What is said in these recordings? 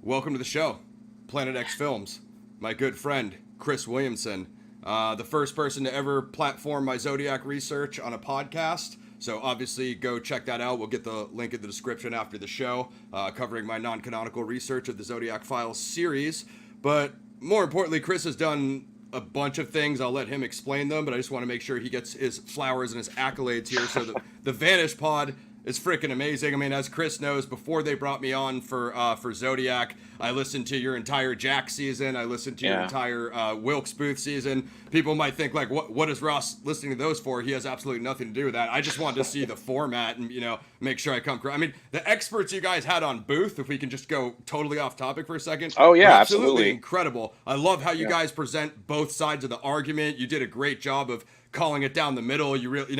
Welcome to the show, Planet X Films. My good friend, Chris Williamson, the first person to ever platform my Zodiac research on a podcast. So obviously go check that out. We'll get the link in the description after the show, covering my non-canonical research of the Zodiac Files series. But more importantly, Chris has done a bunch of things. I'll let him explain them, but I just want to make sure he gets his flowers and his accolades here. So the Vanish Pod is freaking amazing. I mean, as Chris knows, before they brought me on for Zodiac, I listened to your entire Jack season. I listened to your entire Wilkes Booth season. People might think, like, what is Ross listening to those for? He has absolutely nothing to do with that. I just wanted to see the format and, make sure I come correct. I mean, the experts you guys had on Booth, if we can just go totally off topic for a second. Oh, yeah, absolutely incredible. I love how you guys present both sides of the argument. You did a great job of calling it down the middle. You really,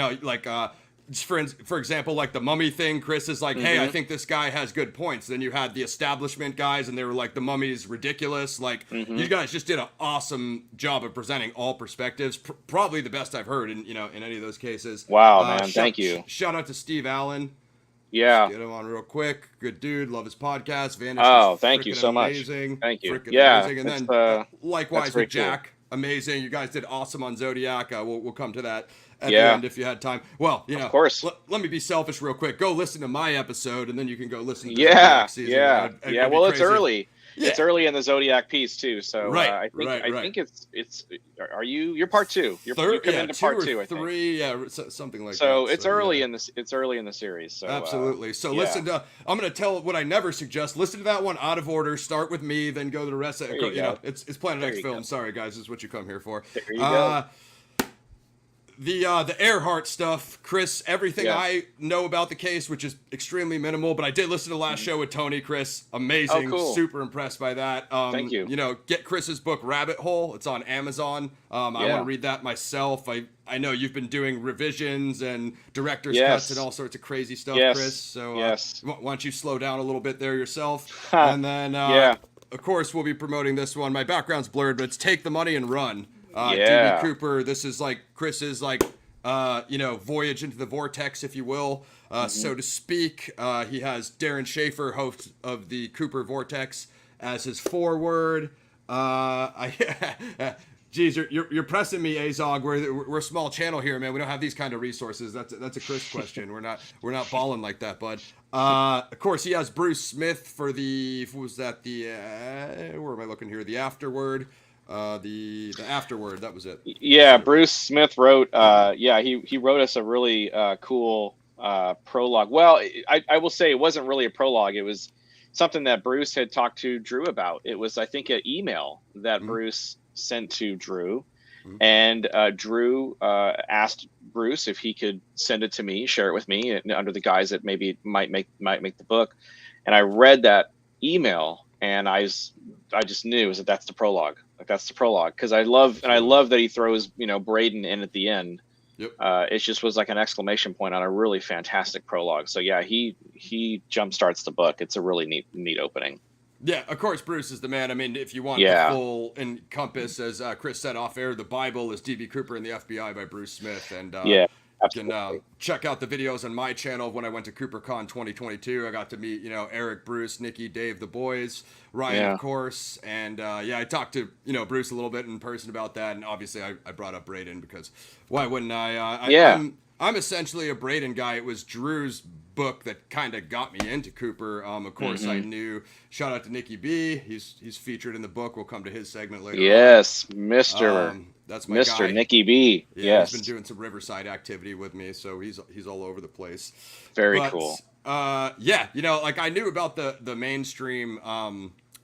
for example, like the mummy thing, Chris is like, hey, I think this guy has good points. Then you had the establishment guys, and they were like, the mummy's ridiculous. Like, you guys just did an awesome job of presenting all perspectives. Probably the best I've heard in any of those cases. Wow, man, thank you. Shout out to Steve Allen. Yeah. Get him on real quick. Good dude. Love his podcast. Vanish. Oh, thank you so amazing. Much. Thank you. Amazing. And then likewise with Jack. Cool. Amazing. You guys did awesome on Zodiac. We'll come to that at the end if you had time. Well, of course. Let me be selfish real quick. Go listen to my episode, and then you can go listen to Zodiac season. Yeah. Well, it's early. Yeah. It's early in the Zodiac piece too. So I think it's. You're part two. You're coming into part two. I think. Three. Yeah, something like that. So it's early in this. It's early in the series. So absolutely. Listen to. I'm going to tell what I never suggest. Listen to that one out of order. Start with me, then go to the rest of it. It's Planet X Films. Sorry guys, this is what you come here for. There you go. The Earhart stuff, Chris, everything I know about the case, which is extremely minimal, but I did listen to the last show with Tony, Chris. Amazing. Oh, cool. Super impressed by that. Thank you. Get Chris's book, Rabbit Hole. It's on Amazon. I want to read that myself. I know you've been doing revisions and director's cuts and all sorts of crazy stuff, Chris. So why don't you slow down a little bit there yourself? And then, of course, we'll be promoting this one. My background's blurred, but it's Take the Money and Run. DB Cooper, this is like Chris's voyage into the vortex, if you will, so to speak. He has Darren Schaefer, host of the Cooper Vortex, as his foreword. Geez, you're pressing me, Azog. We're a small channel here, man. We don't have these kind of resources. That's a Chris question. We're not balling like that, bud. Of course, he has Bruce Smith for the where am I looking here? The Afterword. The Afterword, that was it. Yeah, Bruce Smith wrote he wrote us a really cool prologue. Well, I will say it wasn't really a prologue. It was something that Bruce had talked to Drew about. It was, I think, an email that Bruce sent to Drew, and Drew asked Bruce if he could send it to me, share it with me under the guise that maybe it might make the book. And I read that email, and I just knew that that's the prologue. Like, that's the prologue, because I love that he throws Braden in at the end. Yep. It just was like an exclamation point on a really fantastic prologue. So yeah, he jumpstarts the book. It's a really neat opening. Yeah, of course, Bruce is the man. I mean, if you want the full encompass, as Chris said off air, the Bible is DB Cooper and the FBI by Bruce Smith, and you can check out the videos on my channel. When I went to CooperCon 2022, I got to meet Eric, Bruce, Nikki, Dave, the boys, Ryan, of course, and I talked to Bruce a little bit in person about that, and obviously I brought up Braden because why wouldn't I? I'm essentially a Braden guy. It was Drew's book that kind of got me into Cooper. Of course, I knew. Shout out to Nicky B. He's featured in the book. We'll come to his segment later. Yes, Mr. That's my Mr. guy. Nicky B. Yeah, he's been doing some Riverside activity with me, so he's all over the place. Very cool. I knew about the mainstream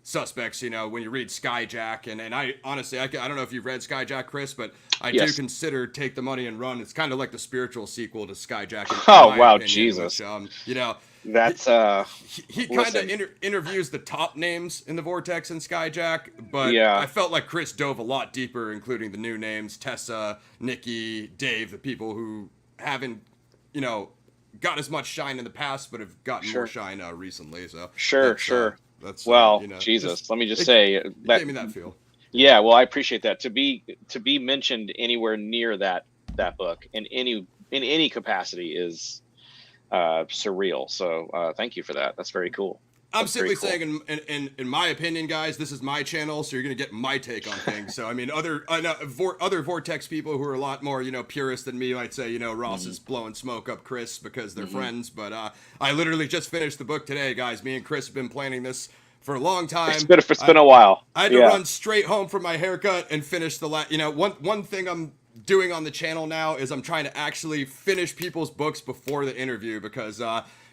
suspects, when you read Skyjack, and I honestly, I don't know if you've read Skyjack, Chris, but I do consider Take the Money and Run. It's kind of like the spiritual sequel to Skyjack. Oh, wow, opinion, Jesus. Which, that's he kind of interviews the top names in the Vortex and Skyjack, but I felt like Chris dove a lot deeper, including the new names, Tessa, Nikki, Dave, the people who haven't, got as much shine in the past, but have gotten more shine recently. So that's Jesus. Let me just say it gave me that feel. Yeah, well, I appreciate that. To be mentioned anywhere near that book in any capacity is surreal. So thank you for that. That's very cool. I'm That's very simply cool. saying, in my opinion, guys, this is my channel, so you're gonna get my take on things. So I mean, other Vortex people who are a lot more, purist than me might say, Ross Hmm. is blowing smoke up Chris because they're Hmm. friends. But I literally just finished the book today, guys. Me and Chris have been planning this for a long It's time. been a while. I had to Yeah. run straight home from my haircut and finish the one thing I'm doing on the channel now is I'm trying to actually finish people's books before the interview because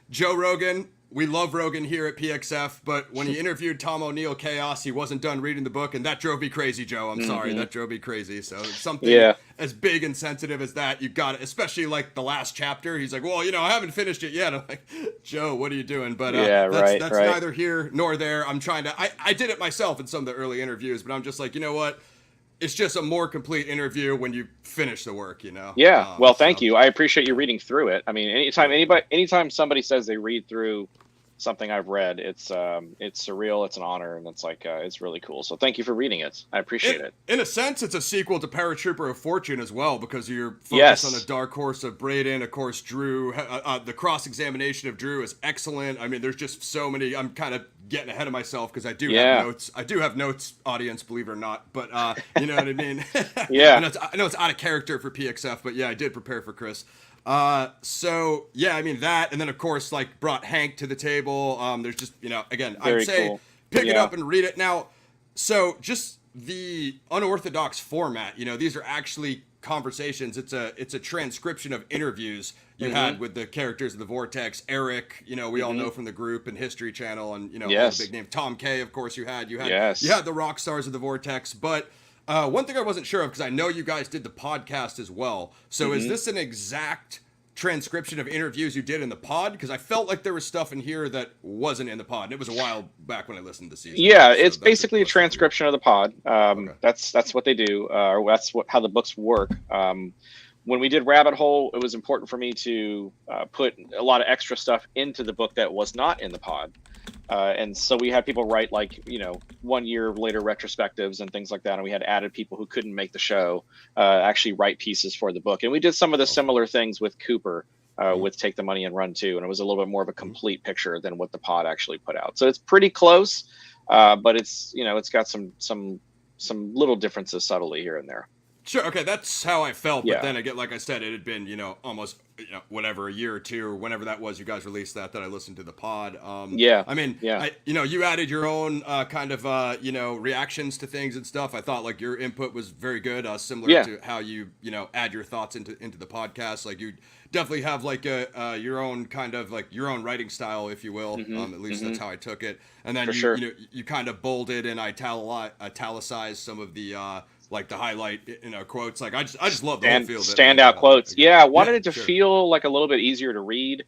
Joe Rogan, we love Rogan here at PXF, but when he interviewed Tom O'Neill Chaos, he wasn't done reading the book, and that drove me crazy, Joe. I'm sorry, Hmm. that drove me crazy. So something Yeah. as big and sensitive as that, you got it. Especially like the last chapter. He's like, well, I haven't finished it yet. I'm like, Joe, what are you doing? But Yeah. Right. that's Right. neither here nor there. I'm trying to. I did it myself in some of the early interviews, but I'm just like, you know what? It's just a more complete interview when you finish the work. Yeah. Well, thank So you. I appreciate you yeah, reading through it. I mean, yeah. anytime somebody says they read through something I've read, it's surreal. It's an honor, and it's like it's really cool. So thank you for reading it. I appreciate it. In a sense, it's a sequel to Paratrooper of Fortune as well, because you're focused on a Yes. dark horse of Braden. Of course, Drew. The cross-examination of Drew is excellent. I mean, there's just so many. I'm kind of getting ahead of myself because I do have Yeah. notes. I do have notes, audience, believe it or not. But you know what I mean. Yeah. I know it's out of character for PXF, but yeah, I did prepare for Chris. So yeah, I mean that, and then of course like brought Hank to the table. There's just again, I'd Very say cool. pick it Yeah. up and read it now. So just the unorthodox format, these are actually conversations. It's a transcription of interviews you Hmm. had with the characters of the Vortex. Eric, we all Hmm. know from the group and History Channel, and all the Yes. big names. Tom K, of course, you Yes. had the rock stars of the Vortex, but. One thing I wasn't sure of, because I know you guys did the podcast as well. So is Hmm. this an exact transcription of interviews you did in the pod? Because I felt like there was stuff in here that wasn't in the pod. And it was a while back when I listened to the season. Yeah, So it's that's a basically a question for you. transcription of the pod. Okay. That's what they do, or that's how the books work. When we did Rabbit Hole, it was important for me to put a lot of extra stuff into the book that was not in the pod. And so we had people write 1 year later retrospectives and things like that. And we had added people who couldn't make the show actually write pieces for the book. And we did some of the Awesome. similar things with Cooper Mm-hmm. with Take the Money and Run Too. And it was a little bit more of a complete picture than what the pod actually put out. So it's pretty close, but it's got some little differences subtly here and there. Sure. Okay, that's how I felt. But Yeah. then again, like I said, it had been almost whatever, a year or two or whenever that was you guys released that I listened to the pod. Yeah. I mean, Yeah. you added your own kind of reactions to things and stuff. I thought like your input was very good, similar Yeah. to how you add your thoughts into the podcast. Like you definitely have like a your own kind of like your own writing style, if you will. Hmm. At least Hmm. that's how I took it. And then For sure. you kind of bolded and italicized some of the like the highlight quotes. Like I just love the whole And feel of it. standout quotes. Yeah, I wanted Yeah, it to sure. feel like a little bit easier to read.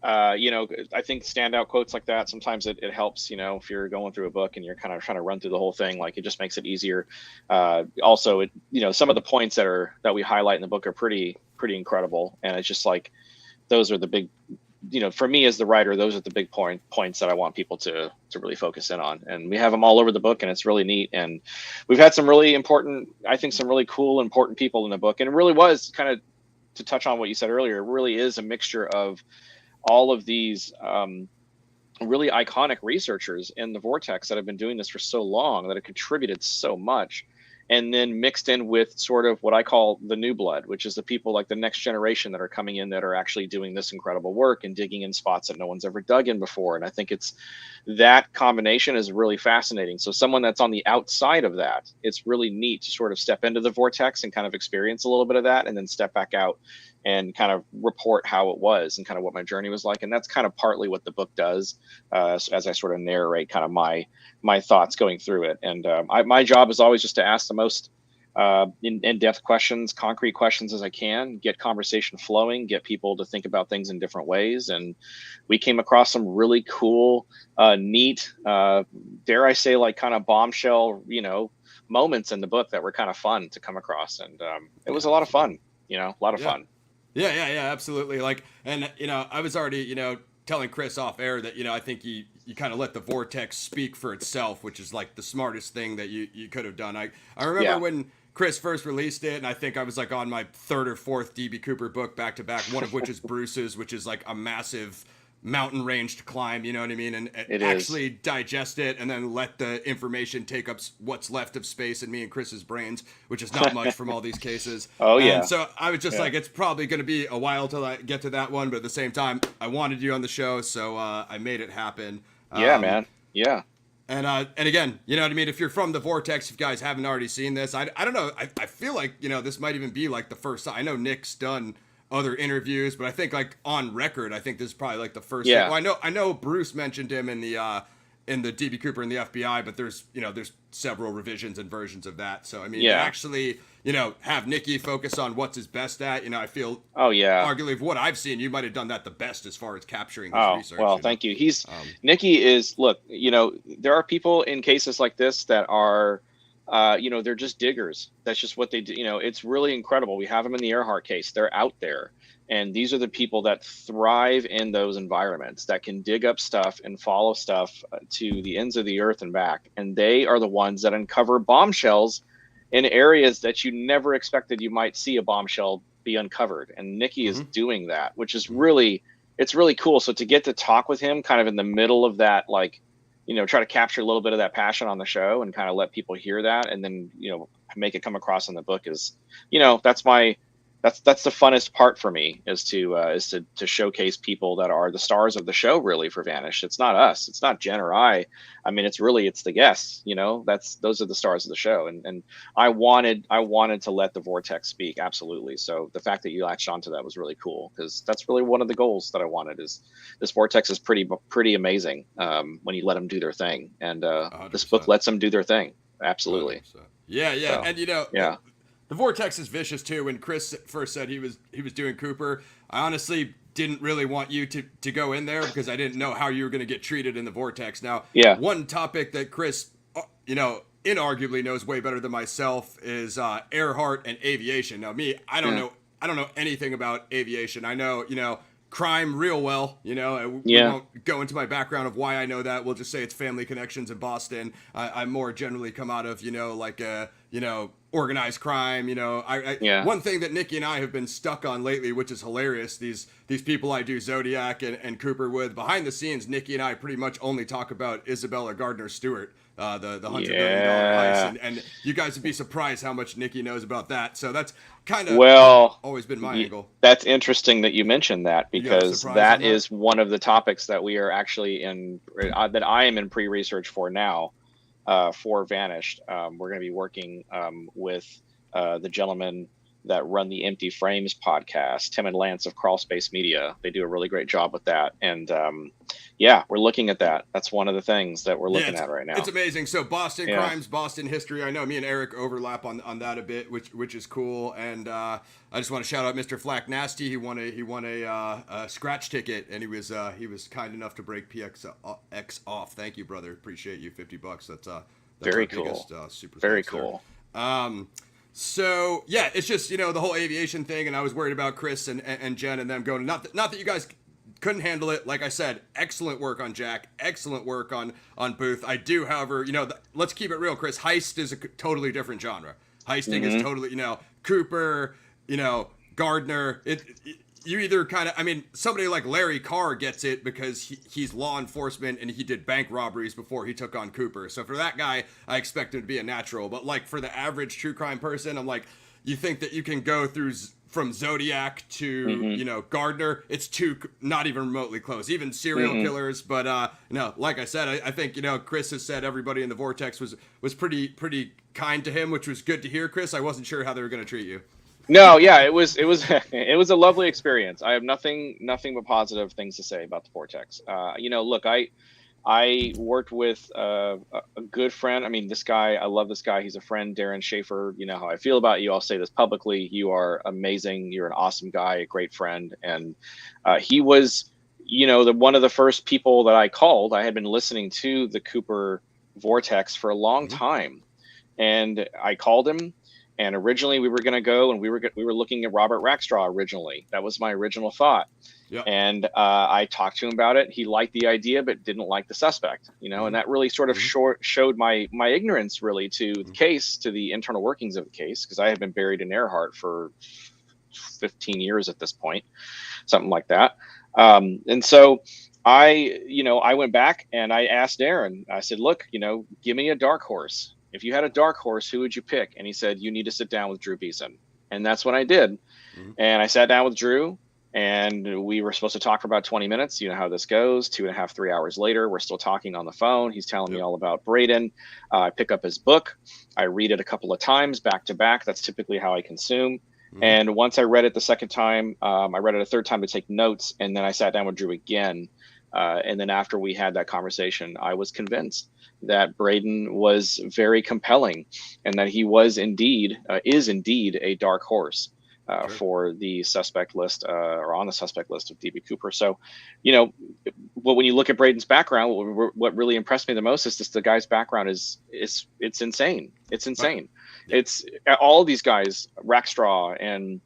I think standout quotes like that sometimes it helps. If you're going through a book and you're kind of trying to run through the whole thing, like it just makes it easier. Also, some of the points that we highlight in the book are pretty incredible, and it's just like those are the big. For me as the writer, those are the big points that I want people to really focus in on, and we have them all over the book, and it's really neat. And we've had some really important, I think, some really cool, important people in the book, and it really was kind of to touch on what you said earlier. It really is a mixture of all of these really iconic researchers in the Vortex that have been doing this for so long, that have contributed so much, and then mixed in with sort of what I call the new blood, which is the people like the next generation that are coming in that are actually doing this incredible work and digging in spots that no one's ever dug in before. And I think it's that combination is really fascinating. So someone that's on the outside of that, it's really neat to sort of step into the Vortex and kind of experience a little bit of that, and then step back out and kind of report how it was and kind of what my journey was like. And that's kind of partly what the book does, as I sort of narrate kind of my thoughts going through it. And my job is always just to ask the most in-depth questions, concrete questions as I can, get conversation flowing, get people to think about things in different ways. And we came across some really cool, neat, dare I say, like kind of bombshell, moments in the book that were kind of fun to come across. And it was Yeah, a lot of for sure. fun, a lot of Yeah. fun. Yeah, absolutely. Like, and I was already, telling Chris off air that, I think you kind of let the Vortex speak for itself, which is like the smartest thing that you could have done. I remember Yeah. when Chris first released it, and I think I was like on my third or fourth DB Cooper book back to back, one of which is Bruce's, which is like a massive mountain range to climb, you know what I mean, and It is. actually digest it and then let the information take up what's left of space in me and Chris's brains, which is not much from all these cases. Oh And yeah. so I was just Yeah. like, it's probably going to be a while till I get to that one, but at the same time, I wanted you on the show, so I made it happen. Yeah, man. Yeah. And again, you know what I mean? If you're from the Vortex, if you guys haven't already seen this, I don't know. I feel like, you know, this might even be like the first time. I know Nick's done other interviews, but I think like on record, I think this is probably like the first Yeah. thing. Well, I know Bruce mentioned him in the DB Cooper and the FBI, but there's several revisions and versions of that. So I mean, Yeah. to actually, have Nicky focus on what's his best at, I feel Oh yeah. arguably of what I've seen, you might have done that the best as far as capturing this Oh, research. well, thank you. He's Um, Nikki is, look, there are people in cases like this that are, they're just diggers. That's just what they do. It's really incredible. We have them in the Earhart case. They're out there. And these are the people that thrive in those environments, that can dig up stuff and follow stuff to the ends of the earth and back. And they are the ones that uncover bombshells in areas that you never expected you might see a bombshell be uncovered. And Nikki is doing that, which is it's really cool. So to get to talk with him kind of in the middle of that, like, try to capture a little bit of that passion on the show and kind of let people hear that, and then, make it come across in the book is, that's the funnest part for me, is to showcase people that are the stars of the show, really, for Vanish. It's not us. It's not Jen or I. I mean, it's the guests, those are the stars of the show. And I wanted to let the Vortex speak. Absolutely. So the fact that you latched onto that was really cool, because that's really one of the goals that I wanted. Is this Vortex is pretty amazing when you let them do their thing. And this book lets them do their thing. Absolutely. 100%. Yeah. So, And yeah. The Vortex is vicious too. When Chris first said he was doing Cooper, I honestly didn't really want you to go in there, because I didn't know how you were going to get treated in the Vortex. Now, Yeah. one topic that Chris, inarguably knows way better than myself is Earhart and aviation. Now, me, I don't know anything about aviation. I know, crime real well, we won't go into my background of why I know that. We'll just say it's family connections in Boston. I more generally come out of, organized crime. One thing that Nikki and I have been stuck on lately, which is hilarious, these people I do Zodiac and Cooper with, behind the scenes, Nikki and I pretty much only talk about Isabella Gardner Stewart, the $100 million heist, and you guys would be surprised how much Nikki knows about that. So that's kind of always been my angle. That's interesting that you mentioned that, because that is that? one of the topics that we are actually that I am in pre-research for now, for Vanished. We're going to be working with the gentlemen that run the Empty Frames podcast, Tim and Lance of Crawl Space Media. They do a really great job with that. And we're looking at that. That's one of the things that we're looking at right now. It's amazing. So Boston crimes, Boston history. I know me and Eric overlap on that a bit, which is cool. And I just want to shout out Mr. Flack Nasty. He won a scratch ticket, and he was kind enough to break PX off. Thank you, brother. Appreciate you. $50. That's very our cool. Biggest, super very cool. There. So it's just the whole aviation thing, and I was worried about Chris and Jen and them going. Not that you guys couldn't handle it. Like I said, excellent work on Jack, excellent work on Booth. I do, however, let's keep it real, Chris. Heist is a totally different genre. Heisting is totally, Cooper, Gardner. You either kind of, somebody like Larry Carr gets it because he's law enforcement and he did bank robberies before he took on Cooper. So for that guy, I expect him to be a natural. But like for the average true crime person, I'm like, you think that you can go through from Zodiac to, Gardner? It's not even remotely close. Even serial killers. But, like I said, I think, Chris has said everybody in the Vortex was pretty kind to him, which was good to hear, Chris. I wasn't sure how they were going to treat you. No, yeah, it was it was a lovely experience. I have nothing but positive things to say about the Vortex. Look, I worked with a good friend. This guy, I love this guy. He's a friend, Darren Schaefer. You know how I feel about you. I'll say this publicly. You are amazing. You're an awesome guy, a great friend. And he was, one of the first people that I called. I had been listening to the Cooper Vortex for a long time, and I called him. And originally we were going to go, and we were looking at Robert Rackstraw originally. That was my original thought. Yep. And I talked to him about it. He liked the idea, but didn't like the suspect, and that really sort of showed my ignorance really to the case, to the internal workings of the case, because I had been buried in Earhart for 15 years at this point, something like that. And so I went back and I asked Aaron. I said, look, give me a dark horse. If you had a dark horse, who would you pick? And he said, you need to sit down with Drew Beeson. And that's what I did. Mm-hmm. And I sat down with Drew, and we were supposed to talk for about 20 minutes. You know how this goes. 2.5, 3 hours later, we're still talking on the phone. He's telling me all about Braden. I pick up his book. I read it a couple of times back to back. That's typically how I consume. Mm-hmm. And once I read it the second time, I read it a third time to take notes. And then I sat down with Drew again. And then after we had that conversation, I was convinced that Braden was very compelling, and that he is indeed a dark horse Sure. for the suspect list, or on the suspect list of DB Cooper. So, when you look at Braden's background, what really impressed me the most is just the guy's background is it's insane. It's insane. Yeah. It's all these guys, Rackstraw and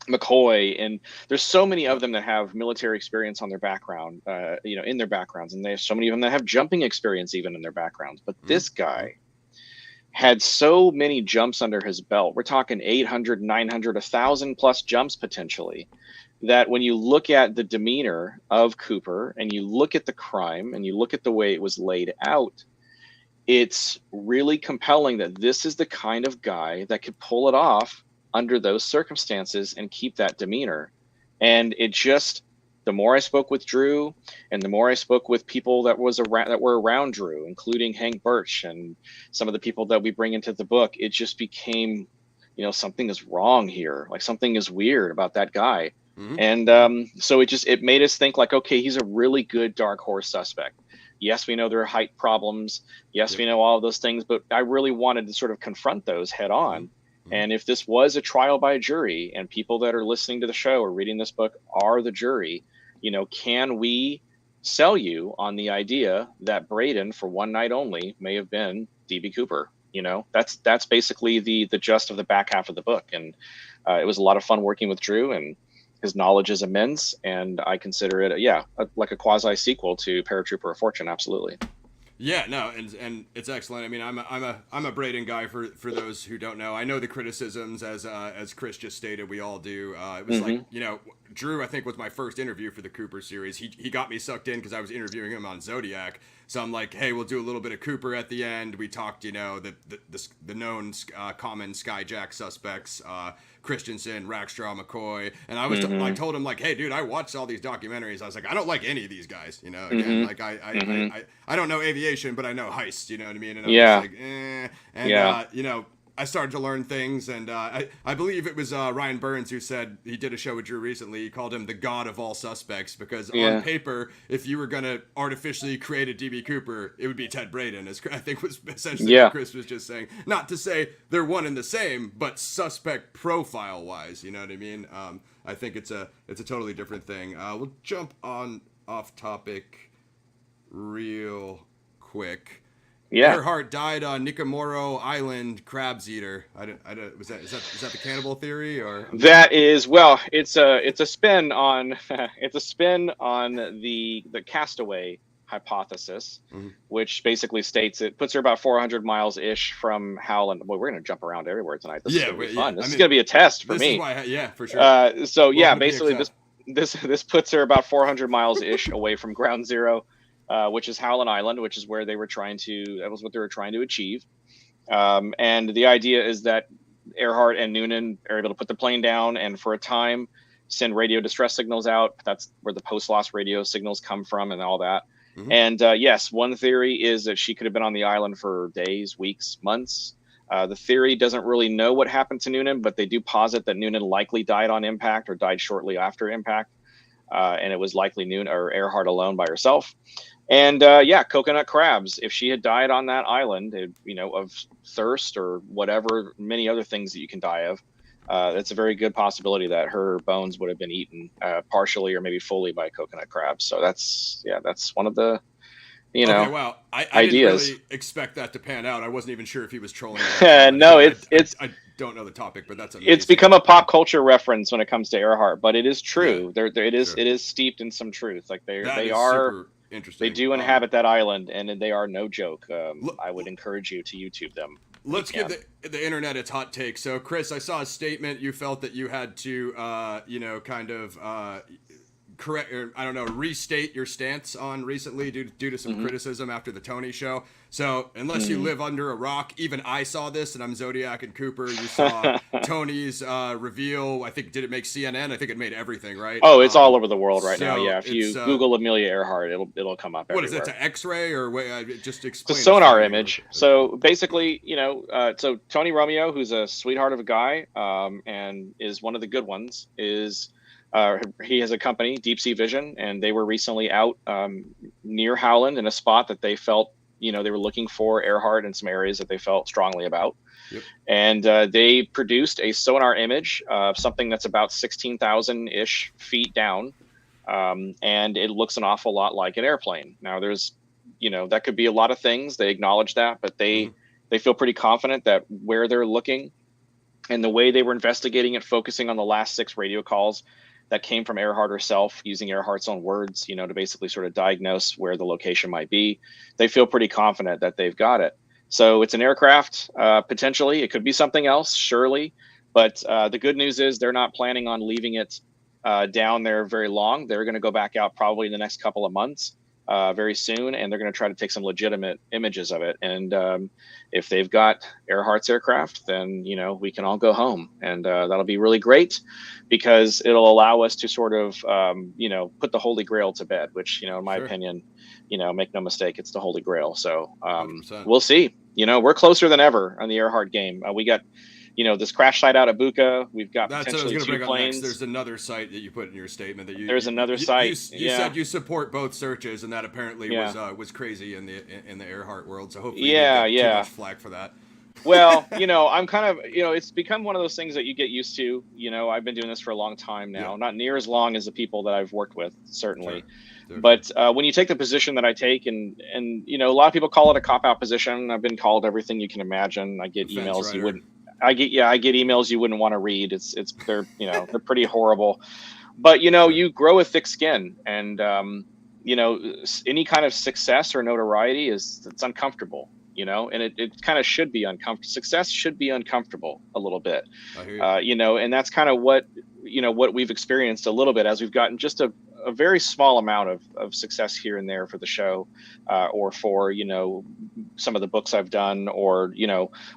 McCoy, and there's so many of them that have military experience on their background, in their backgrounds, and there's so many of them that have jumping experience even in their backgrounds. But this guy had so many jumps under his belt. We're talking 800, 900, 1,000 plus jumps potentially, that when you look at the demeanor of Cooper and you look at the crime and you look at the way it was laid out, it's really compelling that this is the kind of guy that could pull it off under those circumstances and keep that demeanor. And it just, the more I spoke with Drew and the more I spoke with people that were around Drew, including Hank Birch and some of the people that we bring into the book, it just became, something is wrong here. Like, something is weird about that guy. Mm-hmm. And so it made us think like, okay, he's a really good dark horse suspect. Yes, we know there are height problems. Yes, we know all of those things, but I really wanted to sort of confront those head on. Mm-hmm. And if this was a trial by jury and people that are listening to the show or reading this book are the jury, can we sell you on the idea that Braden, for one night only, may have been DB Cooper? That's basically the gist of the back half of the book. And it was a lot of fun working with Drew, and his knowledge is immense. And I consider it, like a quasi sequel to Paratrooper of Fortune. Absolutely. Yeah, no, and it's excellent. I mean, I'm a Braden guy for those who don't know. I know the criticisms as Chris just stated, we all do. It was like, Drew, I think, was my first interview for the Cooper series. He got me sucked in because I was interviewing him on Zodiac. So I'm like, hey, we'll do a little bit of Cooper at the end. We talked, the known common Skyjack suspects, Christensen, Rackstraw, McCoy, and I was I told him like, hey, dude, I watched all these documentaries. I was like, I don't like any of these guys, Again, like I don't know aviation, but I know heists, you know what I mean? And I was like, and I started to learn things, and I believe it was Ryan Burns who said, he did a show with Drew recently, he called him the god of all suspects, because on paper, if you were going to artificially create a DB Cooper, it would be Ted Braden, as I think was essentially what Chris was just saying. Not to say they're one and the same, but suspect profile-wise, you know what I mean? I think it's a totally different thing. We'll jump on off topic real quick. Yeah. Earhart died on Nikomoro Island, crabs eater. Is that the cannibal theory, or? That is, well, it's a spin on the castaway hypothesis, which basically states it puts her about 400 miles ish from Howland. Boy, we're gonna jump around everywhere tonight. This is gonna be fun. This is gonna be a test for me. For sure. Basically this puts her about 400 miles ish away from ground zero. Which is Howland Island, which is where that was what they were trying to achieve. And the idea is that Earhart and Noonan are able to put the plane down and for a time send radio distress signals out. That's where the post-loss radio signals come from and all that. Mm-hmm. And yes, one theory is that she could have been on the island for days, weeks, months. The theory doesn't really know what happened to Noonan, but they do posit that Noonan likely died on impact or died shortly after impact. And it was likely Noonan or Earhart alone by herself. And coconut crabs. If she had died on that island, of thirst or whatever, many other things that you can die of, it's a very good possibility that her bones would have been eaten partially or maybe fully by coconut crabs. So that's one of the, okay, wow. I ideas. Didn't really expect that to pan out. I wasn't even sure if he was trolling. No, I don't know the topic, but that's amazing. It's become a pop culture reference when it comes to Earhart, but it is true. Yeah, it is steeped in some truth. Like they are. Super interesting. They do inhabit that island, and they are no joke. I would encourage you to YouTube them. Let's give the internet its hot take. So, Chris, I saw a statement. You felt that you had to, correct, or I don't know, restate your stance on recently due to some Mm-hmm. criticism after the Tony show. So unless you live under a rock, even I saw this, and I'm Zodiac and Cooper. You saw Tony's reveal. I think, did it make CNN? I think it made everything, right? Oh, it's all over the world right now. so Yeah, if you it's, Google Amelia Earhart, it'll come up what is everywhere. it? It's an X-ray, or just It's explain a it sonar for me. image. So basically, so Tony Romeo, who's a sweetheart of a guy, and is one of the good ones, is he has a company, Deep Sea Vision, and they were recently out near Howland in a spot that they felt, they were looking for Earhart in some areas that they felt strongly about. Yep. And they produced a sonar image of something that's about 16,000-ish feet down. And it looks an awful lot like an airplane. Now there's, that could be a lot of things. They acknowledge that, but they feel pretty confident that where they're looking and the way they were investigating it, focusing on the last 6 radio calls that came from Earhart herself, using Earhart's own words, to basically sort of diagnose where the location might be. They feel pretty confident that they've got it. So it's an aircraft, potentially. It could be something else, surely. But the good news is they're not planning on leaving it down there very long. They're going to go back out probably in the next couple of months, very soon, and they're going to try to take some legitimate images of it. And if they've got Earhart's aircraft, then we can all go home, and that'll be really great, because it'll allow us to sort of put the Holy Grail to bed, which in my opinion, make no mistake, it's the Holy Grail. So we'll see. We're closer than ever on the Earhart game. We got this crash site out at Buka. We've got potentially 2 planes. There's another site that you put in your statement that there's another site. You said you support both searches, and that apparently was crazy in the Earhart world. So hopefully, you didn't get too much flack for that. Well, I'm kind of, it's become one of those things that you get used to. I've been doing this for a long time now, not near as long as the people that I've worked with, certainly. Sure. But when you take the position that I take, and a lot of people call it a cop-out position. I've been called everything you can imagine. I get emails you wouldn't. I get emails you wouldn't want to read. They're they're pretty horrible. But you grow a thick skin, and any kind of success or notoriety it's uncomfortable. And it kind of should be uncomfortable. Success should be uncomfortable a little bit. I hear you. And that's kind of what we've experienced a little bit as we've gotten just a very small amount of success here and there for the show, or for, some of the books I've done, or,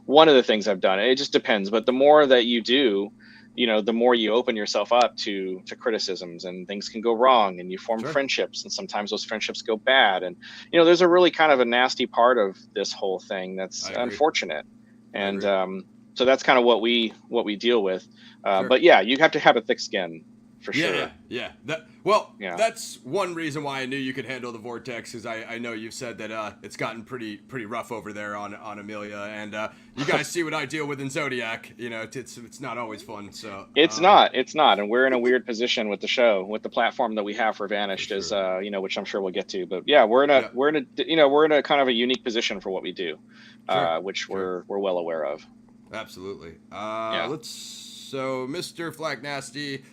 one of the things I've done. It just depends. But the more that you do, the more you open yourself up to criticisms, and things can go wrong, and you form friendships, and sometimes those friendships go bad. And, there's a really kind of a nasty part of this whole thing that's unfortunate. And so that's kind of what we deal with. But yeah, you have to have a thick skin. For sure. Yeah. That's one reason why I knew you could handle the Vortex, because I know you've said that it's gotten pretty rough over there on Amelia, and you guys see what I deal with in Zodiac. It's not always fun. So it's not, and we're in a weird position with the show, with the platform that we have for Vanished, is which I'm sure we'll get to. But yeah, we're in a kind of a unique position for what we do, which we're well aware of. Absolutely. So Mr. Flag Nasty.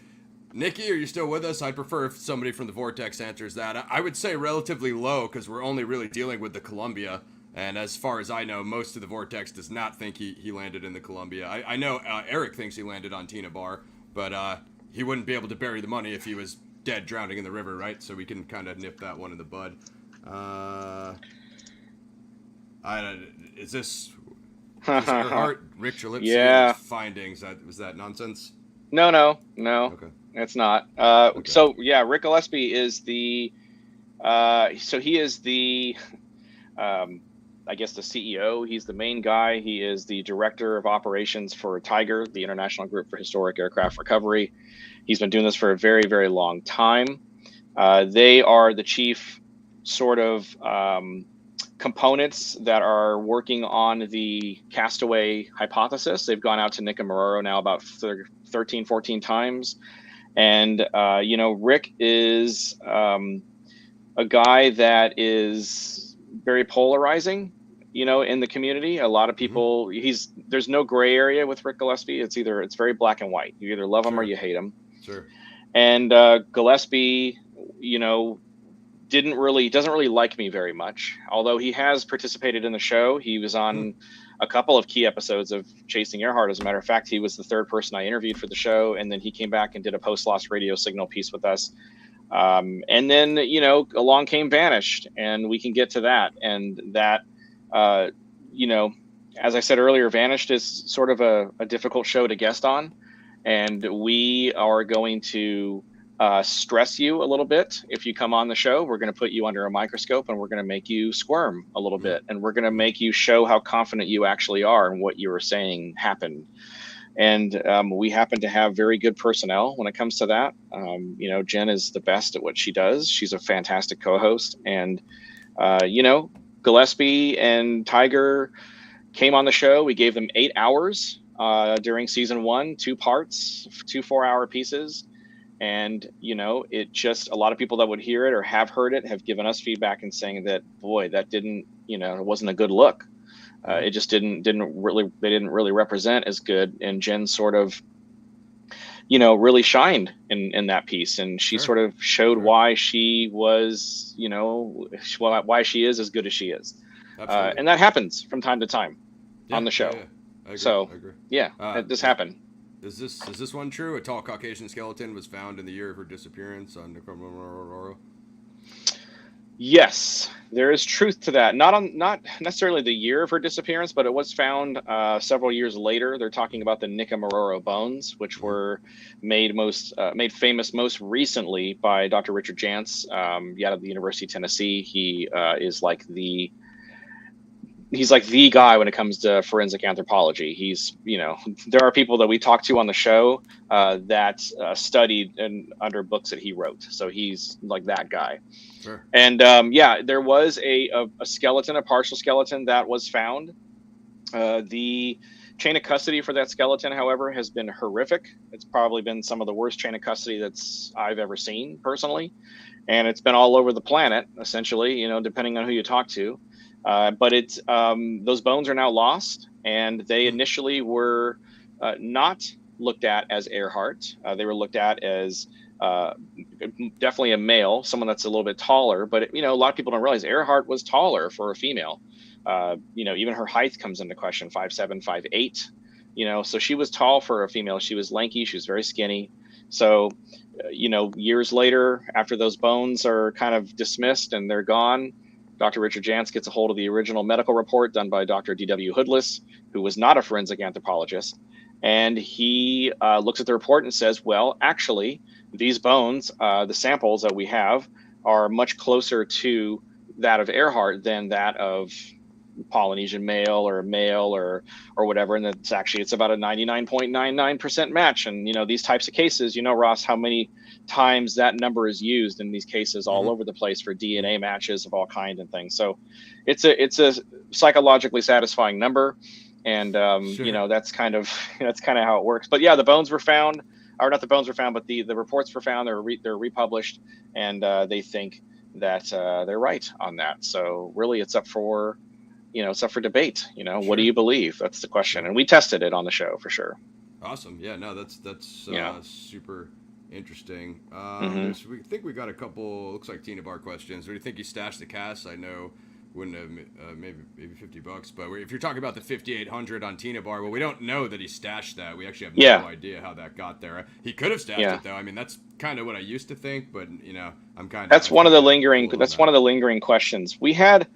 Nikki, are you still with us? I'd prefer if somebody from the Vortex answers that. I would say relatively low, because we're only really dealing with the Columbia. And as far as I know, most of the Vortex does not think he landed in the Columbia. I know Eric thinks he landed on Tina Bar, but he wouldn't be able to bury the money if he was dead drowning in the river, right? So we can kind of nip that one in the bud. Is this Earhart, Rick Trelipsky findings? Was that nonsense? No. Okay. It's not. Okay. So yeah, Rick Gillespie is the, he is the, I guess the CEO. He's the main guy. He is the director of operations for Tiger, the International Group for Historic Aircraft Recovery. He's been doing this for a very, very long time. They are the chief sort of components that are working on the castaway hypothesis. They've gone out to Nicaragua now about 13, 14 times. And, Rick is a guy that is very polarizing, in the community. A lot of people, there's no gray area with Rick Gillespie. It's very black and white. You either love him or you hate him. Sure. And Gillespie, doesn't really like me very much, although he has participated in the show. He was on a couple of key episodes of Chasing Earhart. As a matter of fact, he was the third person I interviewed for the show, and then he came back and did a post-loss radio signal piece with us And then, along came Vanished, and we can get to that. And that, you know, as I said earlier, Vanished is sort of a difficult show to guest on. And we are going to stress you a little bit. If you come on the show, we're going to put you under a microscope, and we're going to make you squirm a little bit. And we're going to make you show how confident you actually are and what you were saying happened. And we happen to have very good personnel when it comes to that. Jen is the best at what she does. She's a fantastic co-host. And, Gillespie and Tiger came on the show. We gave them 8 hours during season 1, 2 parts, 2 4-hour pieces. And, it just, a lot of people that would hear it or have heard it have given us feedback and saying that, boy, that didn't, it wasn't a good look. It just didn't really represent as good. And Jen sort of, really shined in that piece. And she sort of showed why she was, why she is as good as she is. And that happens from time to time on the show. I agree. It just happened. Is this one true? A tall Caucasian skeleton was found in the year of her disappearance on Nicaragua? Yes, there is truth to that. Not necessarily the year of her disappearance, but it was found several years later. They're talking about the Nicaragua bones, which were made famous most recently by Dr. Richard Jantz, out of the University of Tennessee. He is he's like the guy when it comes to forensic anthropology. He's, there are people that we talk to on the show that studied under books that he wrote. So he's like that guy. Sure. And there was a skeleton, a partial skeleton that was found. The chain of custody for that skeleton, however, has been horrific. It's probably been some of the worst chain of custody I've ever seen personally. And it's been all over the planet, essentially, depending on who you talk to. But it's those bones are now lost, and they initially were not looked at as Earhart. They were looked at as definitely a male, someone that's a little bit taller. But a lot of people don't realize Earhart was taller for a female. Even her height comes into question, 5'7", 5'8". So she was tall for a female. She was lanky. She was very skinny. So, years later, after those bones are kind of dismissed and they're gone, Dr. Richard Jantz gets a hold of the original medical report done by Dr. D.W. Hoodless, who was not a forensic anthropologist. And he looks at the report and says, well, actually, these bones, the samples that we have, are much closer to that of Earhart than that of Polynesian male or whatever. And it's about a 99.99% match. And, these types of cases, Ross, how many times that number is used in these cases all over the place for DNA matches of all kinds and things. So it's a psychologically satisfying number. And, that's kind of how it works. But yeah, the bones were found, or not the bones were found, but the reports were found. They're republished, and they think that they're right on that. So really it's up for debate. What do you believe? That's the question. And we tested it on the show for sure. Awesome. Yeah, no, that's super interesting. I think we got a couple, looks like Tina Bar questions. Where do you think you stashed the cast? I know wouldn't have maybe $50, but if you're talking about the 5,800 on Tina Bar, well, we don't know that he stashed that. We actually have no idea how that got there. He could have stashed it though. I mean, that's kind of what I used to think, but I'm kind of that's one of the lingering questions we had.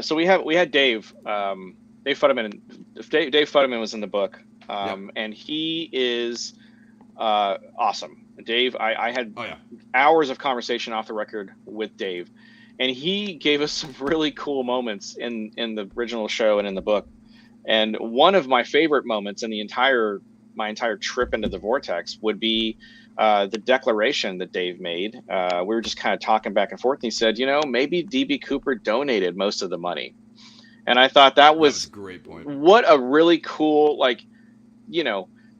So we had Dave Futterman. Dave Futterman was in the book, and he is awesome. Dave, I had hours of conversation off the record with Dave, and he gave us some really cool moments in the original show and in the book. And one of my favorite moments in my entire trip into the vortex would be the declaration that Dave made. We were just kind of talking back and forth, and he said, maybe DB Cooper donated most of the money. And I thought that was a great point. What a really cool,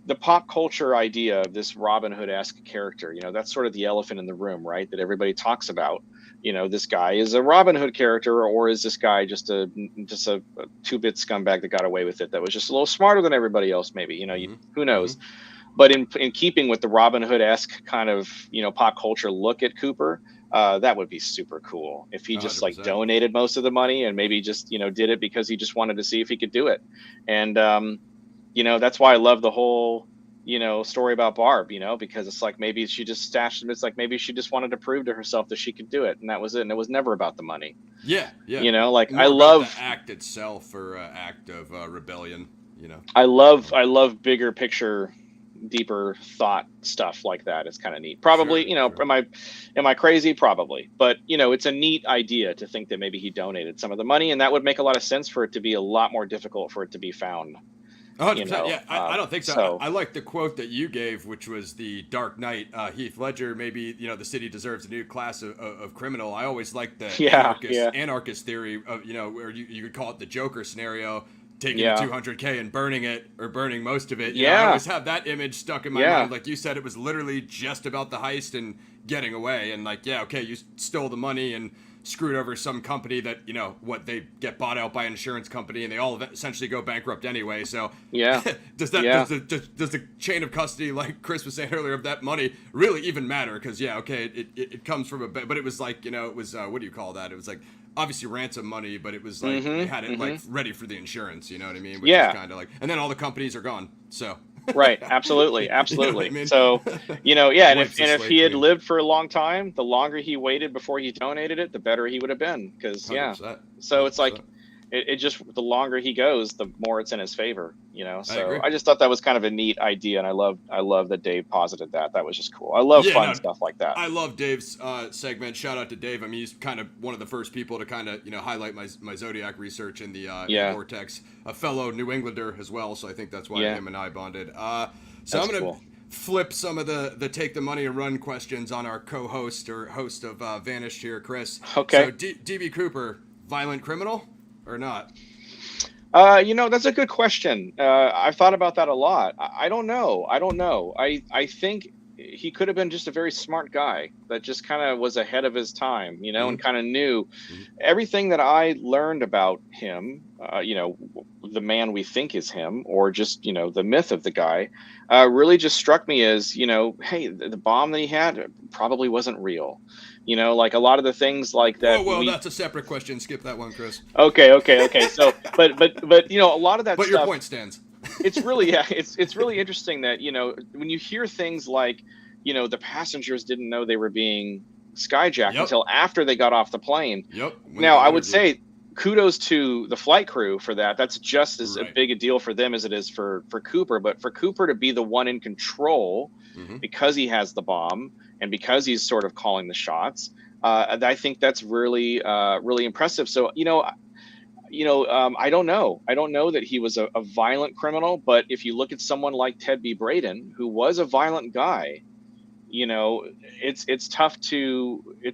the pop culture idea of this Robin Hood-esque character, that's sort of the elephant in the room, right? That everybody talks about. This guy is a Robin Hood character, or is this guy just a 2-bit scumbag that got away with it? That was just a little smarter than everybody else, maybe. Who knows? But in keeping with the Robin Hood-esque kind of pop culture look at Cooper, that would be super cool if he just 100%. Donated most of the money and maybe just did it because he just wanted to see if he could do it. And that's why I love the whole story about Barb, because it's like maybe she just stashed him. It's like maybe she just wanted to prove to herself that she could do it, and that was it. And it was never about the money. Yeah, yeah. Like I More about the love, act itself, or act of rebellion. I love bigger picture, deeper thought stuff like that. It's kind of neat. Probably, Sure. am I crazy? Probably, but it's a neat idea to think that maybe he donated some of the money, and that would make a lot of sense for it to be a lot more difficult for it to be found. 100%. Yeah, I don't think so. So I like the quote that you gave, which was the Dark Knight, Heath Ledger. Maybe the city deserves a new class of criminal. I always like the anarchist theory of where you could call it the Joker scenario, taking the 200K and burning it, or burning most of it. I always have that image stuck in my mind. Like you said, it was literally just about the heist and getting away. And like, you stole the money and screwed over some company that they get bought out by an insurance company, and they all essentially go bankrupt anyway. So does the chain of custody, like Chris was saying earlier, of that money really even matter? Because it comes from but it was like it was what do you call that? It was like obviously ransom money, but it was like they had it like ready for the insurance. You know what I mean? Which is kind of like, and then all the companies are gone. So. Right. Absolutely. Absolutely. I mean? So, and if he had lived for a long time, the longer he waited before he donated it, the better he would have been. Because, 100%. So it's like, it just, the longer he goes, the more it's in his favor, So I just thought that was kind of a neat idea. And I love that Dave posited that. That was just cool. I love fun stuff like that. I love Dave's segment. Shout out to Dave. I mean, he's kind of one of the first people to kind of, highlight my Zodiac research in the Vortex. A fellow New Englander as well. So I think that's why him and I bonded. So I'm going to flip some of the take the money and run questions on our co-host or host of Vanished here, Chris. Okay. So DB Cooper, violent criminal or not? That's a good question. I've thought about that a lot. I don't know. I think he could have been just a very smart guy that just kind of was ahead of his time, and kind of knew everything that I learned about him, the man we think is him, or just, the myth of the guy, really just struck me as, hey, the bomb that he had probably wasn't real. Like a lot of the things like that. Well, that's a separate question. Skip that one, Chris. Okay. So, but a lot of that but stuff. Your point stands. It's really, it's really interesting that, when you hear things like, the passengers didn't know they were being skyjacked until after they got off the plane. Now, I would say kudos to the flight crew for that. That's just as a big a deal for them as it is for Cooper. But for Cooper to be the one in control because he has the bomb and because he's sort of calling the shots, I think that's really, really impressive. So, I don't know. I don't know that he was a violent criminal, but if you look at someone like Ted B. Braden, who was a violent guy, it's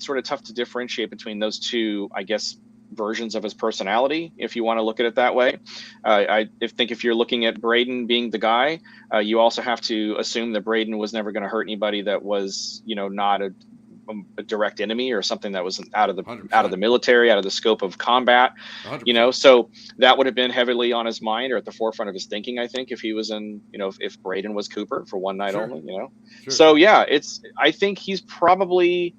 sort of tough to differentiate between those two, I guess, versions of his personality, if you want to look at it that way. I think if you're looking at Braden being the guy, you also have to assume that Braden was never going to hurt anybody that was, not a direct enemy or something that was out of the military, out of the scope of combat, 100%. So that would have been heavily on his mind or at the forefront of his thinking, I think, if he was in, if Braden was Cooper for one night only, So I think he's probably,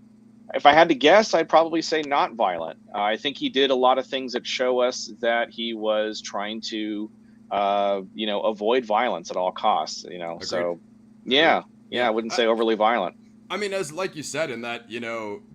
if I had to guess, I'd probably say not violent. I think he did a lot of things that show us that he was trying to, avoid violence at all costs, Agreed. So I wouldn't say overly violent. I mean, as like you said, in that,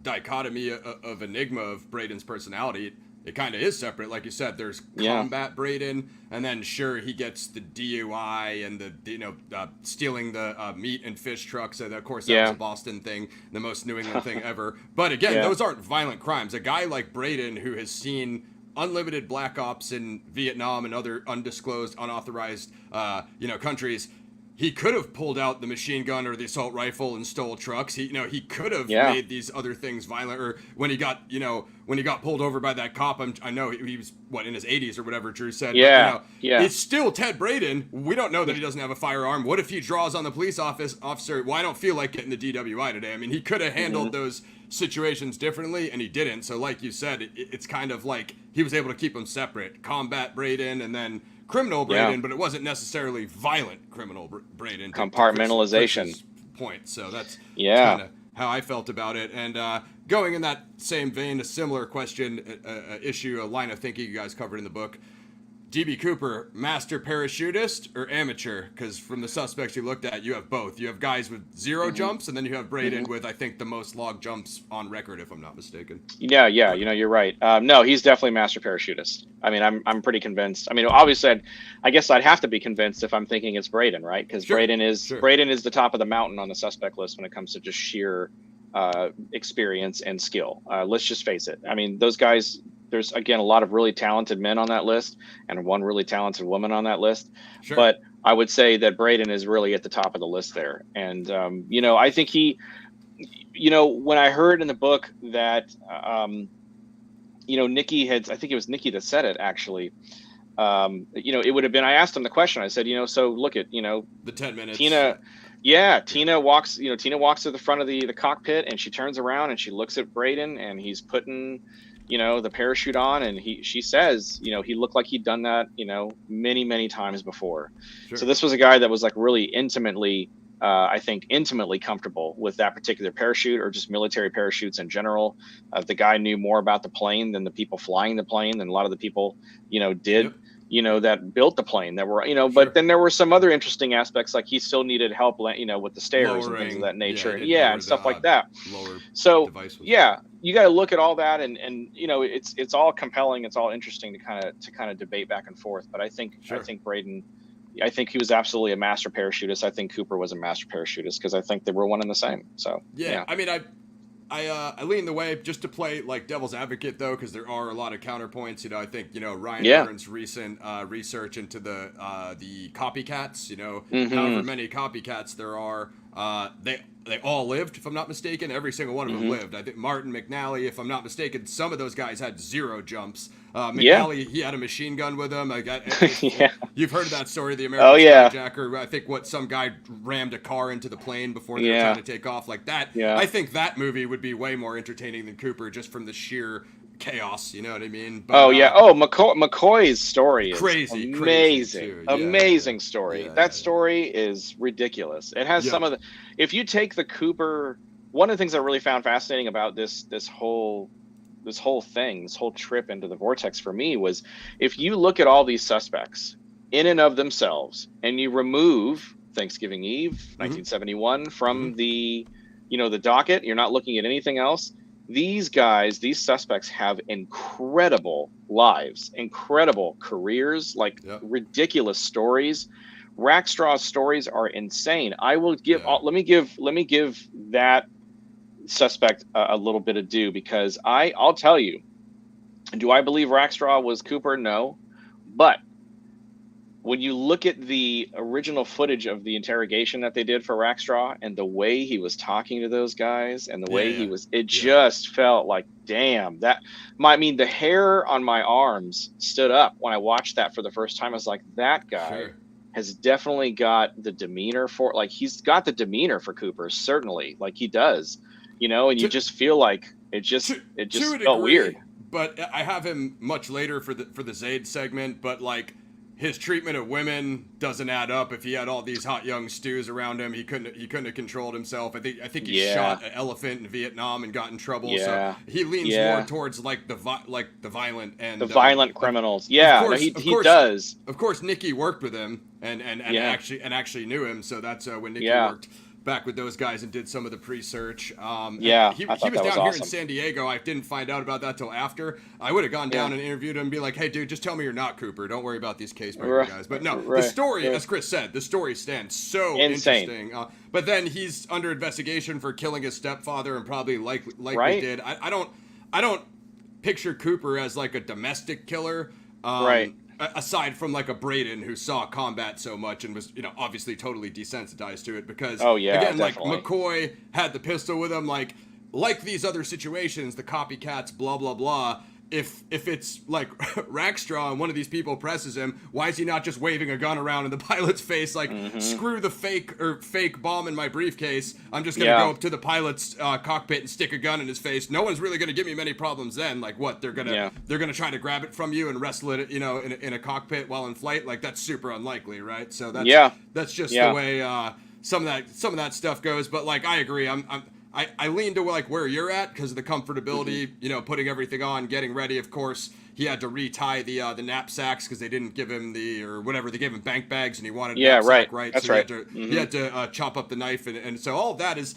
dichotomy of enigma of Braden's personality, it kind of is separate. Like you said, there's combat Braden, and then sure, he gets the DUI and the stealing the meat and fish trucks. So of course, that was a Boston thing, the most New England thing ever. But again, those aren't violent crimes. A guy like Braden, who has seen unlimited black ops in Vietnam and other undisclosed, unauthorized, countries. He could have pulled out the machine gun or the assault rifle and stole trucks. He could have made these other things violent. Or when he got pulled over by that cop, I know he was in his 80s or whatever Drew said. Yeah, but, it's still Ted Braden. We don't know that he doesn't have a firearm. What if he draws on the police officer? Well, I don't feel like getting the DWI today. I mean, he could have handled those situations differently, and he didn't. So, like you said, it's kind of like he was able to keep them separate. Combat Braden, and then criminal Braden, but it wasn't necessarily violent criminal Braden. Compartmentalization. Chris's point. So that's kind of how I felt about it. And going in that same vein, a similar question, issue, a line of thinking you guys covered in the book. DB Cooper, master parachutist or amateur? Because from the suspects you looked at, you have both. You have guys with 0 jumps, and then you have Braden with, I think, the most log jumps on record, if I'm not mistaken. Yeah, you're right. No, he's definitely master parachutist. I mean, I'm pretty convinced. I mean, obviously, I guess I'd have to be convinced if I'm thinking it's Braden, right? Because Braden is the top of the mountain on the suspect list when it comes to just sheer experience and skill. Let's just face it. I mean, those guys. There's, again, a lot of really talented men on that list and one really talented woman on that list. Sure. But I would say that Braden is really at the top of the list there. And, I think he, when I heard in the book that, Nikki had, I think it was Nikki that said it actually, it would have been, I asked him the question. I said, so look at, the 10 minutes. Tina walks to the front of the cockpit, and she turns around and she looks at Braden, and he's putting, the parachute on, and she says, he looked like he'd done that, many, many times before. Sure. So this was a guy that was like really intimately comfortable with that particular parachute, or just military parachutes in general. The guy knew more about the plane than the people flying the plane, than a lot of the people, did. Yep. That built the plane, that were, sure. But then there were some other interesting aspects, like he still needed help, with the stairs and things of that nature. And stuff like that. So you got to look at all that, and it's all compelling. It's all interesting to kind of debate back and forth. But I think Braden, I think he was absolutely a master parachutist. I think Cooper was a master parachutist, because I think they were one and the same. So yeah. I mean, I lean the way, just to play like devil's advocate, though, because there are a lot of counterpoints. I think Ryan Byrne's recent research into the copycats. However many copycats there are, they all lived, if I'm not mistaken. Every single one of them lived. I think Martin McNally, if I'm not mistaken, some of those guys had 0 jumps. McNally, he had a machine gun with him. You've heard of that story, the American Skyjacker. I think some guy rammed a car into the plane before they were trying to take off, like that. Yeah. I think that movie would be way more entertaining than Cooper, just from the sheer chaos. You know what I mean? But, McCoy's story is amazing. Amazing story. That story is ridiculous. It has some of the. If you take the Cooper, one of the things I really found fascinating about this whole trip into the vortex for me was, if you look at all these suspects in and of themselves, and you remove Thanksgiving Eve, 1971 from the docket, you're not looking at anything else. These suspects have incredible lives, incredible careers, ridiculous stories. Rackstraw's stories are insane. I will give. Let me give that suspect a little bit of due, because I'll tell you, do I believe Rackstraw was Cooper? No. But when you look at the original footage of the interrogation that they did for Rackstraw, and the way he was talking to those guys, and the way he was, it just felt like, damn, the hair on my arms stood up when I watched that for the first time. I was like, that guy has definitely got the demeanor for, he's got the demeanor for Cooper, certainly, he does. And you just feel like it just felt weird. But I have him much later for the Zaid segment, but his treatment of women doesn't add up. If he had all these hot young stews around him, he couldn't have controlled himself. I think he shot an elephant in Vietnam and got in trouble. Yeah. So he leans more towards the violent and the violent criminals. Yeah, of course, he does. Of course, Nikki worked with him and actually knew him. So that's when Nikki worked back with those guys and did some of the pre-search. He was down here in San Diego. I didn't find out about that till after. I would have gone down and interviewed him and be like, hey, dude, just tell me you're not Cooper. Don't worry about these case breaker guys. But no, the story, as Chris said, the story stands so insane. Interesting. But then he's under investigation for killing his stepfather, and probably likely did. I don't picture Cooper as a domestic killer. Aside from a Braden who saw combat so much and was, obviously totally desensitized to it, because again, definitely. McCoy had the pistol with him, like these other situations, the copycats, blah, blah, blah. If it's Rackstraw and one of these people presses him, why is he not just waving a gun around in the pilot's face? Screw the fake bomb in my briefcase. I'm just going to go up to the pilot's cockpit and stick a gun in his face. No one's really going to give me many problems then. What? They're going to try to grab it from you and wrestle it, in a cockpit while in flight. That's super unlikely, right? So that's just the way some of that stuff goes. But I agree. I lean to like where you're at because of the comfortability, you know, putting everything on, getting ready. Of course, he had to retie the knapsacks because they didn't give him or whatever. They gave him bank bags and he wanted a knapsack, right? That's so right. He had to chop up the knife. And so all of that is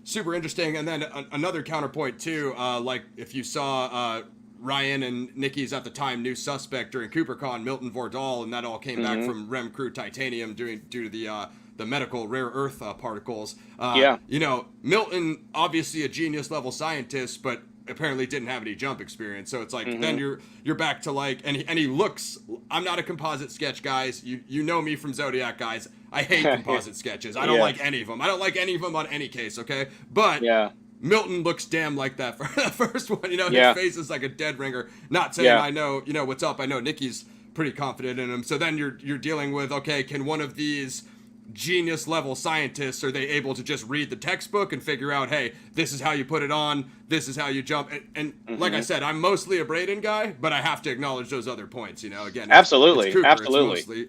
super interesting. And then another counterpoint too, like if you saw Ryan and Nikki's at the time new suspect during CooperCon, Milton Vordal, and that all came back from Rem Crew Titanium due to the medical rare earth particles. You know, Milton, obviously a genius level scientist, but apparently didn't have any jump experience. So it's like, then you're back to like, and he looks, I'm not a composite sketch, guys. You know me from Zodiac, guys. I hate composite sketches. I don't like any of them. I don't like any of them on any case, okay? But Milton looks damn like that for the first one. You know, his face is like a dead ringer. Not saying I know, you know, what's up. I know Nikki's pretty confident in him. So then you're dealing with, okay, can one of these genius level scientists, are they able to just read the textbook and figure out, hey, this is how you put it on, this is how you jump? And like I said, I'm mostly a Braden guy, but I have to acknowledge those other points, you know. Again, absolutely. It's mostly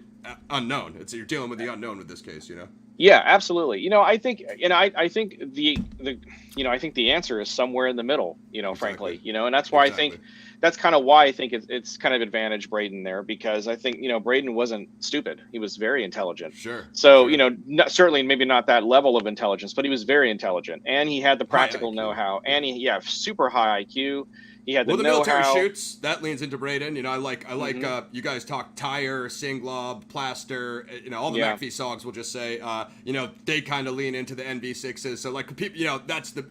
unknown. You're dealing with the unknown with this case, you know. Yeah, absolutely. You know, I think, I think I think the answer is somewhere in the middle, you know, frankly, you know, and that's why I think that's kind of why I think it's kind of advantage Braden there, because I think, you know, Braden wasn't stupid. He was very intelligent. Sure. So, you know, certainly maybe not that level of intelligence, but he was very intelligent, and he had the practical know-how, and super high IQ. He had the military know-how. shoots, that leans into Braden. You know, I like you guys talk tire, Singlob, plaster, you know, all the McPhee songs will just say, you know, they kind of lean into the NV6s. So like people, you know,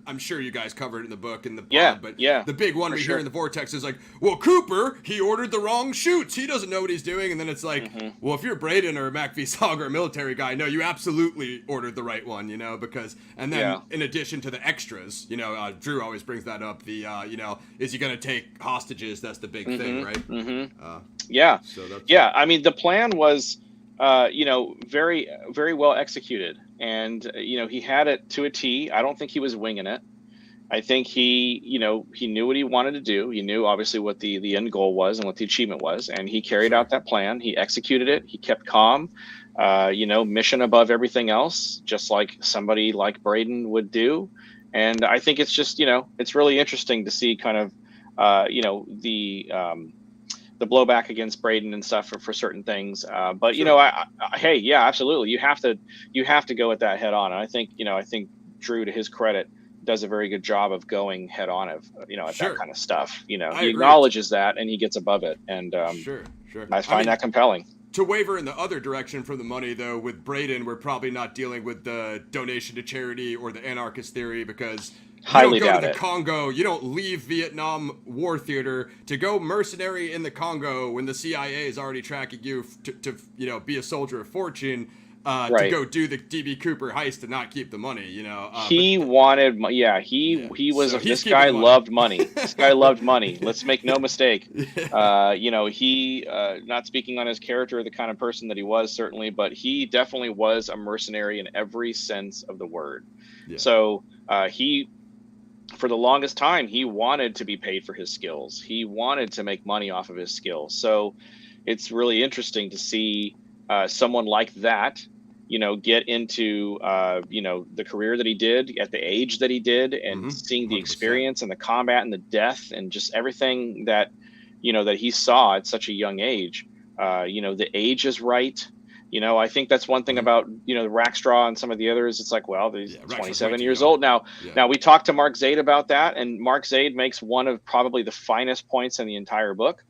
I'm sure you guys covered it in the book in the pod, but the big one hear in the Vortex is like, well, Cooper, he ordered the wrong shoots. He doesn't know what he's doing. And then it's like, well, if you're Braden or a McPhee song or a military guy, no, you absolutely ordered the right one, you know, because, and then in addition to the extras, you know, Drew always brings that up, the, you know, is he going to take hostages? That's the big thing, right? I mean, the plan was you know, very, very well executed, and you know, he had it to a T. I don't think he was winging it. I think he knew what he wanted to do. He knew obviously what the end goal was and what the achievement was, and he carried out that plan. He executed it. He kept calm, you know, mission above everything else, just like somebody like Braden would do. And I think it's just, you know, it's really interesting to see kind of you know, the blowback against Braden and stuff for certain things. But you know, hey, yeah, absolutely. You have to go at that head on. And I think Drew, to his credit, does a very good job of going head on at that kind of stuff. You know, he acknowledges that and he gets above it. And I find that compelling. To waver in the other direction from the money, though, with Braden, we're probably not dealing with the donation to charity or the anarchist theory, because you don't go to the Congo. You don't leave Vietnam War theater to go mercenary in the Congo when the CIA is already tracking you to you know, be a soldier of fortune. To go do the DB Cooper heist and not keep the money, you know. He wanted, he was. So this guy loved money. This guy loved money. Let's make no mistake. You know, he, not speaking on his character or the kind of person that he was, certainly, but he definitely was a mercenary in every sense of the word. Yeah. So he, for the longest time, he wanted to be paid for his skills. He wanted to make money off of his skills. So it's really interesting to see someone like that, you know, get into, you know, the career that he did at the age that he did, and seeing the 100%. Experience and the combat and the death and just everything that, you know, that he saw at such a young age. You know, the age is right. You know, I think that's one thing about, you know, the Rackstraw and some of the others. It's like, well, he's 27 years old now. Yeah. Now, we talked to Mark Zaid about that, and Mark Zaid makes one of probably the finest points in the entire book.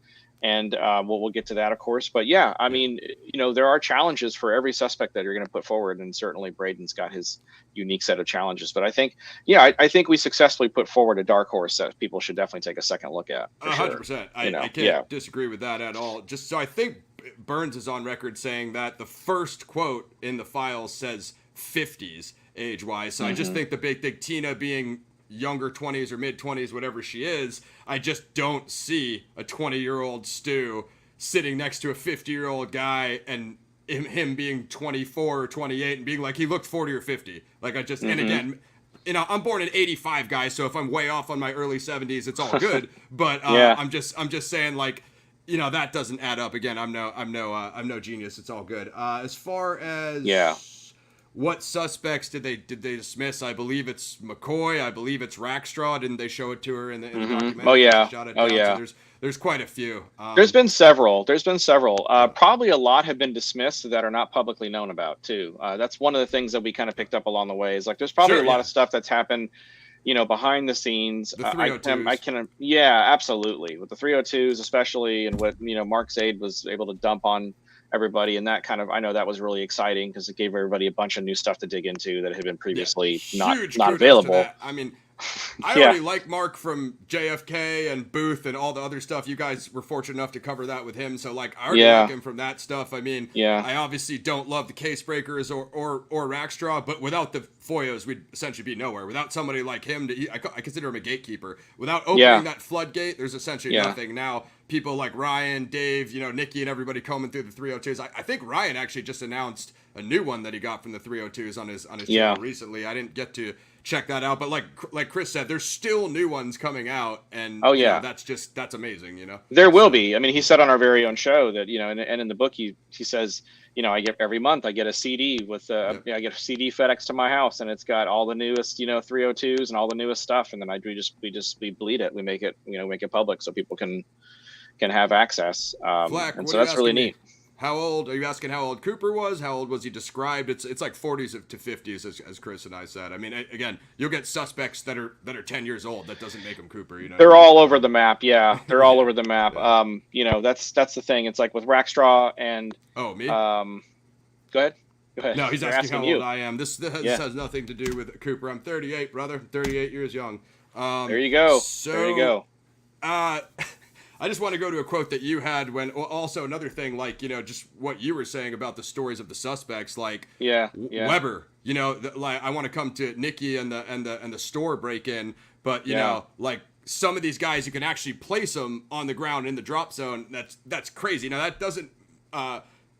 And we'll get to that, of course. But yeah, I mean, you know, there are challenges for every suspect that you're going to put forward. And certainly Braden's got his unique set of challenges. But I think, I think we successfully put forward a dark horse that people should definitely take a second look at. 100%. Sure. I can't disagree with that at all. Just so I think Burns is on record saying that the first quote in the file says 50s age-wise. So I just think the big thing, Tina being younger 20s or mid 20s, whatever she is, I just don't see a 20-year-old Stu sitting next to a 50-year-old guy and him being 24 or 28 and being like, he looked 40 or 50. Like I just, and again, you know, I'm born in 85, guys, so if I'm way off on my early 70s, it's all good. But I'm just saying, like, you know, that doesn't add up. Again, I'm no genius. It's all good. As far as what suspects did they dismiss? I believe it's McCoy. I believe it's Rackstraw. Didn't they show it to her in the documentary? Oh yeah. Shot it Oh down. yeah. So there's quite a few. There's been several. Probably a lot have been dismissed that are not publicly known about too. That's one of the things that we kind of picked up along the way. Is like there's probably a lot of stuff that's happened, behind the scenes. The 302s. I can, yeah, absolutely. With the 302s, especially, and what Mark Zaid was able to dump on everybody, and that kind of, I know that was really exciting because it gave everybody a bunch of new stuff to dig into that had been previously not available. I mean, I already like Mark from JFK and Booth and all the other stuff. You guys were fortunate enough to cover that with him, so like I already like him from that stuff. I mean, I obviously don't love the Case Breakers or Rackstraw, but without the Foyos, we'd essentially be nowhere. Without somebody like him, I consider him a gatekeeper. Without opening that floodgate, there's essentially nothing. Now, people like Ryan, Dave, Nikki, and everybody combing through the 302s. I think Ryan actually just announced a new one that he got from the 302s on his channel recently. I didn't get to check that out, but like Chris said, there's still new ones coming out, and that's amazing. There will be. I mean, he said on our very own show that and in the book he says I get every month I get a CD with I get a CD FedEx to my house, and it's got all the newest 302s and all the newest stuff, and then we bleed it, we make it make it public so people can have access. Flack, and so that's really neat. How old are you asking? How old Cooper was? How old was he described? It's like 40s to 50s, as Chris and I said. I mean, again, you'll get suspects that are 10 years old. That doesn't make them Cooper. They're all over the map. Yeah, they're all over the map. That's the thing. It's like with Rackstraw and me. Go ahead. No, he's asking how old I am. This has nothing to do with Cooper. I'm 38, brother. 38 years young. There you go. There you go. I just want to go to a quote that you had when, also another thing, like, just what you were saying about the stories of the suspects, like Weber, like I want to come to Nikki and the store break-in, but like some of these guys, you can actually place them on the ground in the drop zone. That's crazy. Now that doesn't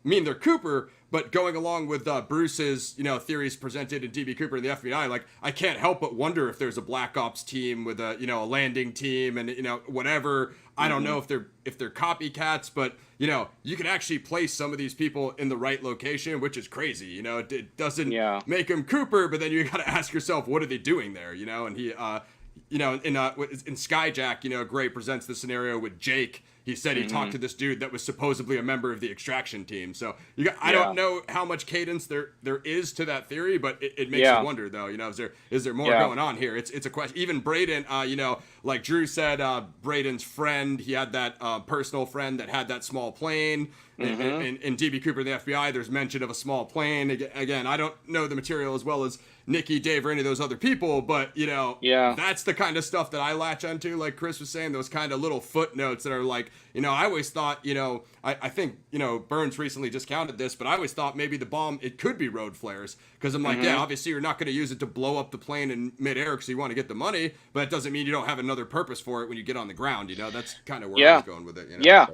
mean they're Cooper, but going along with Bruce's, theories presented in DB Cooper and the FBI, like I can't help but wonder if there's a Black Ops team with a, a landing team and, whatever. I don't know if they're copycats, but you can actually place some of these people in the right location, which is crazy. It doesn't make them Cooper, but then you got to ask yourself, what are they doing there? And he, in Skyjack, Gray presents the scenario with Jake. He said he talked to this dude that was supposedly a member of the extraction team. So I don't know how much cadence there is to that theory, but it makes you wonder, though. Is there more going on here? It's a question. Even Braden, like Drew said, Braden's friend, he had that personal friend that had that small plane. In DB Cooper and the FBI, there's mention of a small plane. Again, I don't know the material as well as Nikki, Dave, or any of those other people, but that's the kind of stuff that I latch onto, like Chris was saying, those kind of little footnotes that are like, I always thought, I think, Burns recently discounted this, but I always thought maybe the bomb, it could be road flares, because I'm like, obviously you're not going to use it to blow up the plane in midair because you want to get the money, but it doesn't mean you don't have another purpose for it when you get on the ground. That's kind of where I was going with it.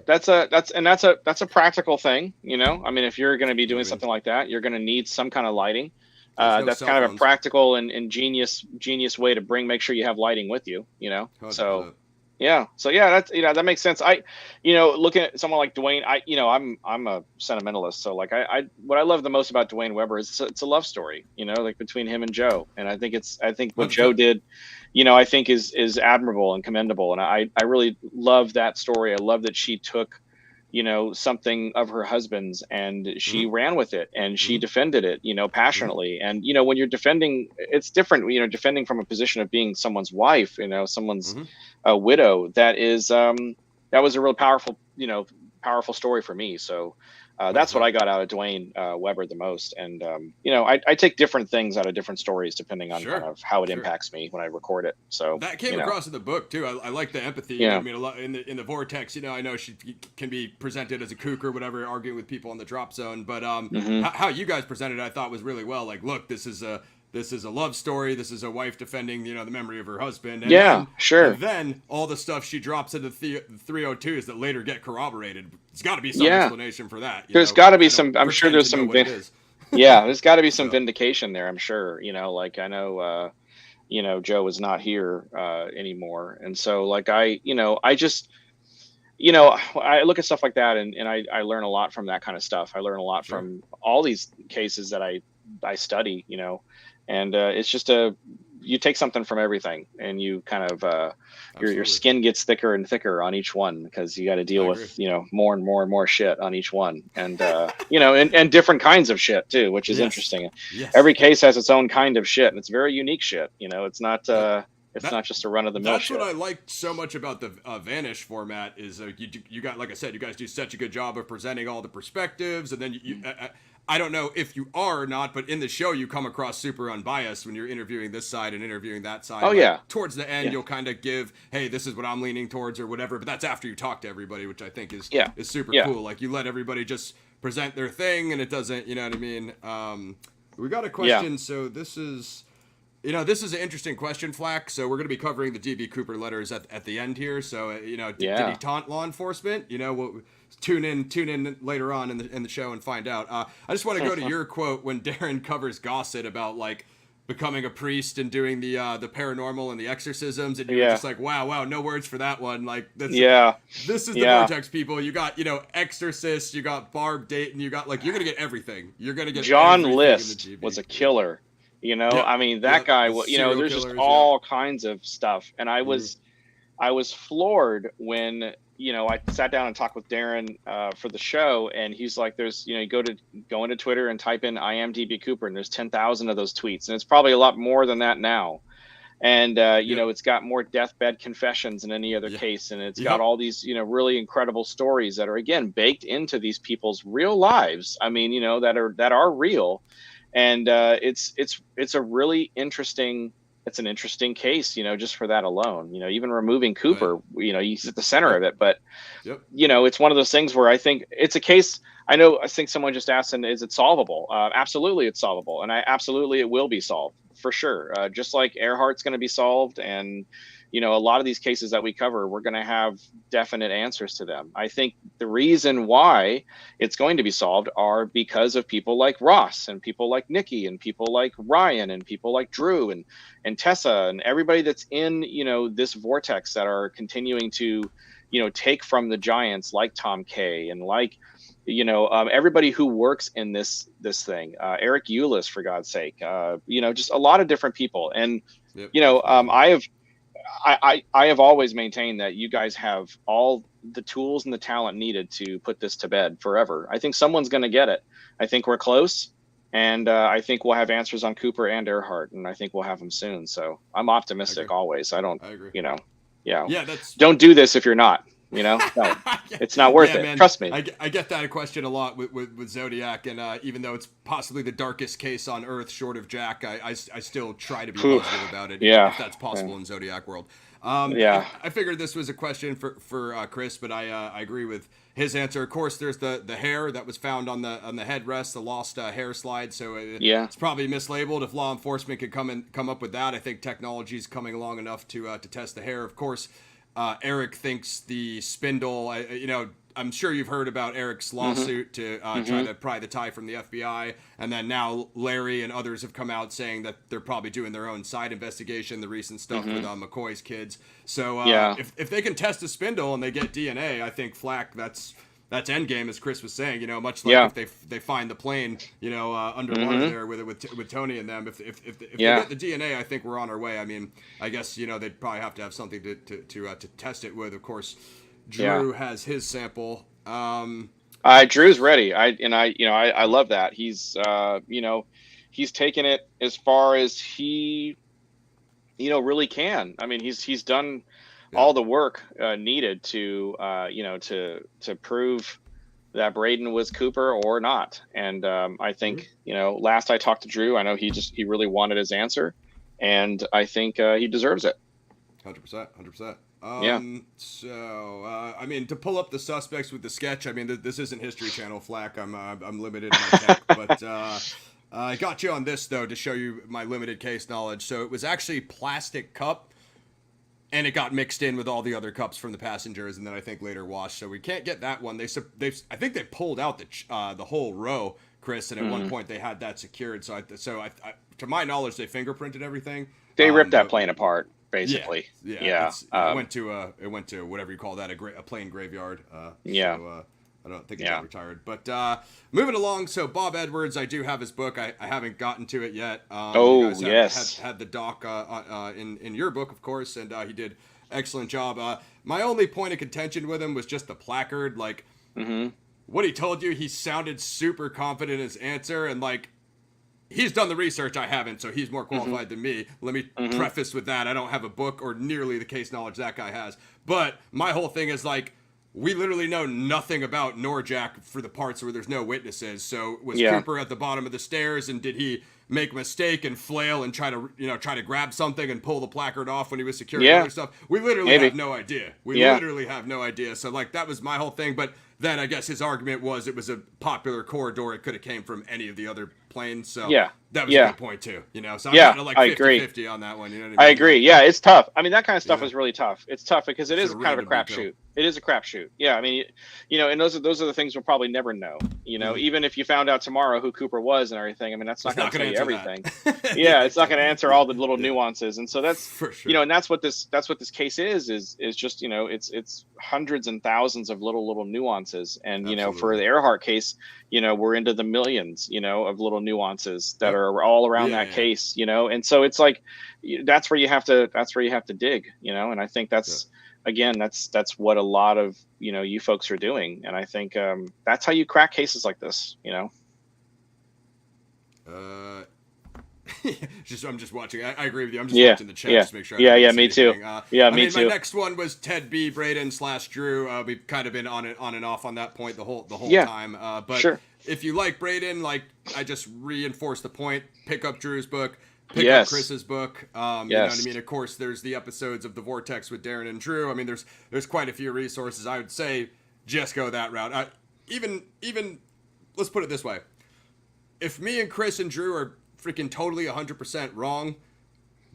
That's a practical thing. I mean, if you're going to be doing something like that, you're going to need some kind of lighting. That's kind of a practical and genius way to make sure you have lighting with you, 100%. So that's, that makes sense. Looking at someone like Dwayne, I'm a sentimentalist. So like what I love the most about Dwayne Weber is it's a love story, like between him and Joe. And I think what Joe did, I think is admirable and commendable. And I really love that story. I love that she took, something of her husband's and she ran with it and she defended it, passionately. And, when you're defending, it's different, defending from a position of being someone's wife, someone's a widow. That was a real powerful story for me. So that's what I got out of Dwayne Weber the most. And, I take different things out of different stories depending on kind of how it impacts me when I record it. So that came across in the book too. I like the empathy. I mean, a lot in the vortex, I know she can be presented as a kook or whatever, arguing with people in the drop zone, but how you guys presented it, I thought was really well. Like, look, this is a love story. This is a wife defending, the memory of her husband. And And then all the stuff she drops into the 302s that later get corroborated. There's got to be some explanation for that. There's got to be some. I'm sure there's some. There's got to be some vindication there. I'm sure. Like I know, Joe is not here anymore, and so like I just. I look at stuff like that and I learn a lot from that kind of stuff. I learn a lot from all these cases that I I study, and it's just you take something from everything, and you kind of your skin gets thicker and thicker on each one, because you got to deal with more and more and more shit on each one, and and different kinds of shit too, which is interesting. Every case has its own kind of shit, and it's very unique shit. It's not it's not just a run of the mill. That's what I liked so much about the Vanish format is you got, like I said, you guys do such a good job of presenting all the perspectives, and then I don't know if you are or not, but in the show you come across super unbiased when you're interviewing this side and interviewing that side. Oh, yeah. Towards the end, you'll kind of give, hey, this is what I'm leaning towards or whatever, but that's after you talk to everybody, which I think is super cool. Like, you let everybody just present their thing, and it doesn't, you know what I mean? We got a question, so this is... this is an interesting question, Flack. So we're going to be covering the DB Cooper letters at the end here. So, did he taunt law enforcement? We'll tune in later on in the show and find out. I just want to go to your quote when Darren covers Gossett about, like, becoming a priest and doing the paranormal and the exorcisms. And you're just like, wow, no words for that one. Like, this is the Vortex, people. You got, Exorcist, you got Barb Dayton, you got, like, you're going to get everything. You're going to get John List was a killer. I mean, that guy, there's just all kinds of stuff. And I was floored when, I sat down and talked with Darren for the show, and he's like, there's, you go into Twitter and type in I am DB Cooper, and there's 10,000 of those tweets. And it's probably a lot more than that now. And, it's got more deathbed confessions than any other case. And it's got all these, really incredible stories that are, again, baked into these people's real lives. I mean, that are real. And it's a really interesting, it's an interesting case, just for that alone, even removing Cooper, he's at the center of it. But, it's one of those things where I think it's a case. I think someone just asked, and is it solvable? Absolutely, it's solvable. And absolutely it will be solved for sure. Just like Earhart's going to be solved. And, a lot of these cases that we cover, we're going to have definite answers to them. I think the reason why it's going to be solved are because of people like Ross and people like Nikki and people like Ryan and people like Drew and Tessa and everybody that's in, this vortex that are continuing to, take from the giants like Tom Kay and like, everybody who works in this thing, Eric Eulis, for God's sake, just a lot of different people. And, I have always maintained that you guys have all the tools and the talent needed to put this to bed forever. I think someone's going to get it. I think we're close, and I think we'll have answers on Cooper and Earhart, and I think we'll have them soon. So I'm optimistic always. I agree. Don't do this if you're not. No, it's not worth it. Man. Trust me. I get that question a lot with Zodiac, and even though it's possibly the darkest case on Earth, short of Jack, I still try to be positive about it, if that's possible in Zodiac world. I figured this was a question for Chris, but I agree with his answer. Of course, there's the hair that was found on the headrest, the lost hair slide. So it's probably mislabeled. If law enforcement could come up with that, I think technology is coming along enough to test the hair. Of course. Eric thinks the spindle, I'm sure you've heard about Eric's lawsuit to try to pry the tie from the FBI. And then now Larry and others have come out saying that they're probably doing their own side investigation, the recent stuff with McCoy's kids. So if they can test a spindle and they get DNA, I think Flack, that's endgame, as Chris was saying. Much like if they find the plane, underwater there with Tony and them. If they get the DNA, I think we're on our way. I mean, I guess they'd probably have to have something to test it with. Of course, Drew has his sample. Drew's ready. I love that. He's he's taken it as far as he really can. I mean, he's done all the work needed to to prove that Braden was Cooper or not. And I think last I talked to Drew, I know he really wanted his answer, and I think he deserves it. 100%. So I mean, to pull up the suspects with the sketch, I mean, this isn't History Channel, Flack. I'm limited in my tech, but I got you on this though to show you my limited case knowledge. So it was actually plastic cup. And it got mixed in with all the other cups from the passengers, and then I think later washed. So we can't get that one. I think they pulled out the whole row, Chris, and at one point they had that secured. So to my knowledge, they fingerprinted everything. They ripped that plane apart, basically. Yeah. It went to whatever you call that, a plane graveyard. I don't think he got retired. But moving along, so Bob Edwards, I do have his book. I haven't gotten to it yet. You guys had the doc in your book, of course, and he did excellent job. My only point of contention with him was just the placard. Like, what he told you, he sounded super confident in his answer, and like, he's done the research, I haven't, so he's more qualified than me. Let me preface with that. I don't have a book or nearly the case knowledge that guy has. But my whole thing is like, we literally know nothing about Norjack for the parts where there's no witnesses. So was Cooper at the bottom of the stairs, and did he make a mistake and flail and try to grab something and pull the placard off when he was securing other stuff? We literally have no idea. We literally have no idea. So like, that was my whole thing. But then I guess his argument was it was a popular corridor. It could have came from any of the other planes. So that was a good point too, you know? So I'm kind of like 50-50 on that one. You know what I mean? I agree. Yeah, it's tough. I mean, that kind of stuff is really tough. It's tough because it is kind of a crapshoot. It is a crapshoot. Yeah, I mean, you know, and those are the things we'll probably never know. You know, even if you found out tomorrow who Cooper was and everything, I mean, that's not going to tell you everything. Yeah, it's not going to answer all the little nuances. And so that's, for sure. You know, and that's what this case is just, you know, it's hundreds and thousands of little nuances. And, you know, for the Earhart case, you know, we're into the millions, you know, of little nuances that are all around that case, you know? And so it's like, that's where you have to dig, you know? And I think that's, again, that's what a lot of, you know, you folks are doing. And I think that's how you crack cases like this, you know? I'm just watching. I agree with you. I'm just watching the chat just to make sure. Me too. Me too. My next one was Ted B. Braden / Drew. We've kind of been on and off on that point the whole time. But if you like Braden, like, I just reinforce the point. Pick up Drew's book. Pick up Chris's book. You know what I mean? Of course, there's the episodes of The Vortex with Darren and Drew. I mean, there's quite a few resources. I would say just go that route. Even let's put it this way. If me and Chris and Drew are freaking totally 100% wrong,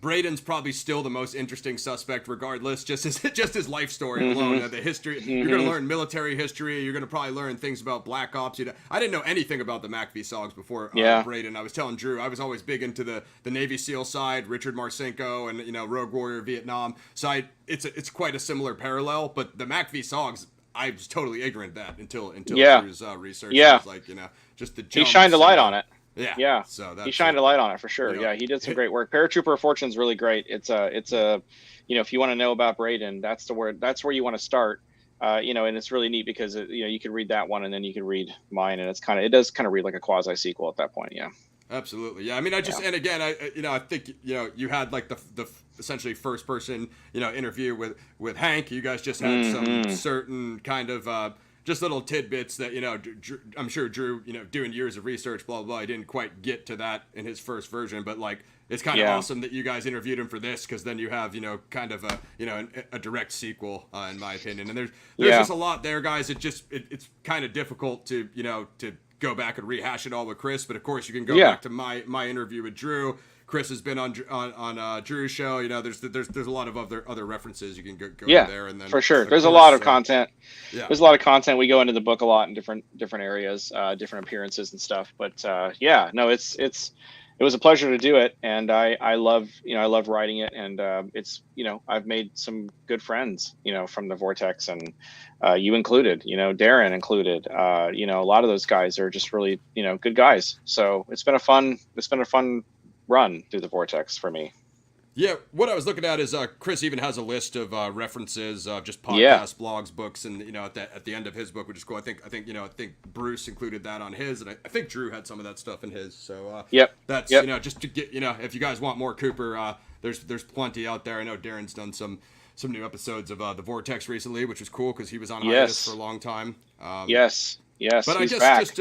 Braden's probably still the most interesting suspect regardless, just his life story alone. The history, you're going to learn military history, you're going to probably learn things about Black Ops. I didn't know anything about the MACV SOGs before Braden. I was telling Drew, I was always big into the Navy SEAL side, Richard Marcinko, and, you know, Rogue Warrior Vietnam. So it's quite a similar parallel, but the MACV SOGs, I was totally ignorant of that until Drew's research. It was like, you know, just the jumps. He shined a light on it. Yeah. So he shined a light on it for sure. You know, he did some great work. Paratrooper of Fortune's really great. It's a, you know, if you want to know about Braden, that's where you want to start. You know, and it's really neat because you know, you can read that one and then you can read mine, and it does kind of read like a quasi sequel at that point. Yeah. Absolutely. Yeah. I mean, and again, I think, you know, you had like the essentially first person, you know, interview with Hank. You guys just had some certain kind of, just little tidbits that, you know, I'm sure Drew, you know, doing years of research, blah, blah, blah, he didn't quite get to that in his first version. But, like, it's kind of awesome that you guys interviewed him for this, because then you have, you know, kind of a direct sequel, in my opinion. And there's just a lot there, guys. It's kind of difficult to, you know, to go back and rehash it all with Chris. But, of course, you can go back to my interview with Drew. Chris has been on Drew's show. You know, there's a lot of other references you can go there, and then for sure there's a lot of content. Yeah. There's a lot of content. We go into the book a lot in different areas, different appearances and stuff. But it was a pleasure to do it, and I love writing it, and it's, you know, I've made some good friends, you know, from the Vortex, and you included, you know, Darren included, you know, a lot of those guys are just really, you know, good guys. So it's been a fun run through the Vortex for me. Yeah, what I was looking at is Chris even has a list of references of just podcasts, blogs, books, and, you know, at the end of his book, which is cool. I think Bruce included that on his, and I think Drew had some of that stuff in his. So that's you know, just to get, you know, if you guys want more Cooper, there's plenty out there. I know Darren's done some new episodes of the Vortex recently, which was cool because he was on hiatus for a long time. Yes. But I guess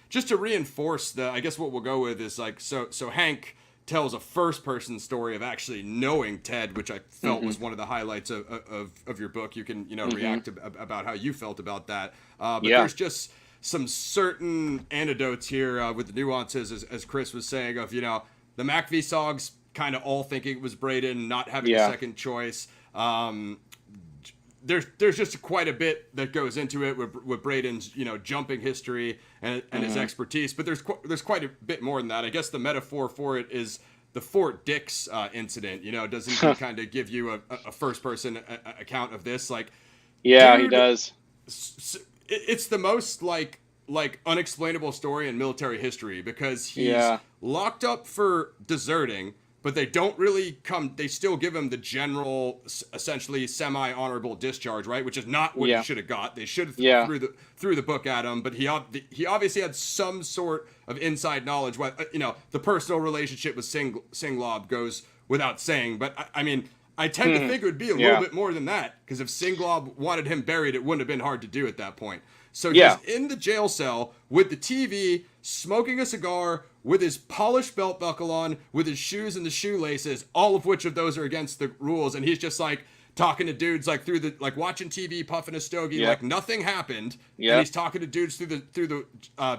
just to reinforce I guess what we'll go with is like so Hank tells a first-person story of actually knowing Ted, which I felt was one of the highlights of your book. You can, you know, react about how you felt about that. But there's just some certain anecdotes here with the nuances, as Chris was saying, of, you know, the MACV SOGs kind of all thinking it was Braden, not having a second choice. There's just quite a bit that goes into it with Braden's, you know, jumping history and his expertise, but there's quite a bit more than that. I guess the metaphor for it is the Fort Dix incident. You know, doesn't he kind of give you a first person account of this? Like, he does. it's the most like unexplainable story in military history, because he's locked up for deserting, but they don't really they still give him the general, essentially semi-honorable discharge, right? Which is not what he should have got. They should have threw the book at him, but he obviously had some sort of inside knowledge. The personal relationship with Singlob goes without saying, but I mean, I tend to think it would be a little bit more than that, because if Singlob wanted him buried, it wouldn't have been hard to do at that point. So he's in the jail cell with the TV, smoking a cigar, with his polished belt buckle on, with his shoes and the shoelaces, all of which of those are against the rules, and he's just like talking to dudes like through the watching TV, puffing a stogie, like nothing happened. And he's talking to dudes through the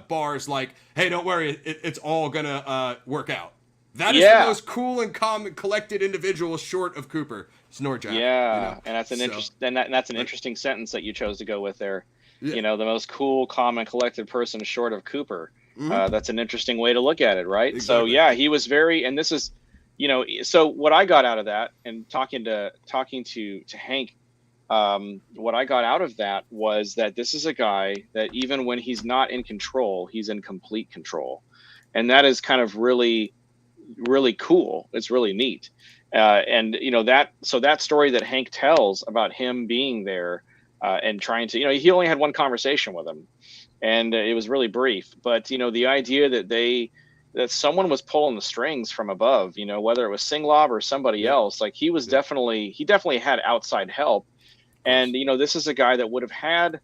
bars like, hey, don't worry, it's all gonna work out. That is the most cool and calm and collected individual short of Cooper. It's Norjack. Yeah, and that's an interesting sentence that you chose to go with there. Yeah. The most cool, calm, and collected person short of Cooper. That's an interesting way to look at it, right? Exactly. So he was very, and this is, so what I got out of that, and talking to Hank, what I got out of that was that this is a guy that even when he's not in control, he's in complete control, and that is kind of really, really cool. It's really neat, and that story that Hank tells about him being there. And trying to, he only had one conversation with him, and it was really brief. But the idea that someone was pulling the strings from above, whether it was Singlob or somebody else, like he definitely had outside help. And this is a guy that would have had,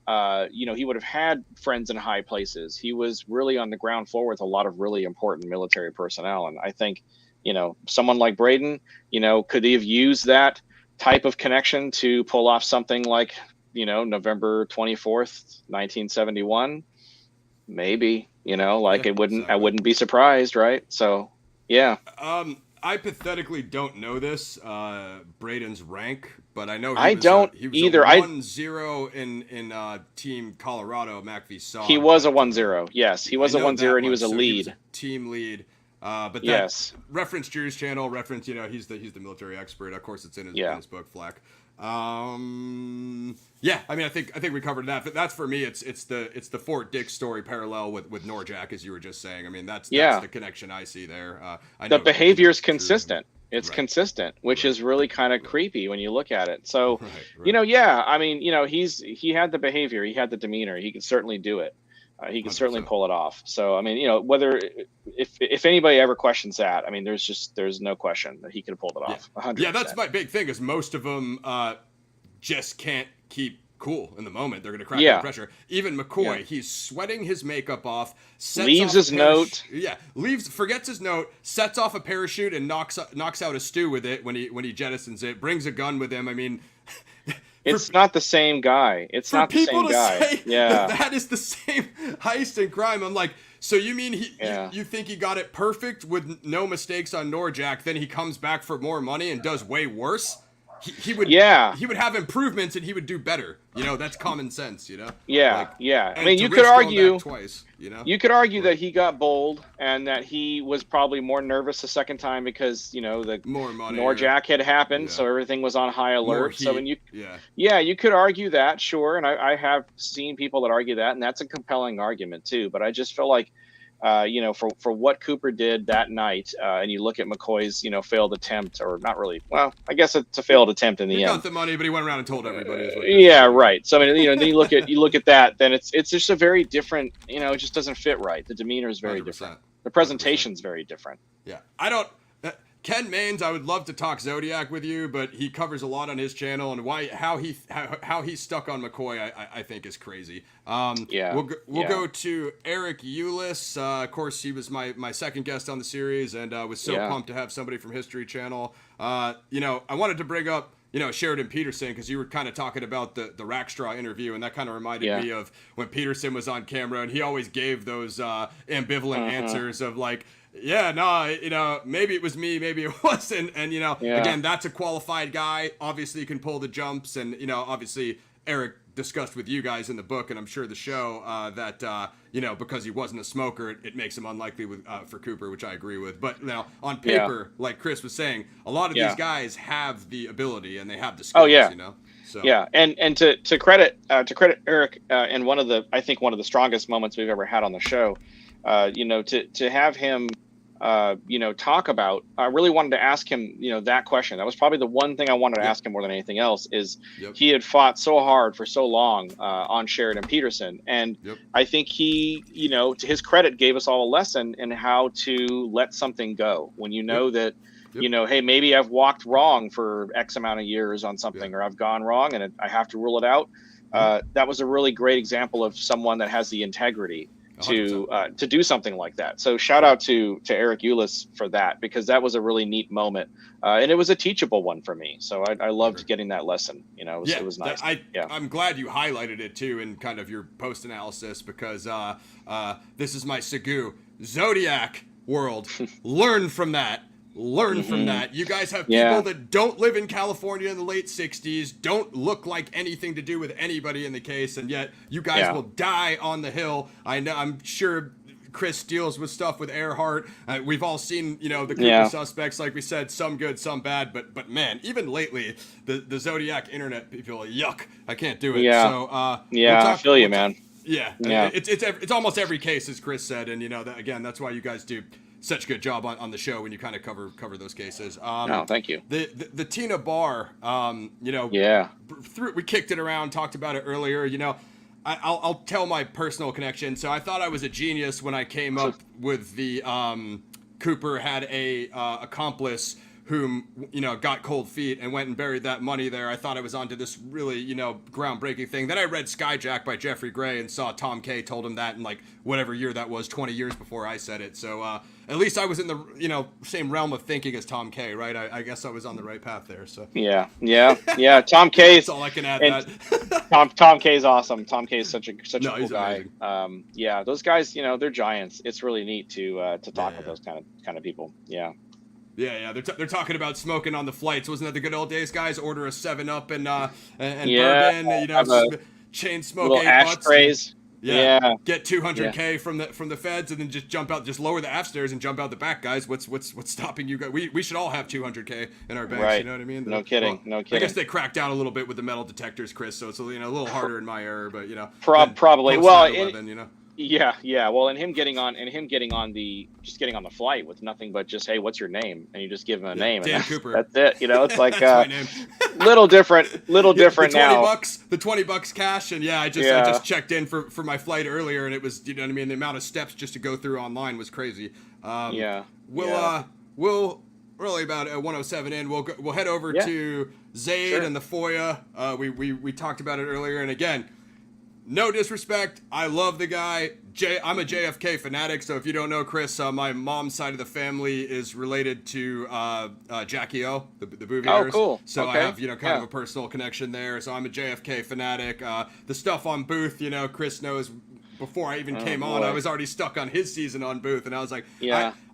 he would have had friends in high places. He was really on the ground floor with a lot of really important military personnel, and I think, someone like Braden, could he have used that type of connection to pull off something like, November 24th, 1971, maybe, I wouldn't be surprised. Right. So, yeah. I pathetically don't know this, Braden's rank, but I know he was a 1-0 in Team Colorado, MACV Saw. He was a 1-0. Yes. He was a 1-0 and he was a lead. He was a team lead. But that reference Drew's channel, he's the military expert. Of course, it's in his book, Flack. I mean, I think we covered that. But that's, for me, it's the Fort Dick story parallel with Norjack, as you were just saying. I mean, that's the connection I see there. The behavior is consistent. It's consistent, which is really kind of creepy when you look at it. So, I mean, he had the behavior, he had the demeanor, he could certainly do it. He can 100%. Certainly pull it off. So, I mean, whether if anybody ever questions that, I mean, there's no question that he could have pulled it off. 100%. Yeah, that's my big thing, is most of them just can't keep cool in the moment. They're going to crack under pressure. Even McCoy, he's sweating his makeup off, leaves his note. Yeah, forgets his note, sets off a parachute and knocks out a stew with it when he jettisons it, brings a gun with him. I mean, it's not the same guy. It's not the same guy. Say that is the same heist and crime. I'm like, so you mean you think he got it perfect with no mistakes on Norjack, then he comes back for more money and does way worse? He would have improvements and he would do better. That's common sense. I mean, you could argue twice. You could argue that he got bold and that he was probably more nervous the second time because the more money Norjack had happened, so everything was on high alert. So when you could argue that, sure, and I have seen people that argue that, and that's a compelling argument too. But I just feel like, for what Cooper did that night, and you look at McCoy's, failed attempt, or not really. Well, I guess it's a failed attempt in the end. He got the money, but he went around and told everybody. Right. So I mean, then you look at that, then it's just a very different. It just doesn't fit right. The demeanor is very 100%. Different. The presentation's very different. Yeah, I don't. Ken Maines, I would love to talk Zodiac with you, but he covers a lot on his channel, and how he stuck on McCoy, I think is crazy. We'll go to Eric Eulis. Of course, he was my second guest on the series, and was so pumped to have somebody from History Channel. I wanted to bring up Sheridan Peterson, because you were kind of talking about the Rackstraw interview, and that kind of reminded me of when Peterson was on camera, and he always gave those ambivalent answers of like, maybe it was me, maybe it wasn't. And, again, that's a qualified guy. Obviously, you can pull the jumps. And, obviously, Eric discussed with you guys in the book, and I'm sure the show, that, because he wasn't a smoker, it makes him unlikely for Cooper, which I agree with. But now, on paper, like Chris was saying, a lot of these guys have the ability and they have the skills, So Yeah, and to credit Eric, and I think one of the strongest moments we've ever had on the show, to have him, talk about. I really wanted to ask him, that question. That was probably the one thing I wanted to ask him more than anything else. Is he had fought so hard for so long on Sheridan Peterson, and I think he, to his credit, gave us all a lesson in how to let something go when you know that. Hey, maybe I've walked wrong for X amount of years on something, or I've gone wrong and I have to rule it out. That was a really great example of someone that has the integrity to do something like that. So shout out to Eric Eulis for that, because that was a really neat moment. And it was a teachable one for me. So I loved getting that lesson. It was nice. I'm glad you highlighted it too in kind of your post analysis, because this is my Segu Zodiac world. Learn from that. From that. You guys have people that don't live in California in the late 60s, don't look like anything to do with anybody in the case, and yet you guys will die on the Hill. I'm sure Chris deals with stuff with Earhart. We've all seen, the Cooper suspects, like we said, some good, some bad, but man, even lately, the Zodiac internet people are yuck. I can't do it. Yeah. So, I feel you, man. Yeah. It's almost every case, as Chris said, and that's why you guys do such a good job on the show when you kind of cover those cases. Thank you. The Tina Barr, we kicked it around, talked about it earlier. I'll tell my personal connection. So I thought I was a genius when I came up with the Cooper had a accomplice whom got cold feet and went and buried that money there. I thought I was onto this really groundbreaking thing. Then I read Skyjack by Jeffrey Gray and saw Tom Kay told him that in like whatever year that was, 20 years before I said it. So at least I was in the same realm of thinking as Tom Kay, right? I guess I was on the right path there. So yeah. Tom Kay. That's all I can add. That Tom Kay is awesome. Tom Kay is such a cool guy. Amazing. Those guys, they're giants. It's really neat to talk with those kind of people. Yeah. Yeah, they're talking about smoking on the flights. Wasn't that the good old days, guys? Order a 7-Up and bourbon, chain smoke 8 ashtrays. Butts. Yeah. Get 200K from the feds, and then just jump out, just lower the aft stairs and jump out the back, guys. What's stopping you guys? We should all have 200K in our banks. Right. You know what I mean? No kidding. I guess they cracked down a little bit with the metal detectors, Chris. So it's a little harder in my era, but probably. Well, Yeah. Well, and him getting on the flight with nothing but just, hey, what's your name? And you just give him a name. Dan and Cooper. That's it. It's like my name. little different now. The $20 cash, and I just checked in for my flight earlier, and it was the amount of steps just to go through online was crazy. We'll really about 107 in. We'll head over to Zaid and the FOIA. We talked about it earlier, and again. No disrespect. I love the guy. I'm a JFK fanatic, so if you don't know, Chris, my mom's side of the family is related to Jackie O, the Bouviers. Oh, cool. So I have, kind of a personal connection there. So I'm a JFK fanatic. The stuff on Booth, Chris knows before I even came on, I was already stuck on his season on Booth, and I was like,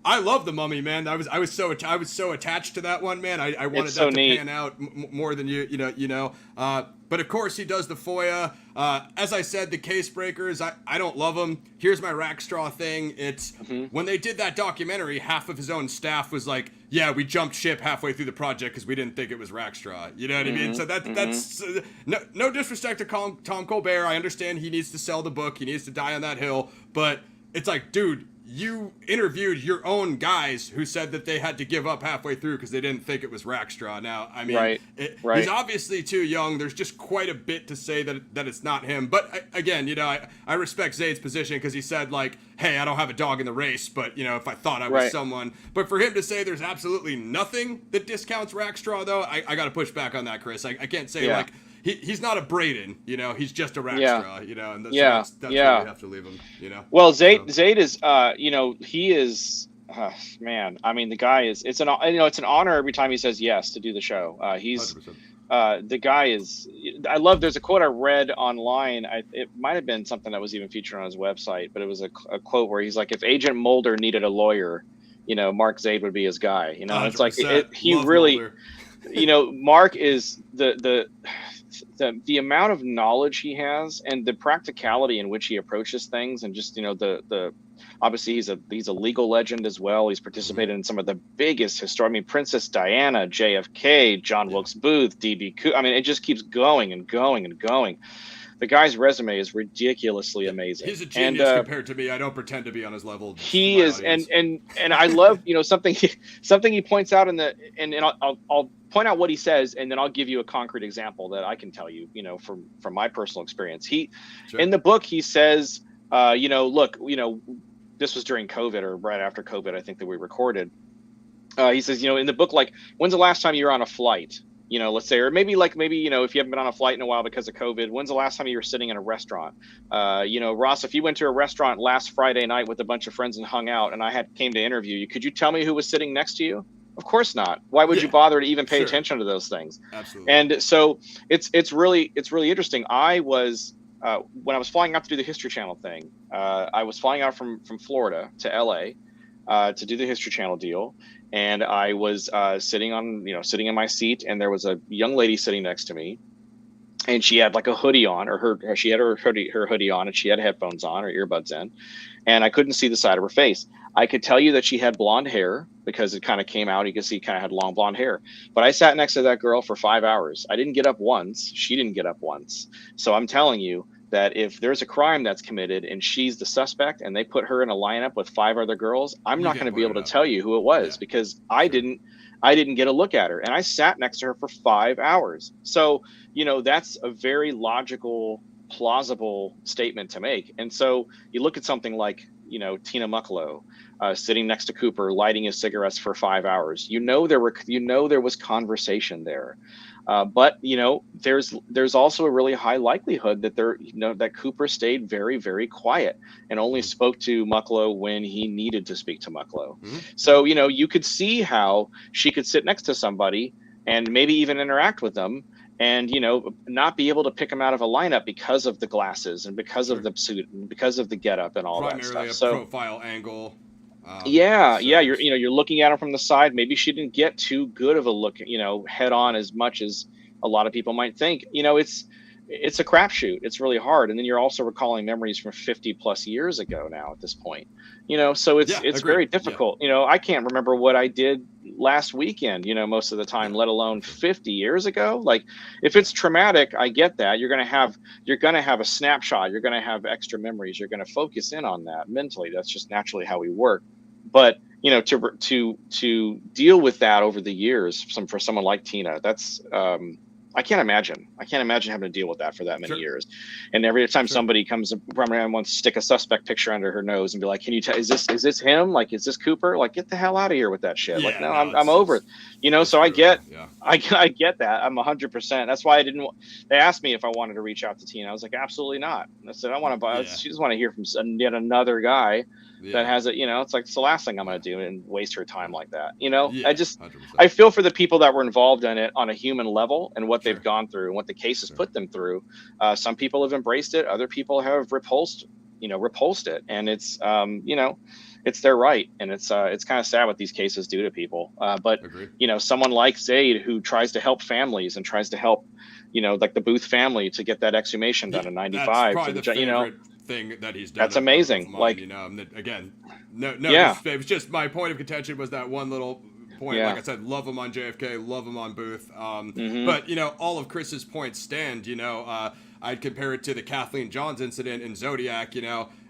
I love the Mummy, man. I was so attached to that one, man. I wanted that to pan out more than But of course, he does the FOIA. As I said, the case breakers, I don't love them. Here's my rack straw thing. It's when they did that documentary, half of his own staff was like, yeah, we jumped ship halfway through the project because we didn't think it was rack straw. You know what I mean? So that's no disrespect to Tom Colbert. I understand he needs to sell the book. He needs to die on that hill. But it's like, dude, you interviewed your own guys who said that they had to give up halfway through because they didn't think it was rack straw. Now, I mean, he's obviously too young. There's just quite a bit to say that it's not him. But again, I respect Zaid's position because he said like, hey, I don't have a dog in the race, but if I thought I was someone. But for him to say there's absolutely nothing that discounts rack straw, though, I got to push back on that, Chris. I can't say like. He's not a Braden, he's just a rack straw, and that's where we have to leave him, Well, Zaid is, he is, man, I mean, the guy is, it's an honor every time he says yes to do the show. He's, 100%. The guy is, there's a quote I read online. It might've been something that was even featured on his website, but it was a quote where he's like, if Agent Mulder needed a lawyer, Mark Zaid would be his guy, it's like, he really, Mulder. Mark is the amount of knowledge he has and the practicality in which he approaches things, and just the obviously he's a legal legend as well. He's participated in some of the biggest historic. I mean, Princess Diana, JFK, John Wilkes Booth, DB Cooper. I mean, it just keeps going and going and going. The guy's resume is ridiculously amazing. He's a genius compared to me. I don't pretend to be on his level. He is, and I love something he points out and I'll point out what he says, and then I'll give you a concrete example that I can tell you, from my personal experience. In the book he says, look, this was during COVID or right after COVID, I think, that we recorded. He says, in the book, like, when's the last time you were on a flight? Let's say, or maybe if you haven't been on a flight in a while because of COVID, when's the last time you were sitting in a restaurant? Ross, if you went to a restaurant last Friday night with a bunch of friends and hung out, and I came to interview you, could you tell me who was sitting next to you? Of course not. Why would you bother to even pay attention to those things? Absolutely. And so it's really interesting. I was when I was flying out to do the History Channel thing, I was flying out from Florida to LA to do the History Channel deal. And I was sitting in my seat, and there was a young lady sitting next to me, and she had like a hoodie on, or she had her hoodie on, and she had headphones on or earbuds in, and I couldn't see the side of her face. I could tell you that she had blonde hair because it kind of came out. You could see kind of had long blonde hair. But I sat next to that girl for 5 hours. I didn't get up once. She didn't get up once. So I'm telling you that if there's a crime that's committed and she's the suspect and they put her in a lineup with 5 other girls, I'm not going to be able to tell you who it was because I didn't get a look at her, and I sat next to her for 5 hours. So, that's a very logical, plausible statement to make. And so you look at something like, Tina Mucklow sitting next to Cooper, lighting his cigarettes for 5 hours. There was conversation there. But there's also a really high likelihood that that Cooper stayed very, very quiet and only spoke to Mucklow when he needed to speak to Mucklow. Mm-hmm. So you could see how she could sit next to somebody and maybe even interact with them, and not be able to pick them out of a lineup because of the glasses and because of the suit and because of the getup and all that stuff. Primarily a profile angle. You're looking at him from the side. Maybe she didn't get too good of a look, head on as much as a lot of people might think. It's a crapshoot. It's really hard. And then you're also recalling memories from 50 plus years ago now at this point, so it's very difficult. Yeah. I can't remember what I did last weekend, most of the time, let alone 50 years ago. Like, if it's traumatic, I get that. You're going to have a snapshot. You're going to have extra memories. You're going to focus in on that mentally. That's just naturally how we work. But, to deal with that over the years, for someone like Tina, that's, I can't imagine having to deal with that for that many years. And every time somebody comes around and wants to stick a suspect picture under her nose and be like, can you tell, is this him? Like, is this Cooper? Like, get the hell out of here with that shit. Yeah, like, no, I'm over it. So I get that. I'm 100%. That's why they asked me if I wanted to reach out to Tina. I was like, absolutely not. I said, I want to buy, she just want to hear from yet another guy that has it, it's like, it's the last thing I'm going to do and waste her time like that. I feel for the people that were involved in it on a human level and what they've gone through and what the case has put them through. Some people have embraced it. Other people have repulsed it. And it's, it's their right. And it's kind of sad what these cases do to people. But, someone like Zaid, who tries to help families and tries to help, like the Booth family to get that exhumation done in 95. That's probably the thing that he's done. That's amazing. Mine, again, it was just my point of contention was that one little point. Like I said, love him on JFK, love him on Booth. But all of Chris's points stand. I'd compare it to the Kathleen Johns incident in Zodiac.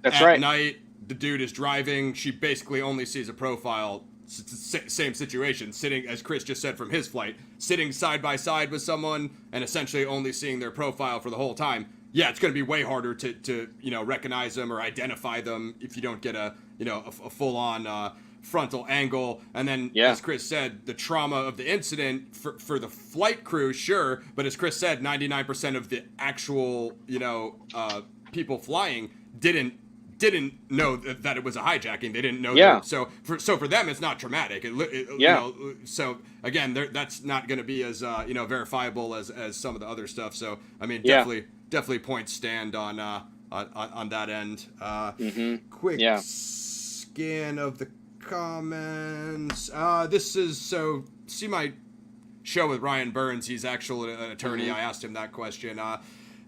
That's at night the dude is driving. She basically only sees a profile. Same situation, sitting, as Chris just said from his flight, sitting side by side with someone and essentially only seeing their profile for the whole time. Yeah, it's going to be way harder to recognize them or identify them if you don't get a full-on frontal angle. And then, as Chris said, the trauma of the incident for the flight crew, sure, but as Chris said, 99% of the actual people flying didn't know that it was a hijacking. They didn't know. Yeah. So for them, it's not traumatic. So again, that's not going to be as verifiable as some of the other stuff. So I mean, definitely points stand on that end. Quick scan of the comments. This is so. See my show with Ryan Burns, he's actually an attorney. Mm-hmm. I asked him that question.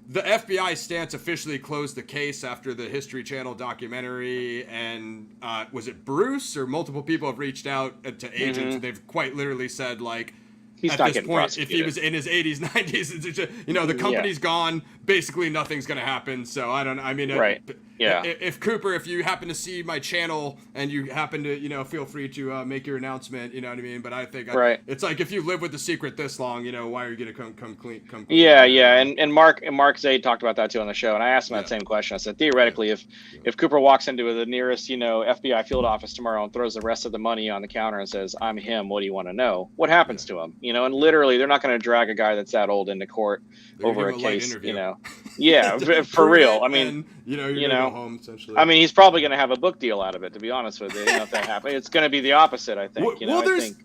The FBI stance officially closed the case after the History Channel documentary, and was it Bruce or multiple people have reached out to agents, Mm-hmm. and they've quite literally said, like, He's at not this getting point, if prosecuted. he was in his 80s, 90s, it's just, you know, the company's gone. Basically, nothing's going to happen. So I mean, Right. Yeah. If Cooper, if you happen to see my channel and you happen to, you know, feel free to make your announcement. You know what I mean? But I think it's like, if you live with the secret this long, you know, why are you going to come clean? Yeah. And Mark Zaid talked about that too on the show, and I asked him that same question. I said, theoretically, if Cooper walks into the nearest, you know, FBI field office tomorrow and throws the rest of the money on the counter and says, "I'm him. What do you want to know?" What happens to him? You know, and literally, they're not going to drag a guy that's that old into court over a case. You know, yeah, for real. I mean, and, you're gonna go home essentially. I mean, he's probably going to have a book deal out of it. To be honest with you, if that happens, it's going to be the opposite. I think.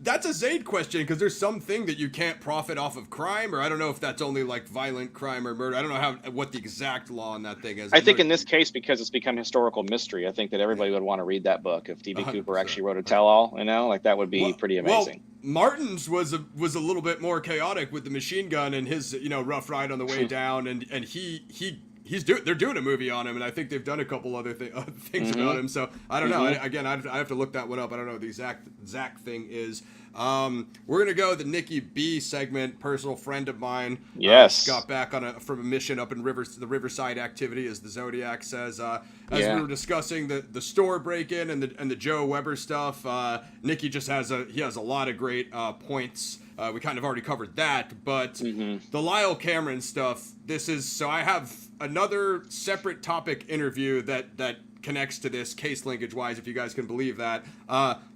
That's a Zaid question, because there's something that you can't profit off of crime, or I don't know if that's only like violent crime or murder. I don't know what the exact law on that thing is. I think in this case, because it's become historical mystery, I think that everybody would want to read that book if DB Cooper actually wrote a tell-all. You know, like that would be pretty amazing. Well, Martin's was a little bit more chaotic with the machine gun and his, you know, rough ride on the way down, and they're doing a movie on him, and I think they've done a couple other things about him. So I don't know. Again, I have to look that one up. I don't know what the exact thing is. We're gonna go the Nikki B segment. Personal friend of mine. Yes. Got back from a mission up in the Riverside activity, as the Zodiac says. We were discussing the store break-in and the Joe Weber stuff. Nikki just has a lot of great points. We kind of already covered that, but the Lyle Cameron stuff. So I have another separate topic interview that connects to this case linkage wise, if you guys can believe that.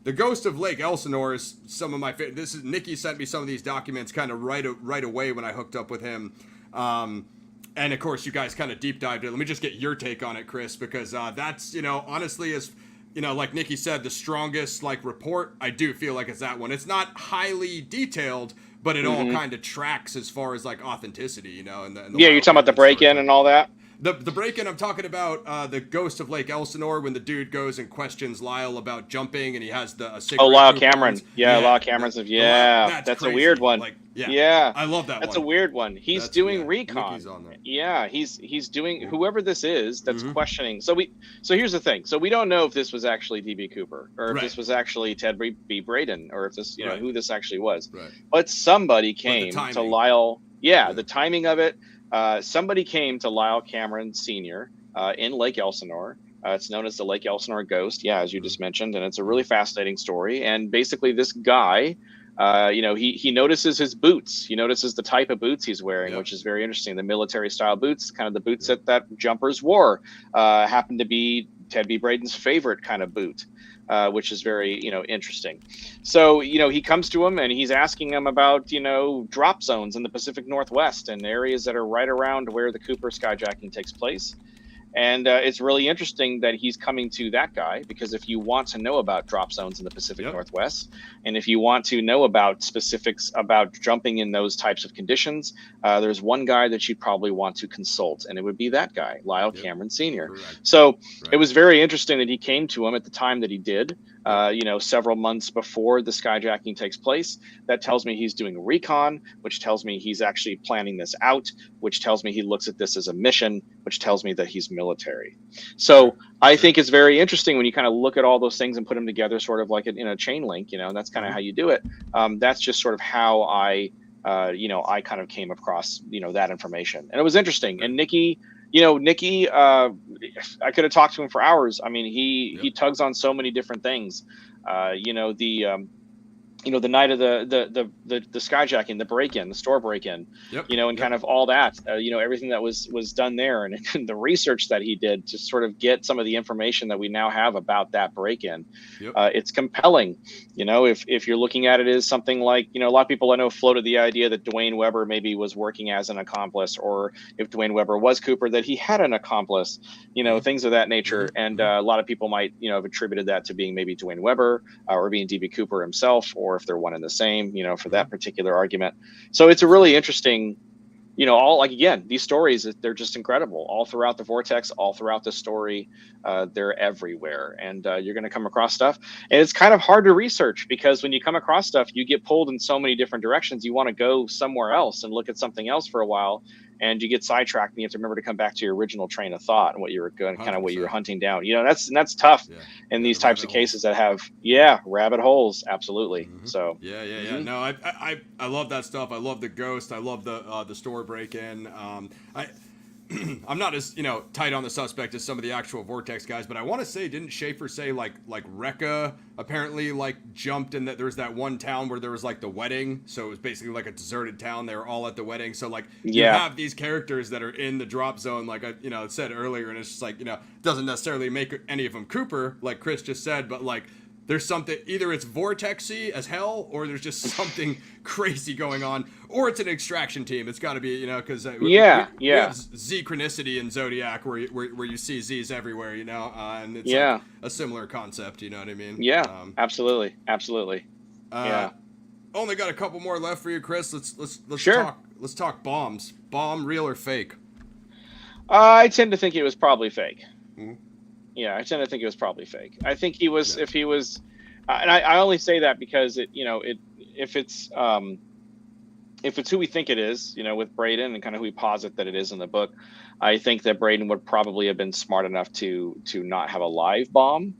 The Ghost of Lake Elsinore is some of my favorite. Nikki sent me some of these documents kind of right away when I hooked up with him. And of course, you guys kind of deep dived it. Let me just get your take on it, Chris, because that's, you know, honestly, as you know, like Nikki said, the strongest like report. I do feel like it's that one. It's not highly detailed, but it all kind of tracks as far as like authenticity, you know. And you're talking about the break-in and all that. The break-in, I'm talking about the Ghost of Lake Elsinore, when the dude goes and questions Lyle about jumping, and he has the cigarette. Oh, Lyle Cameron. Lyle Cameron's that's a weird one. Like, I love that. That's a weird one. He's doing recon. Nikki's on there. Yeah, he's doing whoever this is that's questioning. So here's the thing. So we don't know if this was actually DB Cooper, or if this was actually Ted B. Braden, or if this who this actually was. Right. But somebody came to Lyle. The timing of it. Somebody came to Lyle Cameron Sr. In Lake Elsinore. It's known as the Lake Elsinore Ghost, as you just mentioned, and it's a really fascinating story. And basically, this guy, he notices his boots. He notices the type of boots he's wearing, which is very interesting. The military-style boots, kind of the boots that jumpers wore, happened to be Ted B. Braden's favorite kind of boot. Which is very, interesting. So, he comes to him and he's asking him about, drop zones in the Pacific Northwest and areas that are right around where the Cooper skyjacking takes place. And it's really interesting that he's coming to that guy, because if you want to know about drop zones in the Pacific Northwest, and if you want to know about specifics about jumping in those types of conditions, there's one guy that you probably want to consult, and it would be that guy, Lyle Cameron Sr. So it was very interesting that he came to him at the time that he did, several months before the skyjacking takes place. That tells me he's doing recon, which tells me he's actually planning this out, which tells me he looks at this as a mission, which tells me that he's military. So I think it's very interesting when you kind of look at all those things and put them together sort of like in a chain link, and that's kind of how you do it. That's just sort of how I kind of came across, that information. And it was interesting. And Nikki, I could have talked to him for hours. I mean, he tugs on so many different things. The night of the skyjacking, the break-in, the store break-in, and kind of all that, everything that was done there, and the research that he did to sort of get some of the information that we now have about that break-in. It's compelling. If you're looking at it as something like, a lot of people I know floated the idea that Dwayne Weber maybe was working as an accomplice, or if Dwayne Weber was Cooper, that he had an accomplice, things of that nature. And a lot of people might, have attributed that to being maybe Dwayne Weber or being DB Cooper himself, or if they're one and the same, for that particular argument. So it's a really interesting all, like, again, these stories, they're just incredible all throughout the vortex, all throughout the story. They're everywhere, and you're going to come across stuff, and it's kind of hard to research, because when you come across stuff, you get pulled in so many different directions. You want to go somewhere else and look at something else for a while, and you get sidetracked, and you have to remember to come back to your original train of thought and what you were going, kind of what you were hunting down. That's tough in these types of cases that have rabbit holes. Absolutely. So no, I love that stuff. I love the ghost. I love the store break in. I'm not as tight on the suspect as some of the actual vortex guys, but I want to say, didn't Schaefer say like Rekka apparently like jumped in that there was that one town where there was like the wedding, so it was basically like a deserted town. They were all at the wedding, so like you have these characters that are in the drop zone, like I said earlier, and it's just like doesn't necessarily make any of them Cooper, like Chris just said, but like there's something, either it's vortexy as hell, or there's just something crazy going on, or it's an extraction team. It's got to be, because we have Z chronicity in Zodiac, where you see Z's everywhere, and it's like a similar concept. You know what I mean? Yeah, absolutely. Only got a couple more left for you, Chris. Let's sure. Let's talk bombs. Bomb, real or fake? I tend to think it was probably fake. Mm-hmm. Yeah, I tend to think it was probably fake. I think he was, if he was, and I only say that because if it's who we think it is, with Braden and kind of who we posit that it is in the book, I think that Braden would probably have been smart enough to not have a live bomb,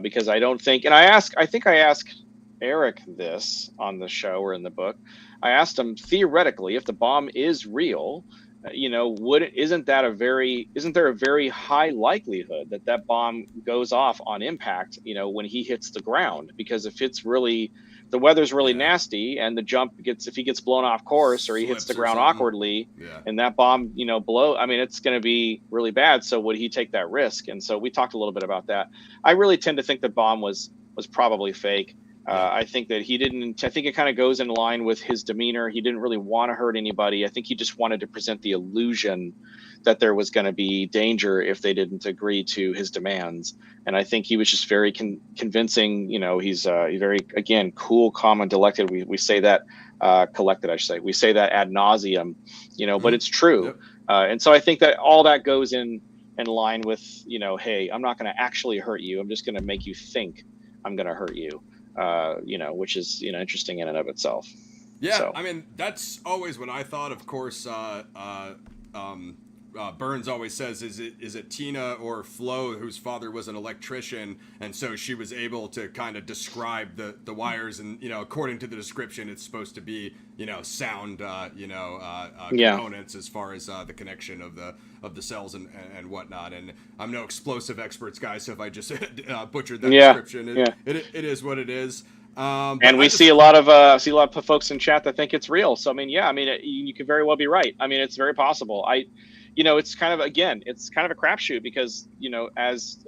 because I don't think, and I think I asked Eric this on the show or in the book. I asked him, theoretically, if the bomb is real, isn't there a very high likelihood that bomb goes off on impact, when he hits the ground? Because if it's really, the weather's really nasty, and the jump if he gets blown off course, or he hits the ground awkwardly, and that bomb, it's going to be really bad. So would he take that risk? And so we talked a little bit about that. I really tend to think the bomb was probably fake. I think that he didn't. I think it kind of goes in line with his demeanor. He didn't really want to hurt anybody. I think he just wanted to present the illusion that there was going to be danger if they didn't agree to his demands. And I think he was just very convincing. He's very, again, cool, calm, and collected. We say that collected, I should say. We say that ad nauseum, but it's true. Yep. And so I think that all that goes in line with, hey, I'm not going to actually hurt you. I'm just going to make you think I'm going to hurt you. Which is, interesting in and of itself. Yeah, so. I mean, that's always what I thought. Of course, Burns always says, is it Tina or Flo, whose father was an electrician, and so she was able to kind of describe the wires, and according to the description, it's supposed to be sound components as far as the connection of the cells and whatnot. And I'm no explosive experts guy, so if I just butchered that description, it is what it is. And we see a lot of folks in chat that think it's real. So you could very well be right. I mean, it's very possible. It's kind of a crapshoot, because as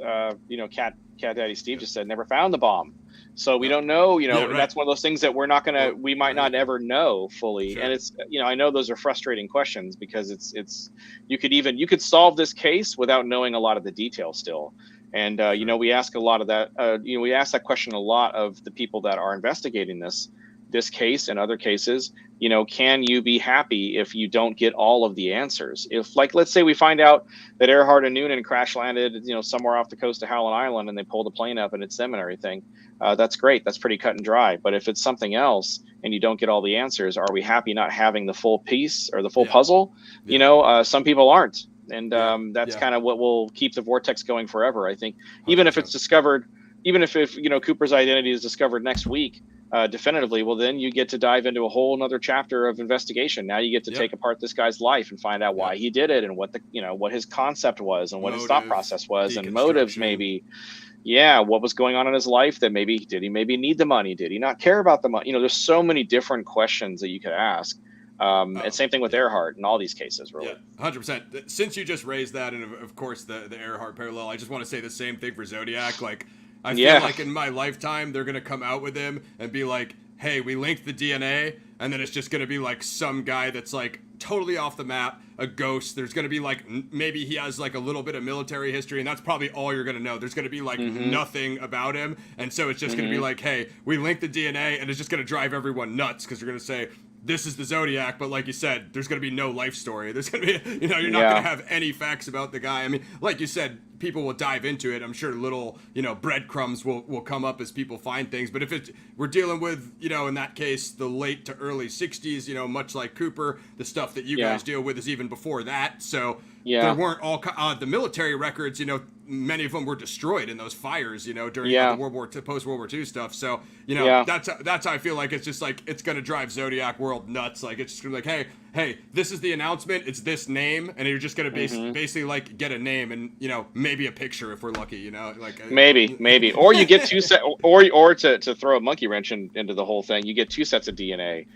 Cat Daddy Steve just said, never found the bomb. So we don't know, that's one of those things that we might not ever know fully. Sure. And it's, I know those are frustrating questions, because it's you could solve this case without knowing a lot of the details still. And, we ask a lot of that, we ask that question a lot of the people that are investigating this case and other cases. Can you be happy if you don't get all of the answers? If, like, let's say we find out that Earhart and Noonan crash landed, somewhere off the coast of Howland Island, and they pulled a plane up and it's them and everything. That's great. That's pretty cut and dry. But if it's something else and you don't get all the answers, are we happy not having the full piece or the full puzzle? Some people aren't. And that's kind of what will keep the vortex going forever. I think, even if it's discovered, if Cooper's identity is discovered next week, definitively, well, then you get to dive into a whole nother chapter of investigation. Now you get to take apart this guy's life and find out why he did it, and what what his concept was, and what his thought process was, and motives maybe. Yeah, what was going on in his life that did he need the money? Did he not care about the money? There's so many different questions that you could ask. And same thing with Earhart in all these cases, really. Yeah, 100%. Since you just raised that, and of course the Earhart parallel, I just want to say the same thing for Zodiac. Like, I feel like in my lifetime, they're going to come out with him and be like, hey, we linked the DNA, and then it's just going to be like some guy that's like totally off the map, a ghost. There's going to be like, maybe he has like a little bit of military history, and that's probably all you're going to know. There's going to be like nothing about him. And so it's just going to be like, hey, we linked the DNA, and it's just going to drive everyone nuts, because you're going to say, this is the Zodiac, but like you said, there's going to be no life story. There's going to be, you know, you're not going to have any facts about the guy. I mean, like you said, people will dive into it. I'm sure little, you know, breadcrumbs will come up as people find things. But if we're dealing with, you know, in that case, the late to early 60s, you know, much like Cooper, the stuff that you guys deal with is even before that. So there weren't all the military records, you know, many of them were destroyed in those fires, you know, during the post World War II stuff. So, you know, that's how I feel like it's just like it's going to drive Zodiac world nuts. Like it's just gonna be like, hey, this is the announcement. It's this name, and you're just going to basically like get a name and, you know, maybe a picture if we're lucky, you know, like maybe, or you get two set, or to throw a monkey wrench into the whole thing, you get 2 sets of DNA.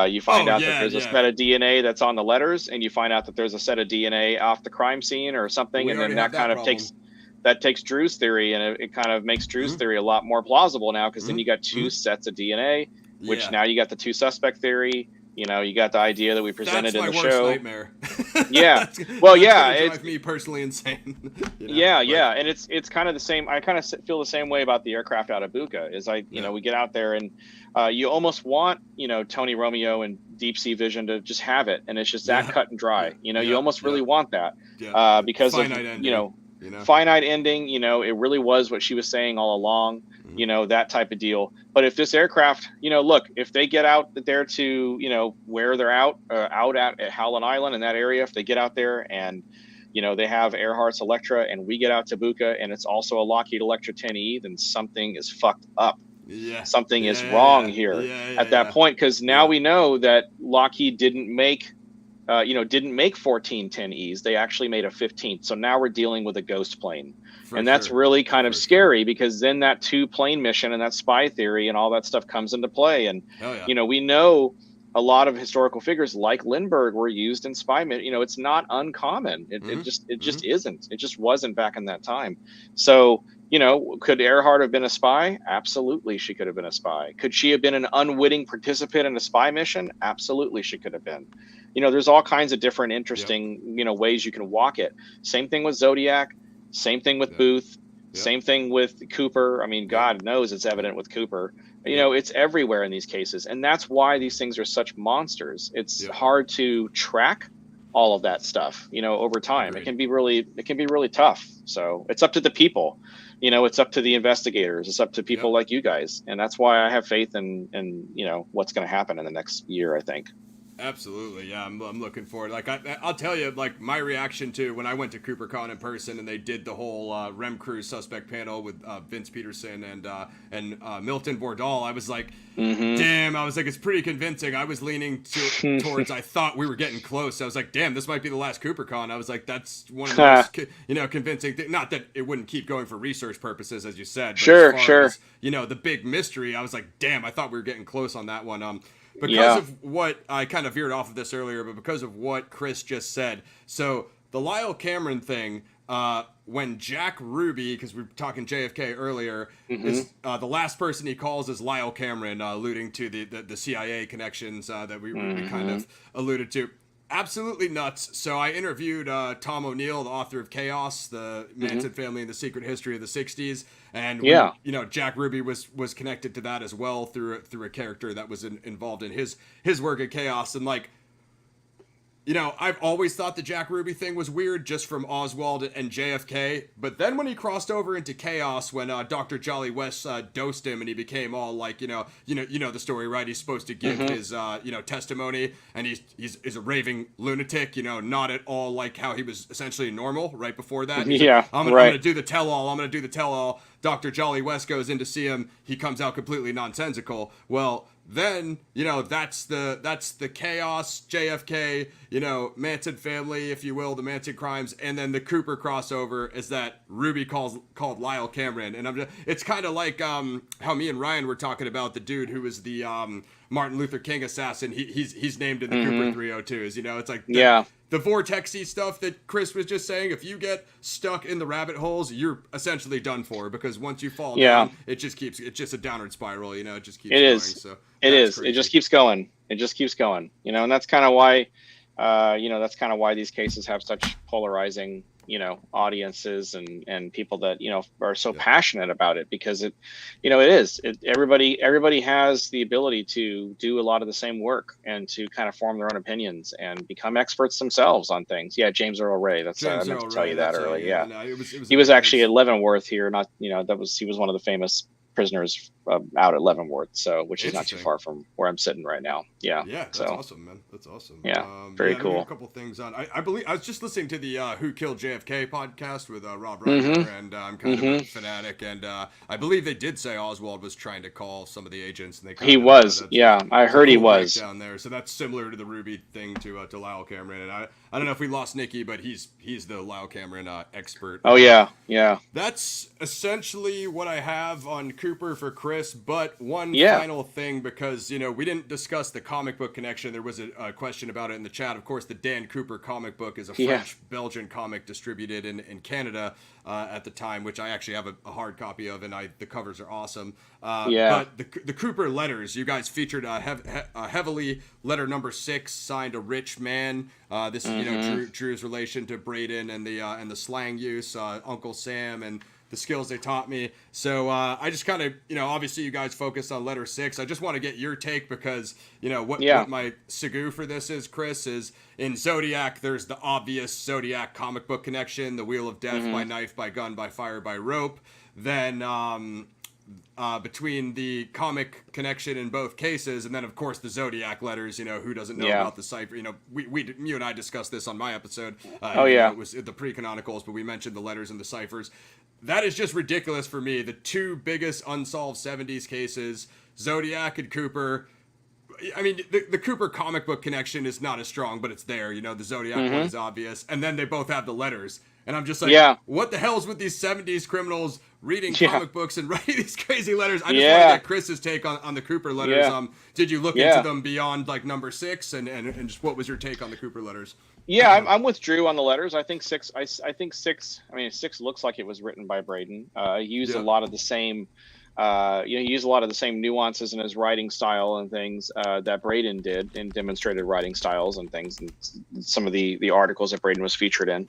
You find out that there's a set of DNA that's on the letters, and you find out that there's a set of DNA off the crime scene or something, and then that kind of takes Drew's theory, and it kind of makes Drew's theory a lot more plausible now, because then you got 2 sets of DNA, which now you got the 2 suspect theory. You know, you got the idea that we presented in the show. That's my worst nightmare. It drives me personally insane. You know? And it's kind of the same. I kind of feel the same way about the aircraft out of Buka. You know, we get out there and you almost want, you know, Tony Romeo and Deep Sea Vision to just have it, and it's just that cut and dry. You know, you almost really want that because finite ending, you know, finite ending. You know, it really was what she was saying all along. You know, that type of deal. But if this aircraft, you know, look, if they get out there to, you know, where they're out at Howland Island in that area, if they get out there and, you know, they have Earhart's Electra and we get out to Buka and it's also a Lockheed Electra 10E, then something is fucked up. Something is wrong here at that point, because now we know that Lockheed didn't make 14 10Es. They actually made a 15th. So now we're dealing with a ghost plane. And that's really kind of scary, because then that 2-plane mission and that spy theory and all that stuff comes into play. And, you know, we know a lot of historical figures like Lindbergh were used in spy. You know, it's not uncommon. It just isn't. It just wasn't back in that time. So, you know, could Earhart have been a spy? Absolutely, she could have been a spy. Could she have been an unwitting participant in a spy mission? Absolutely, she could have been. You know, there's all kinds of different interesting, you know, ways you can walk it. Same thing with Zodiac. Same thing with Booth. Same thing with Cooper. I mean, God knows it's evident with Cooper. You know, it's everywhere in these cases. And that's why these things are such monsters. It's hard to track all of that stuff, you know, over time. It can be really tough. So it's up to the people. You know, it's up to the investigators. It's up to people like you guys. And that's why I have faith in you know, what's going to happen in the next year, I think. Absolutely, yeah. I'm looking forward. Like I'll tell you, like my reaction to when I went to CooperCon in person and they did the whole Rem Crew suspect panel with Vince Peterson and Milton Bordal. I was like, damn. I was like, it's pretty convincing. I was leaning towards. I thought we were getting close. I was like, damn, this might be the last CooperCon. I was like, that's one of the most, you know, convincing. Not that it wouldn't keep going for research purposes, as you said. But as far as, you know, the big mystery. I was like, damn, I thought we were getting close on that one. Because of what I kind of veered off of this earlier, but because of what Chris just said. So the Lyle Cameron thing, when Jack Ruby, because we were talking JFK earlier, is the last person he calls is Lyle Cameron, alluding to the CIA connections that we kind of alluded to. Absolutely nuts. So I interviewed Tom O'Neill, the author of Chaos, the Manson family and the secret history of the 60s. And, you know, Jack Ruby was connected to that as well through a character that was involved in his work at Chaos. And, like, you know, I've always thought the Jack Ruby thing was weird just from Oswald and JFK. But then when he crossed over into Chaos, when Dr. Jolly West dosed him and he became all like, you know the story, right? He's supposed to give his, you know, testimony, and he's a raving lunatic, you know, not at all like how he was essentially normal right before that. Like, I'm going to do the tell-all. Dr. Jolly West goes in to see him. He comes out completely nonsensical. Well, then, you know, that's the Chaos, JFK, you know, Manson family, if you will, the Manson crimes, and then the Cooper crossover is that Ruby called Lyle Cameron, and it's kind of like how me and Ryan were talking about the dude who was the Martin Luther King assassin. He's named in the Cooper 302s, you know, it's like the vortexy stuff that Chris was just saying. If you get stuck in the rabbit holes, you're essentially done for, because once you fall down, it's just a downward spiral, you know, it just keeps going. So it is. Crazy. It just keeps going. You know, and that's kind of why, you know, that's kind of why these cases have such polarizing, audiences and people that are so passionate about it, because it is everybody has the ability to do a lot of the same work and to kind of form their own opinions and become experts themselves on things. Yeah, James Earl Ray. That's I meant to tell you that earlier. Yeah, no, he was actually at Leavenworth here. Not he was one of the famous prisoners out at Leavenworth, which is not too far from where I'm sitting right now. Yeah, that's awesome, man. That's awesome. Yeah, very cool. A couple things on. I believe I was just listening to the Who Killed JFK podcast with Rob Reiner, and I'm kind of a fanatic, and I believe they did say Oswald was trying to call some of the agents, and he was. I heard he was down there. So that's similar to the Ruby thing to Lyle Cameron, and I don't know if we lost Nikki, but he's the Lyle Cameron expert. Oh yeah. That's essentially what I have on Cooper for Chris, but one final thing, because we didn't discuss the comic book connection. There was a question about it in the chat. Of course, the Dan Cooper comic book is a French-Belgian comic distributed in Canada at the time, which I actually have a hard copy of, and the covers are awesome. But the Cooper letters, you guys featured heavily letter number 6, signed a rich man. This is Drew's relation to Braden and the slang use, Uncle Sam, and the skills they taught me. So I just kind of, obviously you guys focused on letter 6. I just want to get your take, because, what my segue for this is, Chris, is in Zodiac, there's the obvious Zodiac comic book connection, the Wheel of Death, by knife, by gun, by fire, by rope. Then between the comic connection in both cases, and then of course the Zodiac letters, who doesn't know about the cipher? You and I discussed this on my episode. It was the pre-canonicals, but we mentioned the letters and the ciphers. That is just ridiculous for me. The two biggest unsolved 70s cases, Zodiac and Cooper. I mean, the Cooper comic book connection is not as strong, but it's there. The Zodiac one is obvious. And then they both have the letters. And I'm just like, what the hell's with these 70s criminals reading comic books and writing these crazy letters? I just want to get Chris's take on the Cooper letters. Did you look into them beyond like number 6? And just what was your take on the Cooper letters? Yeah, I'm with Drew on the letters. I think 6. I think 6. I mean, 6 looks like it was written by Braden. He used a lot of the same. He used a lot of the same nuances in his writing style and things that Braden did in demonstrated writing styles and things, and some of the articles that Braden was featured in.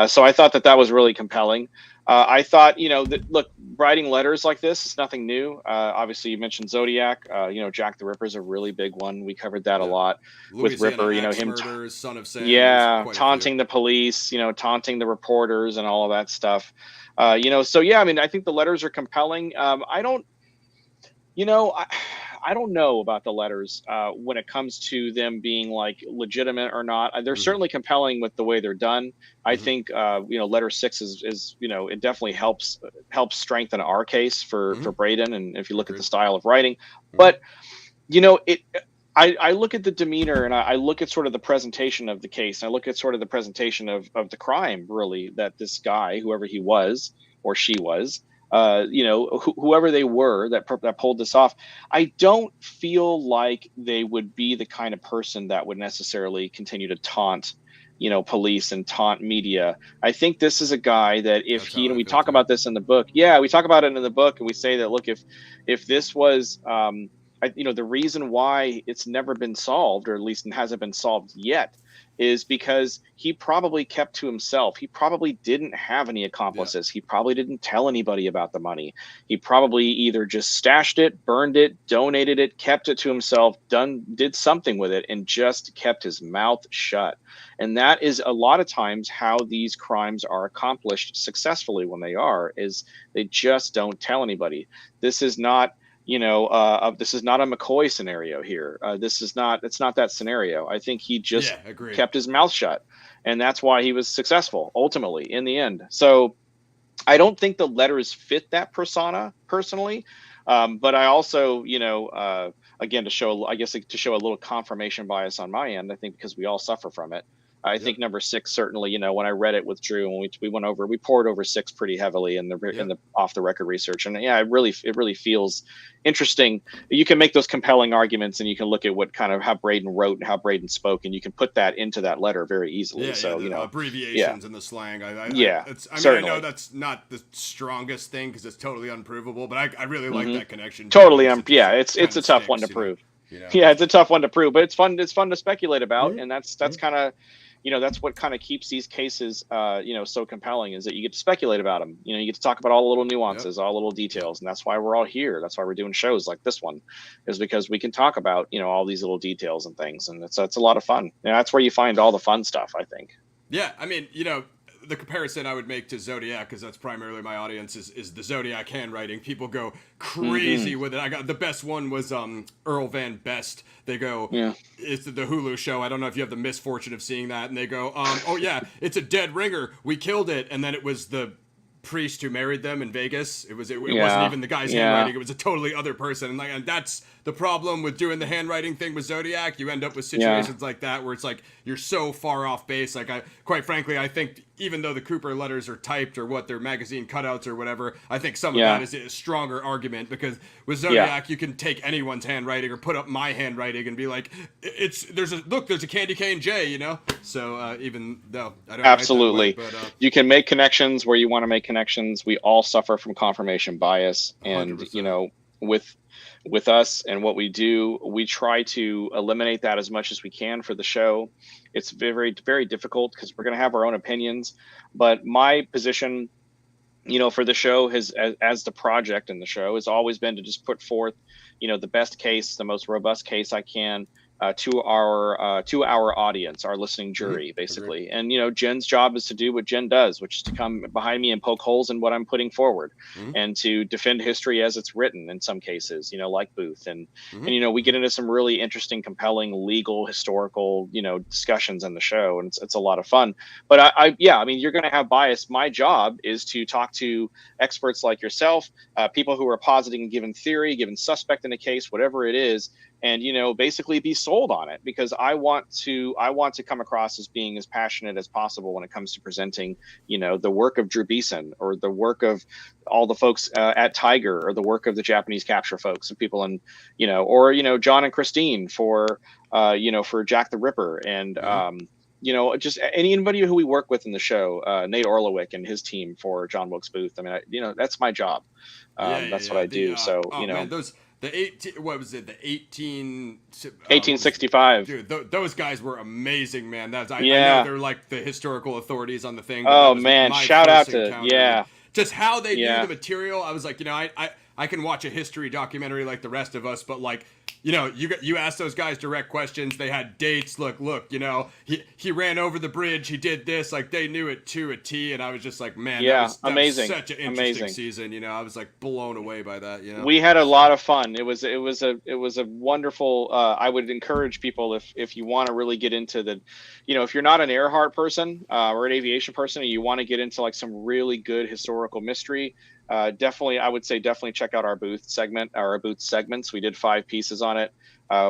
So I thought that was really compelling. I thought, that look, writing letters like this is nothing new. Obviously, you mentioned Zodiac. Jack the Ripper's a really big one. We covered that a lot with Ripper. Him, murders, Son of Sam. Taunting the police. Taunting the reporters and all of that stuff. So yeah, I mean, I think the letters are compelling. I don't know about the letters when it comes to them being like legitimate or not. They're certainly compelling with the way they're done. I think letter 6 is it definitely helps strengthen our case for Braden, and if you look at the style of writing, but I look at the demeanor, and I look at sort of the presentation of the case. And I look at sort of the presentation of the crime, really, that this guy, whoever he was or she was, whoever they were that pulled this off, I don't feel like they would be the kind of person that would necessarily continue to taunt, police and taunt media. I think this is a guy that if we talk about this in the book. Yeah, we talk about it in the book, and we say that, look, if this was, the reason why it's never been solved, or at least it hasn't been solved yet, is because he probably kept to himself. He probably didn't have any accomplices. He probably didn't tell anybody about the money. He probably either just stashed it, burned it, donated it, kept it to himself, did something with it, and just kept his mouth shut. And that is a lot of times how these crimes are accomplished successfully. When they are, is they just don't tell anybody. This is not this is not a McCoy scenario here. It's not that scenario. I think he just kept his mouth shut, and that's why he was successful ultimately in the end. So I don't think the letters fit that persona personally. But I also, again, to show a little confirmation bias on my end, I think because we all suffer from it. I think number 6, certainly, when I read it with Drew and we poured over 6 pretty heavily in the off the record research. And yeah, it really feels interesting. You can make those compelling arguments, and you can look at what kind of how Braden wrote and how Braden spoke, and you can put that into that letter very easily. Abbreviations and the slang. I know that's not the strongest thing because it's totally unprovable, but I really like that connection. Totally. It's a tough one to prove. Yeah, it's a tough one to prove, but it's fun to speculate about. And that's kind of, that's what kind of keeps these cases, so compelling, is that you get to speculate about them. You get to talk about all the little nuances, all the little details. And that's why we're all here. That's why we're doing shows like this one, is because we can talk about, all these little details and things. And it's a lot of fun. And that's where you find all the fun stuff, I think. Yeah. I mean, the comparison I would make to Zodiac, because that's primarily my audience, is the Zodiac handwriting. People go crazy with it. The best one was Earl Van Best. They go, it's the Hulu show. I don't know if you have the misfortune of seeing that. And they go, oh yeah, it's a dead ringer. We killed it. And then it was the priest who married them in Vegas. It wasn't even the guy's handwriting. It was a totally other person. And that's the problem with doing the handwriting thing with Zodiac. You end up with situations like that where it's like you're so far off base. Like, quite frankly, I think even though the Cooper letters are typed or what, they're magazine cutouts or whatever, I think some of that is a stronger argument, because with Zodiac you can take anyone's handwriting or put up my handwriting and be like, there's a candy cane J, So even though I don't absolutely, write that way, but, you can make connections where you want to make connections. We all suffer from confirmation bias, and 100%. With us and what we do, we try to eliminate that as much as we can for the show. It's very, very difficult because we're going to have our own opinions. But my position, for the show as the project in the show, has always been to just put forth, the best case, the most robust case I can, to our audience, our listening jury, basically. And Jen's job is to do what Jen does, which is to come behind me and poke holes in what I'm putting forward, and to defend history as it's written in some cases, like Booth. And we get into some really interesting, compelling legal, historical, discussions in the show, and it's a lot of fun. But I mean, you're going to have bias. My job is to talk to experts like yourself, people who are positing a given theory, given suspect in a case, whatever it is, and basically be sold on it, because I want to come across as being as passionate as possible when it comes to presenting the work of Drew Beeson, or the work of all the folks at Tiger, or the work of the Japanese capture folks and people, and or John and Christine for Jack the Ripper, and just anybody who we work with in the show, Nate Orlowick and his team for John Wilkes Booth. I mean, that's my job. That's what I do. So man, the 18, what was it? The 1865. Dude, those guys were amazing, man. I know they're like the historical authorities on the thing. Oh man, shout out to just how they knew the material. I was like, I can watch a history documentary like the rest of us, but like, you asked those guys direct questions. They had dates. Look, he ran over the bridge. He did this. Like, they knew it to a T. And I was just like, man, that amazing. was such an interesting season. I was like blown away by that. We had a lot of fun. It was a wonderful. I would encourage people, if you want to really get into the, if you're not an Earhart person or an aviation person, and you want to get into like some really good historical mystery. I would say definitely check out our Booth segments. We did 5 pieces on it.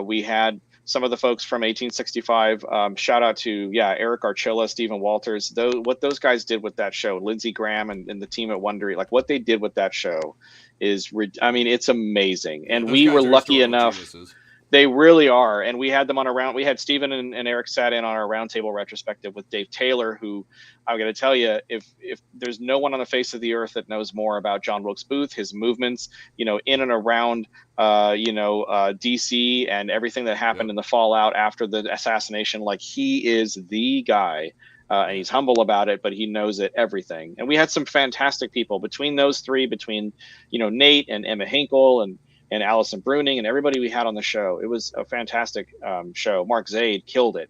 We had some of the folks from 1865. Shout out to Eric Archilla, Stephen Walters. What those guys did with that show, Lindsey Graham and the team at Wondery, like what they did with that show is, it's amazing. And we were lucky enough. Geniuses. They really are. And we had them on we had Stephen and Eric sat in on our roundtable retrospective with Dave Taylor, who I'm going to tell you, if there's no one on the face of the earth that knows more about John Wilkes Booth, his movements, in and around, DC, and everything that happened in the fallout after the assassination, like he is the guy. And he's humble about it, but he knows everything. And we had some fantastic people between those three, between, Nate and Emma Hinkle and Allison Bruning and everybody we had on the show. It was a fantastic show. Mark Zaid killed it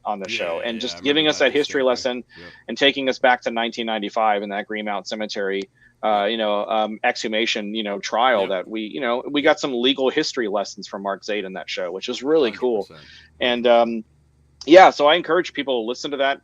on the show, and just giving us that history lesson and taking us back to 1995 in that Greenmount Cemetery, exhumation, trial that we got some legal history lessons from Mark Zaid in that show, which was really 100%. Cool. And so I encourage people to listen to that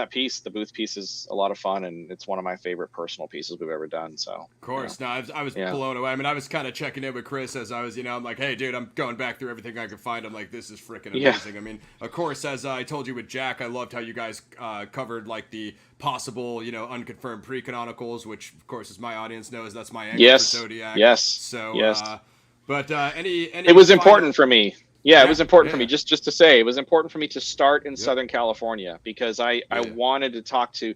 piece. The Booth piece is a lot of fun, and it's one of my favorite personal pieces we've ever done. So of course, I was blown away. I mean, I was kind of checking in with Chris as I was, I'm like, hey, dude, I'm going back through everything I could find. I'm like, this is freaking amazing. I mean, of course, as I told you with Jack, I loved how you guys covered like the possible, unconfirmed pre-canonicals, which of course, as my audience knows, that's my angle for Zodiac. Yes. So, yes. But any it was important for me. Yeah, it was important for me, just to say, it was important for me to start in Southern California, because I wanted to talk to,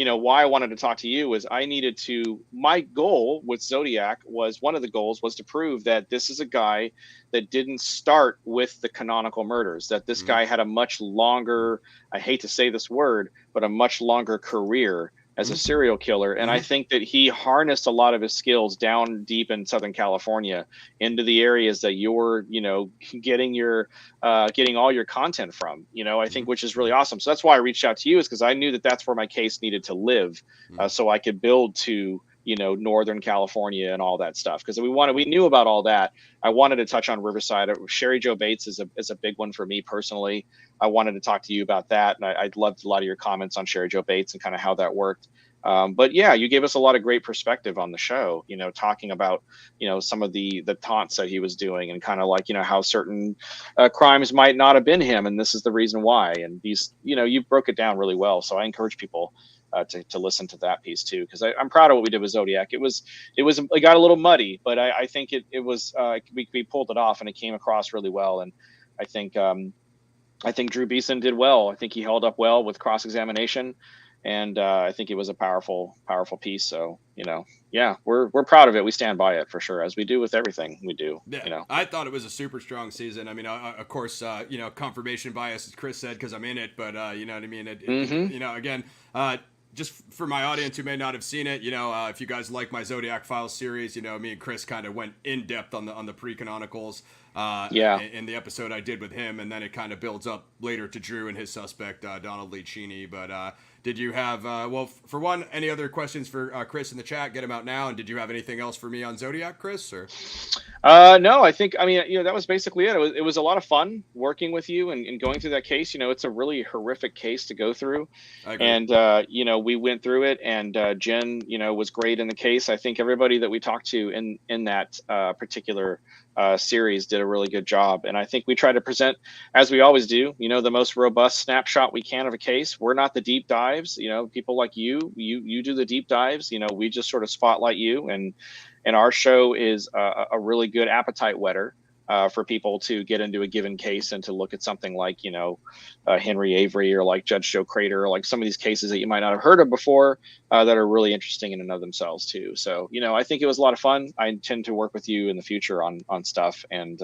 why I wanted to talk to you was my goal with Zodiac one of the goals was to prove that this is a guy that didn't start with the canonical murders, that this guy had a much longer, I hate to say this word, but a much longer career as a serial killer. And I think that he harnessed a lot of his skills down deep in Southern California into the areas that you're, getting all your content from, I think, which is really awesome. So that's why I reached out to you, is because I knew that that's where my case needed to live, so I could build to, Northern California and all that stuff. Because we knew about all that. I wanted to touch on Riverside. Sherry Jo Bates is a big one for me personally. I wanted to talk to you about that. And I loved a lot of your comments on Sherry Jo Bates and kind of how that worked. But yeah, you gave us a lot of great perspective on the show, talking about, some of the taunts that he was doing, and kind of like, how certain crimes might not have been him. And this is the reason why. And these, you broke it down really well. So I encourage people to listen to that piece too, because I'm proud of what we did with Zodiac. It got a little muddy, but I think it was we pulled it off, and it came across really well. And I think Drew Beeson did well. I think he held up well with cross-examination, and I think it was a powerful piece. So yeah, we're proud of it. We stand by it for sure, as we do with everything we do. Yeah, I thought it was a super strong season. I mean, of course, confirmation bias, as Chris said, because I'm in it. But you know what I mean. Again. Just for my audience who may not have seen it, if you guys like my Zodiac Files series, me and Chris kind of went in depth on the pre-canonicals. In the episode I did with him, and then it kind of builds up later to Drew and his suspect, Donald Lee Cheney. But did you have, for one, any other questions for Chris in the chat? Get them out now. And did you have anything else for me on Zodiac, Chris? Or? No, I think, that was basically it. It was a lot of fun working with you and going through that case. It's a really horrific case to go through. And, we went through it, and Jen, was great in the case. I think everybody that we talked to in that particular series did a really good job. And I think we try to present, as we always do, the most robust snapshot we can of a case. We're not the deep dives, people like you do the deep dives. We just sort of spotlight you, and our show is a really good appetite whetter for people to get into a given case and to look at something like, Henry Avery, or like Judge Joe Crater, or like some of these cases that you might not have heard of before, that are really interesting in and of themselves too. So, I think it was a lot of fun. I intend to work with you in the future on stuff. And,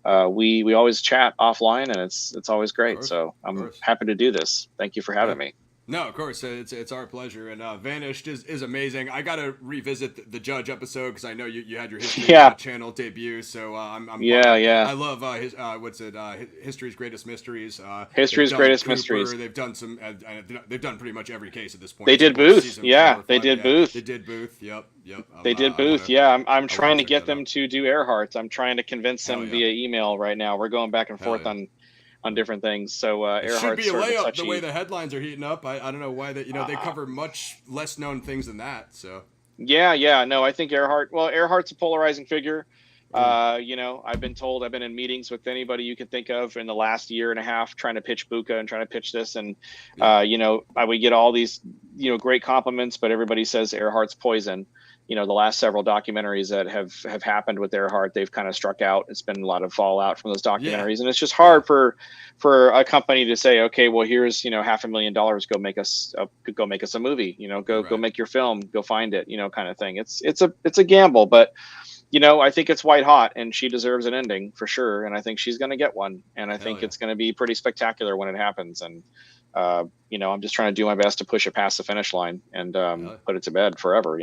we always chat offline, and it's always great. So I'm happy to do this. Thank you for having me. No, of course, it's our pleasure. And Vanished is amazing. I got to revisit the Judge episode, because I know you had your History Channel debut. So I love History's Greatest Mysteries. History's Greatest Mysteries. They've done they've done pretty much every case at this point. They did Booth. They did Booth. They did Booth. Yep. They did Booth. I'm trying to get them to do Earhart. I'm trying to convince them via email right now. We're going back and forth on different things. So Earhart's should be a layup touchy. The way the headlines are heating up. I don't know why that they cover much less known things than that. So no, I think Earhart's a polarizing figure. I've been told, I've been in meetings with anybody you can think of in the last year and a half trying to pitch Buka and trying to pitch this, and I would get all these great compliments, but everybody says Earhart's poison. The last several documentaries that have happened with Earhart, they've kind of struck out. It's been a lot of fallout from those documentaries, and it's just hard for a company to say, okay, well, here's $500,000, go make us a movie, go make your film, go find it, kind of thing. It's a gamble, but I think it's white hot, and she deserves an ending for sure, and I think she's going to get one, and I think it's going to be pretty spectacular when it happens, and I'm just trying to do my best to push it past the finish line and put it to bed forever.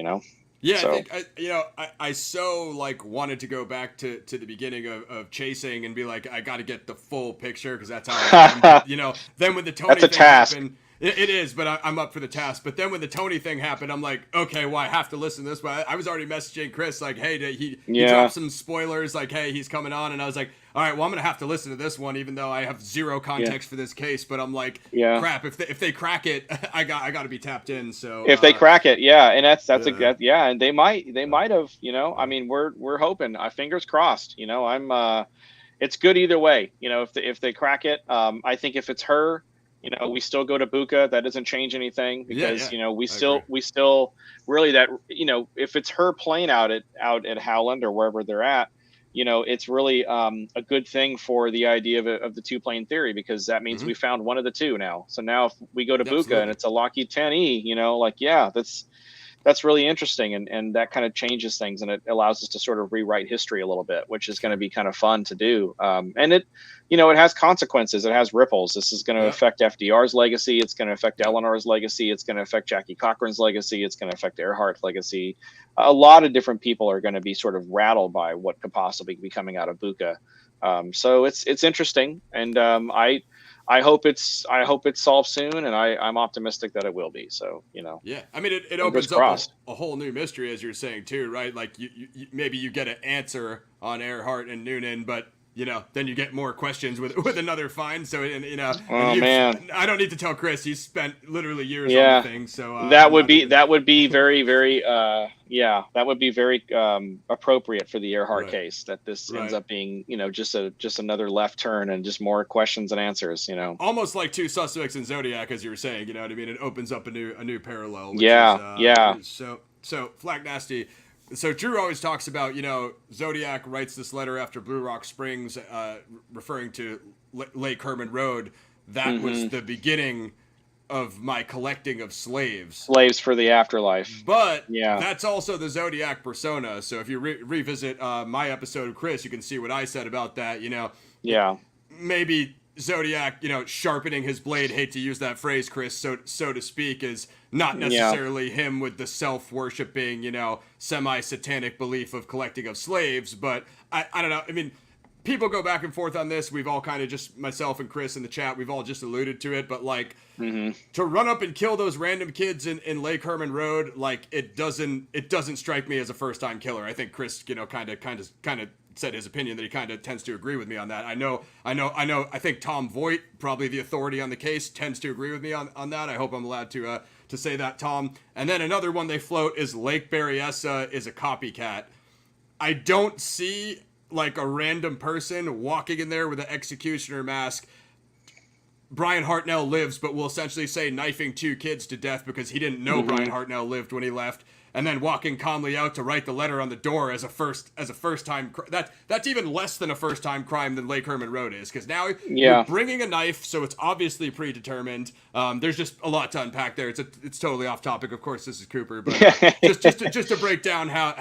Yeah, so. I think, I so wanted to go back to the beginning of Chasing and be like, I got to get the full picture, because that's how I am. Then when the Tony that's a thing task. happened, it is, but I'm up for the task. But then when the Tony thing happened, I'm like, okay, well, I have to listen to this. But I was already messaging Chris like, hey, he dropped some spoilers, like, hey, he's coming on, and I was like, all right, well, I'm gonna have to listen to this one, even though I have zero context for this case. But I'm like, crap, if they crack it, I got to be tapped in. So if they crack it, and that's and they might have, I mean, we're hoping, fingers crossed, it's good either way, if they crack it. I think if it's her, we still go to Buka. That doesn't change anything, because we still really, that if it's her playing out at Howland or wherever they're at, it's really a good thing for the idea of the two-plane theory, because that means we found one of the two now. So now if we go to Buka and it's a Lockheed 10E, that's really interesting, and that kind of changes things, and it allows us to sort of rewrite history a little bit, which is going to be kind of fun to do. And it has consequences. It has ripples. This is going to affect FDR's legacy. It's going to affect Eleanor's legacy. It's going to affect Jackie Cochran's legacy. It's going to affect Earhart's legacy. A lot of different people are going to be sort of rattled by what could possibly be coming out of Buka. So it's interesting, and I hope it's solved soon, and I'm optimistic that it will be. So, Yeah, I mean, it opens up a whole new mystery, as you're saying too, right? Like you maybe you get an answer on Earhart and Noonan, but then you get more questions with another find. So, man, I don't need to tell Chris. He's spent literally years on the thing. So that would be very, very, that would be very appropriate for the Earhart case. That this ends up being, just another left turn and just more questions and answers. Almost like Two Suspects in Zodiac, as you were saying. You know what I mean? It opens up a new parallel. So Flag Nasty. So Drew always talks about, Zodiac writes this letter after Blue Rock Springs, referring to Lake Herman Road. That was the beginning of my collecting of slaves for the afterlife. But that's also the Zodiac persona. So if you revisit my episode of Chris, you can see what I said about that. Maybe Zodiac, sharpening his blade, hate to use that phrase, Chris, so to speak, is not necessarily him with the self-worshipping, semi-satanic belief of collecting of slaves. But I don't know. I mean, people go back and forth on this. We've all kind of just, myself and Chris in the chat, we've all just alluded to it. But like, to run up and kill those random kids in Lake Herman Road, like it doesn't strike me as a first-time killer. I think Chris, kind of said his opinion that he kind of tends to agree with me on that. I think Tom Voight, probably the authority on the case, tends to agree with me on that. I hope I'm allowed to say that, Tom. And then another one they float is Lake Berryessa is a copycat. I don't see like a random person walking in there with an executioner mask. Brian Hartnell lives, but will essentially say knifing 2 kids to death because he didn't know Brian Hartnell lived when he left, and then walking calmly out to write the letter on the door as a first time. That's even less than a first time crime than Lake Herman Road is, because now you're bringing a knife, so it's obviously predetermined. There's just a lot to unpack there. It's totally off topic. Of course, this is Cooper, but just to break down how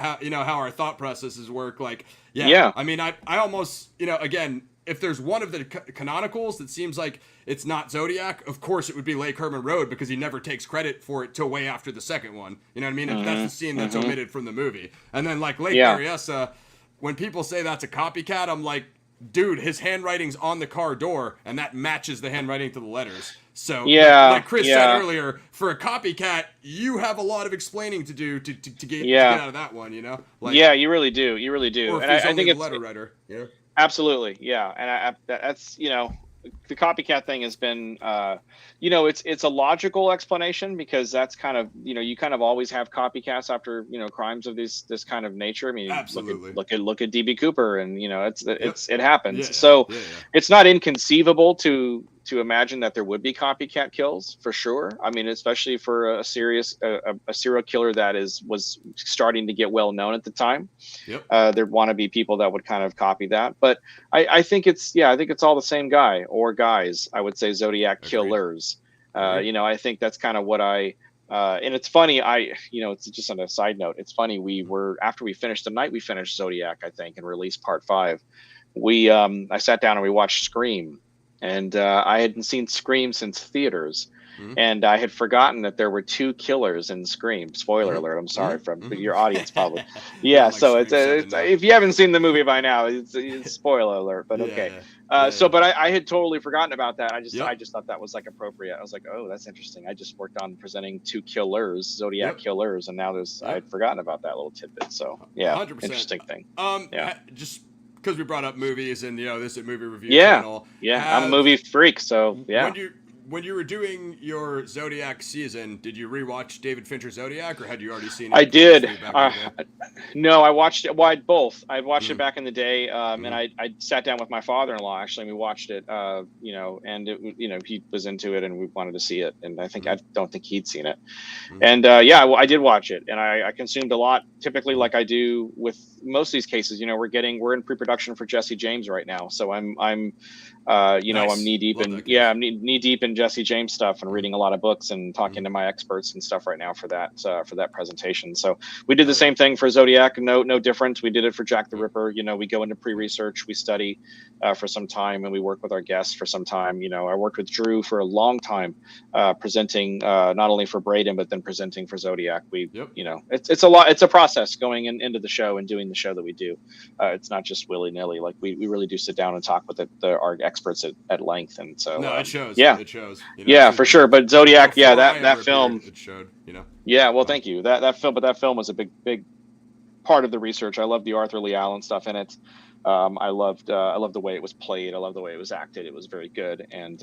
our thought processes work. Like, I mean, I almost, again, if there's one of the canonicals that seems like it's not Zodiac, of course it would be Lake Herman Road, because he never takes credit for it till way after the second one. You know what I mean? If that's the scene that's omitted from the movie. And then like Lake Berryessa, when people say that's a copycat, I'm like, dude, his handwriting's on the car door, and that matches the handwriting to the letters. So, like Chris said earlier, for a copycat, you have a lot of explaining to do to get out of that one, Like, you really do. You really do. Or if and I think it's a letter writer, Absolutely, yeah, and that's the copycat thing has been it's a logical explanation, because that's kind of you kind of always have copycats after crimes of this kind of nature. I mean, absolutely. Look at DB Cooper, and it happens. It's not inconceivable to imagine that there would be copycat kills, for sure. I mean, especially for a serial killer that was starting to get well known at the time. There'd want to be people that would kind of copy that. But I think it's all the same guy or guys. I would say Zodiac Killers. I think that's kind of what and it's funny. It's just on a side note. It's funny. After we finished the night we finished Zodiac, I think, and released part 5. I sat down and we watched Scream. And I hadn't seen Scream since theaters, and I had forgotten that there were 2 killers in Scream. Spoiler alert! I'm sorry from your audience, probably. So it's if you haven't seen the movie by now, it's spoiler alert. But okay. But I had totally forgotten about that. I just thought that was like appropriate. I was like, oh, that's interesting. I just worked on presenting 2 killers, Zodiac Killers, and now I had forgotten about that little tidbit. So 100%. Interesting thing. Just because we brought up movies and this is a movie review channel. I'm a movie freak, so yeah. when you were doing your Zodiac season, did you rewatch David Fincher's Zodiac, or had you already seen it? I did. Back in the day? No, I watched it. Well, both. I watched it Mm. back in the day, and Mm. I sat down with my father-in-law actually, and we watched it. You know, and it, you know, he was into it, and we wanted to see it. And I don't think he'd seen it. Mm. And yeah, well, I did watch it, and I consumed a lot. Typically, like I do with most of these cases, you know, we're in pre-production for Jesse James right now, so I'm you know, Nice. I'm knee deep Love in that case. I'm knee deep in Jesse James stuff and reading a lot of books and talking to my experts and stuff right now for that presentation. So we did the same thing for Zodiac. No difference. We did it for Jack the Ripper. You know, we go into pre-research, we study for some time, and we work with our guests for some time. You know, I worked with Drew for a long time, presenting not only for Braden but then presenting for Zodiac. You know, it's a lot. It's a process going into the show and doing the show that we do. It's not just willy nilly. Like we really do sit down and talk with our experts at length. And so no, it shows. Yeah, it shows. You know, yeah, for sure. But Zodiac, yeah, that film. Appeared, it showed. You know. Yeah, well, thank you. That film, but that film was a big part of the research. I loved the Arthur Lee Allen stuff in it. I loved the way it was played. I loved the way it was acted. It was very good. And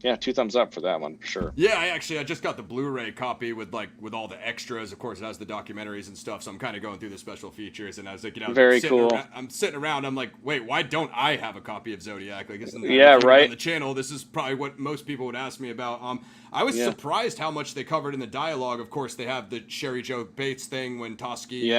yeah, 2 thumbs up for that one for sure. Yeah, I just got the Blu-ray copy with all the extras. Of course, it has the documentaries and stuff. So I'm kind of going through the special features, and I was like, you know, very cool. I'm sitting around. I'm like, wait, why don't I have a copy of Zodiac? Like, isn't that right on the channel? This is probably what most people would ask me about. I was surprised how much they covered in the dialogue. Of course, they have the Sherry Joe Bates thing when Toschi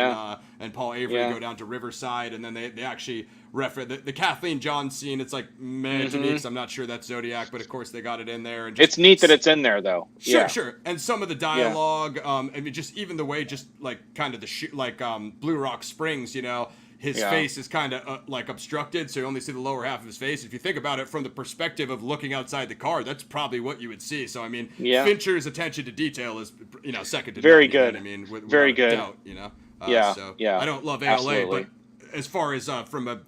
and Paul Avery go down to Riverside, and then they actually reference the Kathleen John scene. It's like meh to me because I'm not sure that's Zodiac, but of course they got it in there. And it's neat that it's in there though. Sure. And some of the dialogue, I mean, just even the way, just like kind of the Blue Rock Springs, you know. His face is kind of like obstructed, so you only see the lower half of his face. If you think about it from the perspective of looking outside the car, that's probably what you would see. So I mean, Fincher's attention to detail is, you know, second to none. Very good. I mean, very good. Doubt, you know. So I don't love ALA, absolutely. but as far as from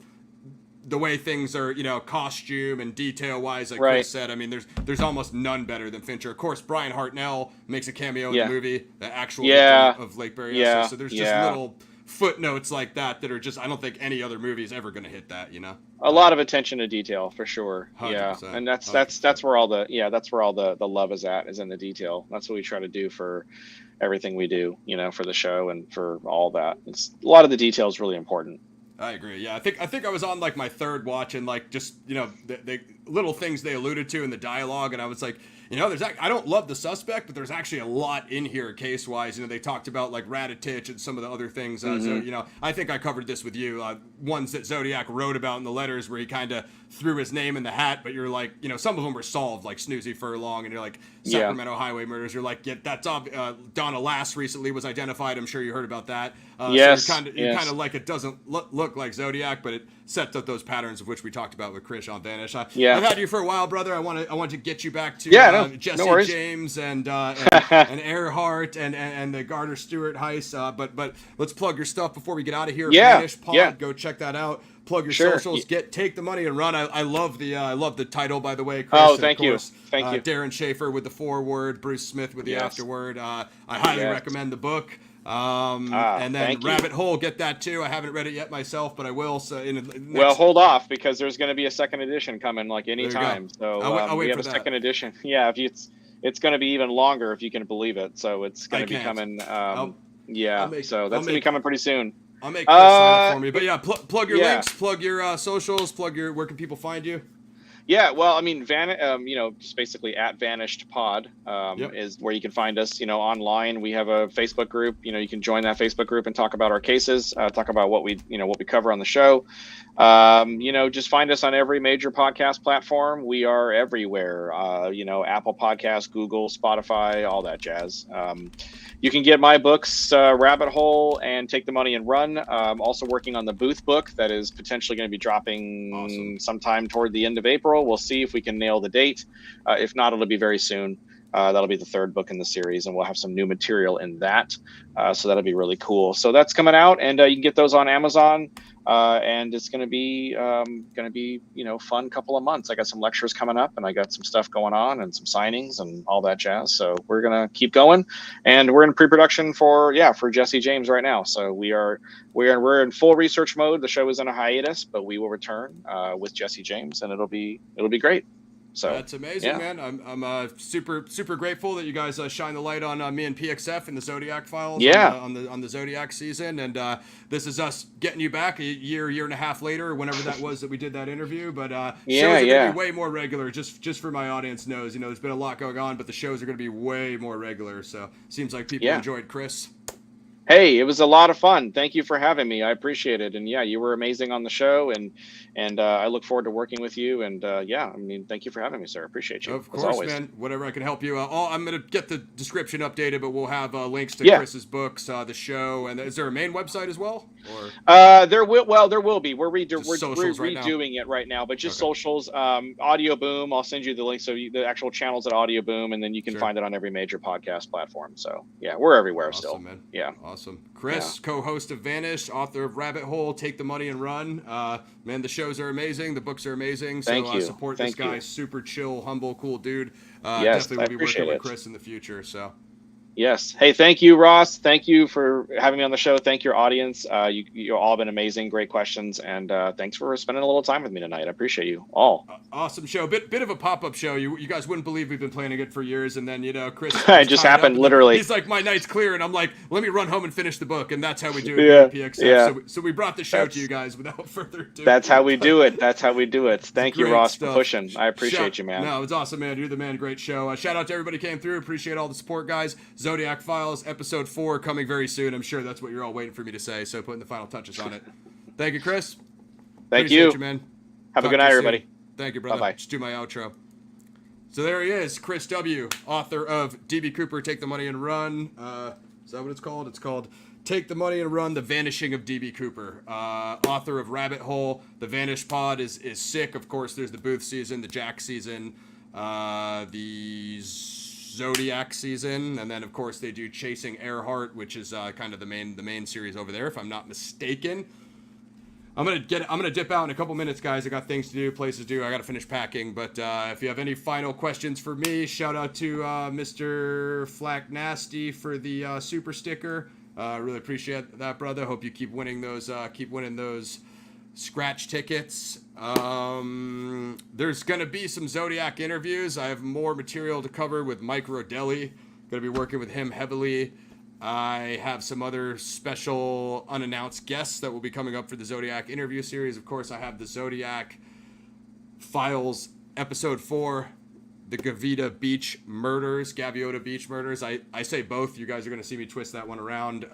the way things are, you know, costume and detail wise, like right. Chris said, I mean, there's almost none better than Fincher. Of course, Brian Hartnell makes a cameo in the movie, the actual victim of Lake Berryessa. So there's just little footnotes like that are just, I don't think any other movie is ever going to hit that, you know. A lot of attention to detail for sure. 100%, yeah, and that's where all the love is in the detail. That's what we try to do for everything we do, you know, for the show and for all that. It's a lot of the detail is really important. I agree. Yeah, I think I was on like my third watch, and like just, you know, the little things they alluded to in the dialogue, and I was like, you know, I don't love The Suspect, but there's actually a lot in here case wise. You know, they talked about like Ratatouille and some of the other things. So, you know, I think I covered this with you. Ones that Zodiac wrote about in the letters where he kind of threw his name in the hat, but you're like, you know, some of them were solved, like Snoozy Furlong, and you're like Sacramento Highway Murders. You're like, yeah, that's Donna Lass recently was identified. I'm sure you heard about that. Yes. So you're kind of like, it doesn't look like Zodiac, but it sets up those patterns of which we talked about with Chris on Vanish. I've had you for a while, brother. I want to get you back to Jesse James and Earhart and the Gardner Stewart heist. But let's plug your stuff before we get out of here. Vanish Pod, go check that out. Plug your socials. Take the money and run. I love the title, by the way, Chris. Oh, thank you. Thank you. Darren Schaefer with the foreword, Bruce Smith with the afterword. I highly recommend the book. And then Rabbit Hole, get that too. I haven't read it yet myself, but I will. So well, hold off because there's going to be a second edition coming like anytime. So I'll wait we have for a that. second edition. Yeah, it's going to be even longer if you can believe it. So it's going to be coming. So that's going to be coming pretty soon. I'll make Chris sign up for me. But yeah, plug your links, plug your socials, where can people find you? Yeah, well, I mean, you know, just basically at Vanished Pod is where you can find us. You know, online. We have a Facebook group. You know, you can join that Facebook group and talk about our cases, talk about what we cover on the show. You know, just find us on every major podcast platform. We are everywhere. You know, Apple Podcasts, Google, Spotify, all that jazz. You can get my books, Rabbit Hole and Take the Money and Run. Also working on the Booth book that is potentially going to be dropping sometime toward the end of April. We'll see if we can nail the date. If not, it'll be very soon. That'll be the third book in the series, and we'll have some new material in that. So that'll be really cool. So that's coming out, and you can get those on Amazon. And it's going to be you know, fun couple of months. I got some lectures coming up, and I got some stuff going on, and some signings and all that jazz. So we're gonna keep going, and we're in pre-production for Jesse James right now. So we're in full research mode. The show is in a hiatus, but we will return with Jesse James, and it'll be great. So that's amazing, man. I'm super grateful that you guys shine the light on me and PXF and the Zodiac Files Yeah. on the Zodiac season, and this is us getting you back a year and a half later, or whenever that was that we did that interview. But shows are gonna be way more regular, just for my audience knows. There's been a lot going on, but the shows are gonna be way more regular. So seems like people enjoyed Chris. Hey, it was a lot of fun. Thank you for having me. I appreciate it. And yeah, you were amazing on the show, and I look forward to working with you. And yeah, I mean, thank you for having me, sir. Appreciate you. Of course, as always. man. Whatever I can help you. I'm gonna get the description updated, but we'll have links to Chris's books, the show, and is there a main website as well? Or there will be. We're redoing it right now, but just socials. Audio Boom. I'll send you the link, so the actual channels at Audio Boom, and then you can find it on every major podcast platform. So yeah, we're everywhere still. Man. Yeah. Awesome. Chris, co-host of Vanish, author of Rabbit Hole, Take the Money and Run. Man, the shows are amazing. The books are amazing. So support this guy. Super chill, humble, cool dude. Definitely will be working with Chris in the future. So. Yes. Hey, thank you, Ross. Thank you for having me on the show. Thank your audience. You've all been amazing. Great questions. And thanks for spending a little time with me tonight. I appreciate you all. Awesome show. Bit of a pop-up show. You guys wouldn't believe we've been planning it for years. And then, Chris. It just happened literally. He's like, my night's clear. And I'm like, let me run home and finish the book. And that's how we do it at PXF. Yeah. So we brought the show to you guys without further ado. That's how we do it. Thank you, Ross, for pushing. I appreciate you, man. No, it's awesome, man. You're the man. Great show. Shout out to everybody who came through. Appreciate all the support, guys. Zodiac Files. Episode 4 coming very soon. I'm sure that's what you're all waiting for me to say, so putting the final touches on it. Thank you, Chris. Thank you, man. Have a good night, everybody. Thank you, brother. Bye-bye. Just do my outro. So there he is, Chris W., author of DB Cooper, Take the Money and Run. Is that what it's called? It's called Take the Money and Run, The Vanishing of DB Cooper. Author of Rabbit Hole. The Vanish Pod is sick. Of course, there's the Booth season, the Jack season, the Zodiac season, and then of course they do Chasing Earhart, which is kind of the main series over there, if I'm not mistaken. I'm gonna dip out in a couple minutes, guys. I got things to do, places to do. I gotta finish packing. But if you have any final questions for me, shout out to Mr. Flack Nasty for the super sticker. Really appreciate that, brother. Hope you keep winning those scratch tickets. There's gonna be some Zodiac interviews. I have more material to cover with Mike Rodelli. Gonna be working with him heavily. I have some other special unannounced guests that will be coming up for the Zodiac interview series. Of course, I have the Zodiac Files episode 4, the Gaviota Beach murders. I say both. You guys are gonna see me twist that one around.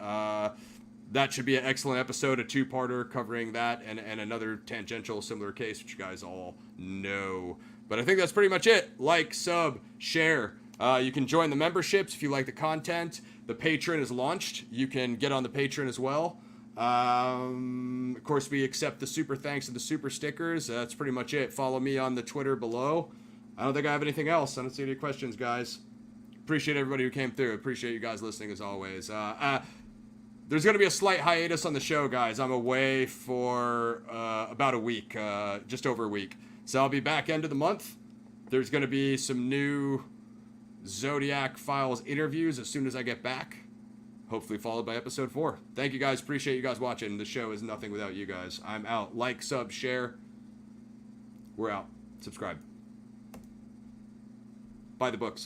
That should be an excellent episode, a 2-parter covering that and another tangential similar case, which you guys all know. But I think that's pretty much it. Like, sub, share. You can join the memberships if you like the content. The Patreon is launched. You can get on the Patreon as well. Of course, we accept the super thanks and the super stickers. That's pretty much it. Follow me on the Twitter below. I don't think I have anything else. I don't see any questions, guys. Appreciate everybody who came through. Appreciate you guys listening as always. There's going to be a slight hiatus on the show, guys. I'm away for about a week, just over a week. So I'll be back end of the month. There's going to be some new Zodiac Files interviews as soon as I get back. Hopefully followed by episode 4. Thank you, guys. Appreciate you guys watching. The show is nothing without you guys. I'm out. Like, sub, share. We're out. Subscribe. Buy the books.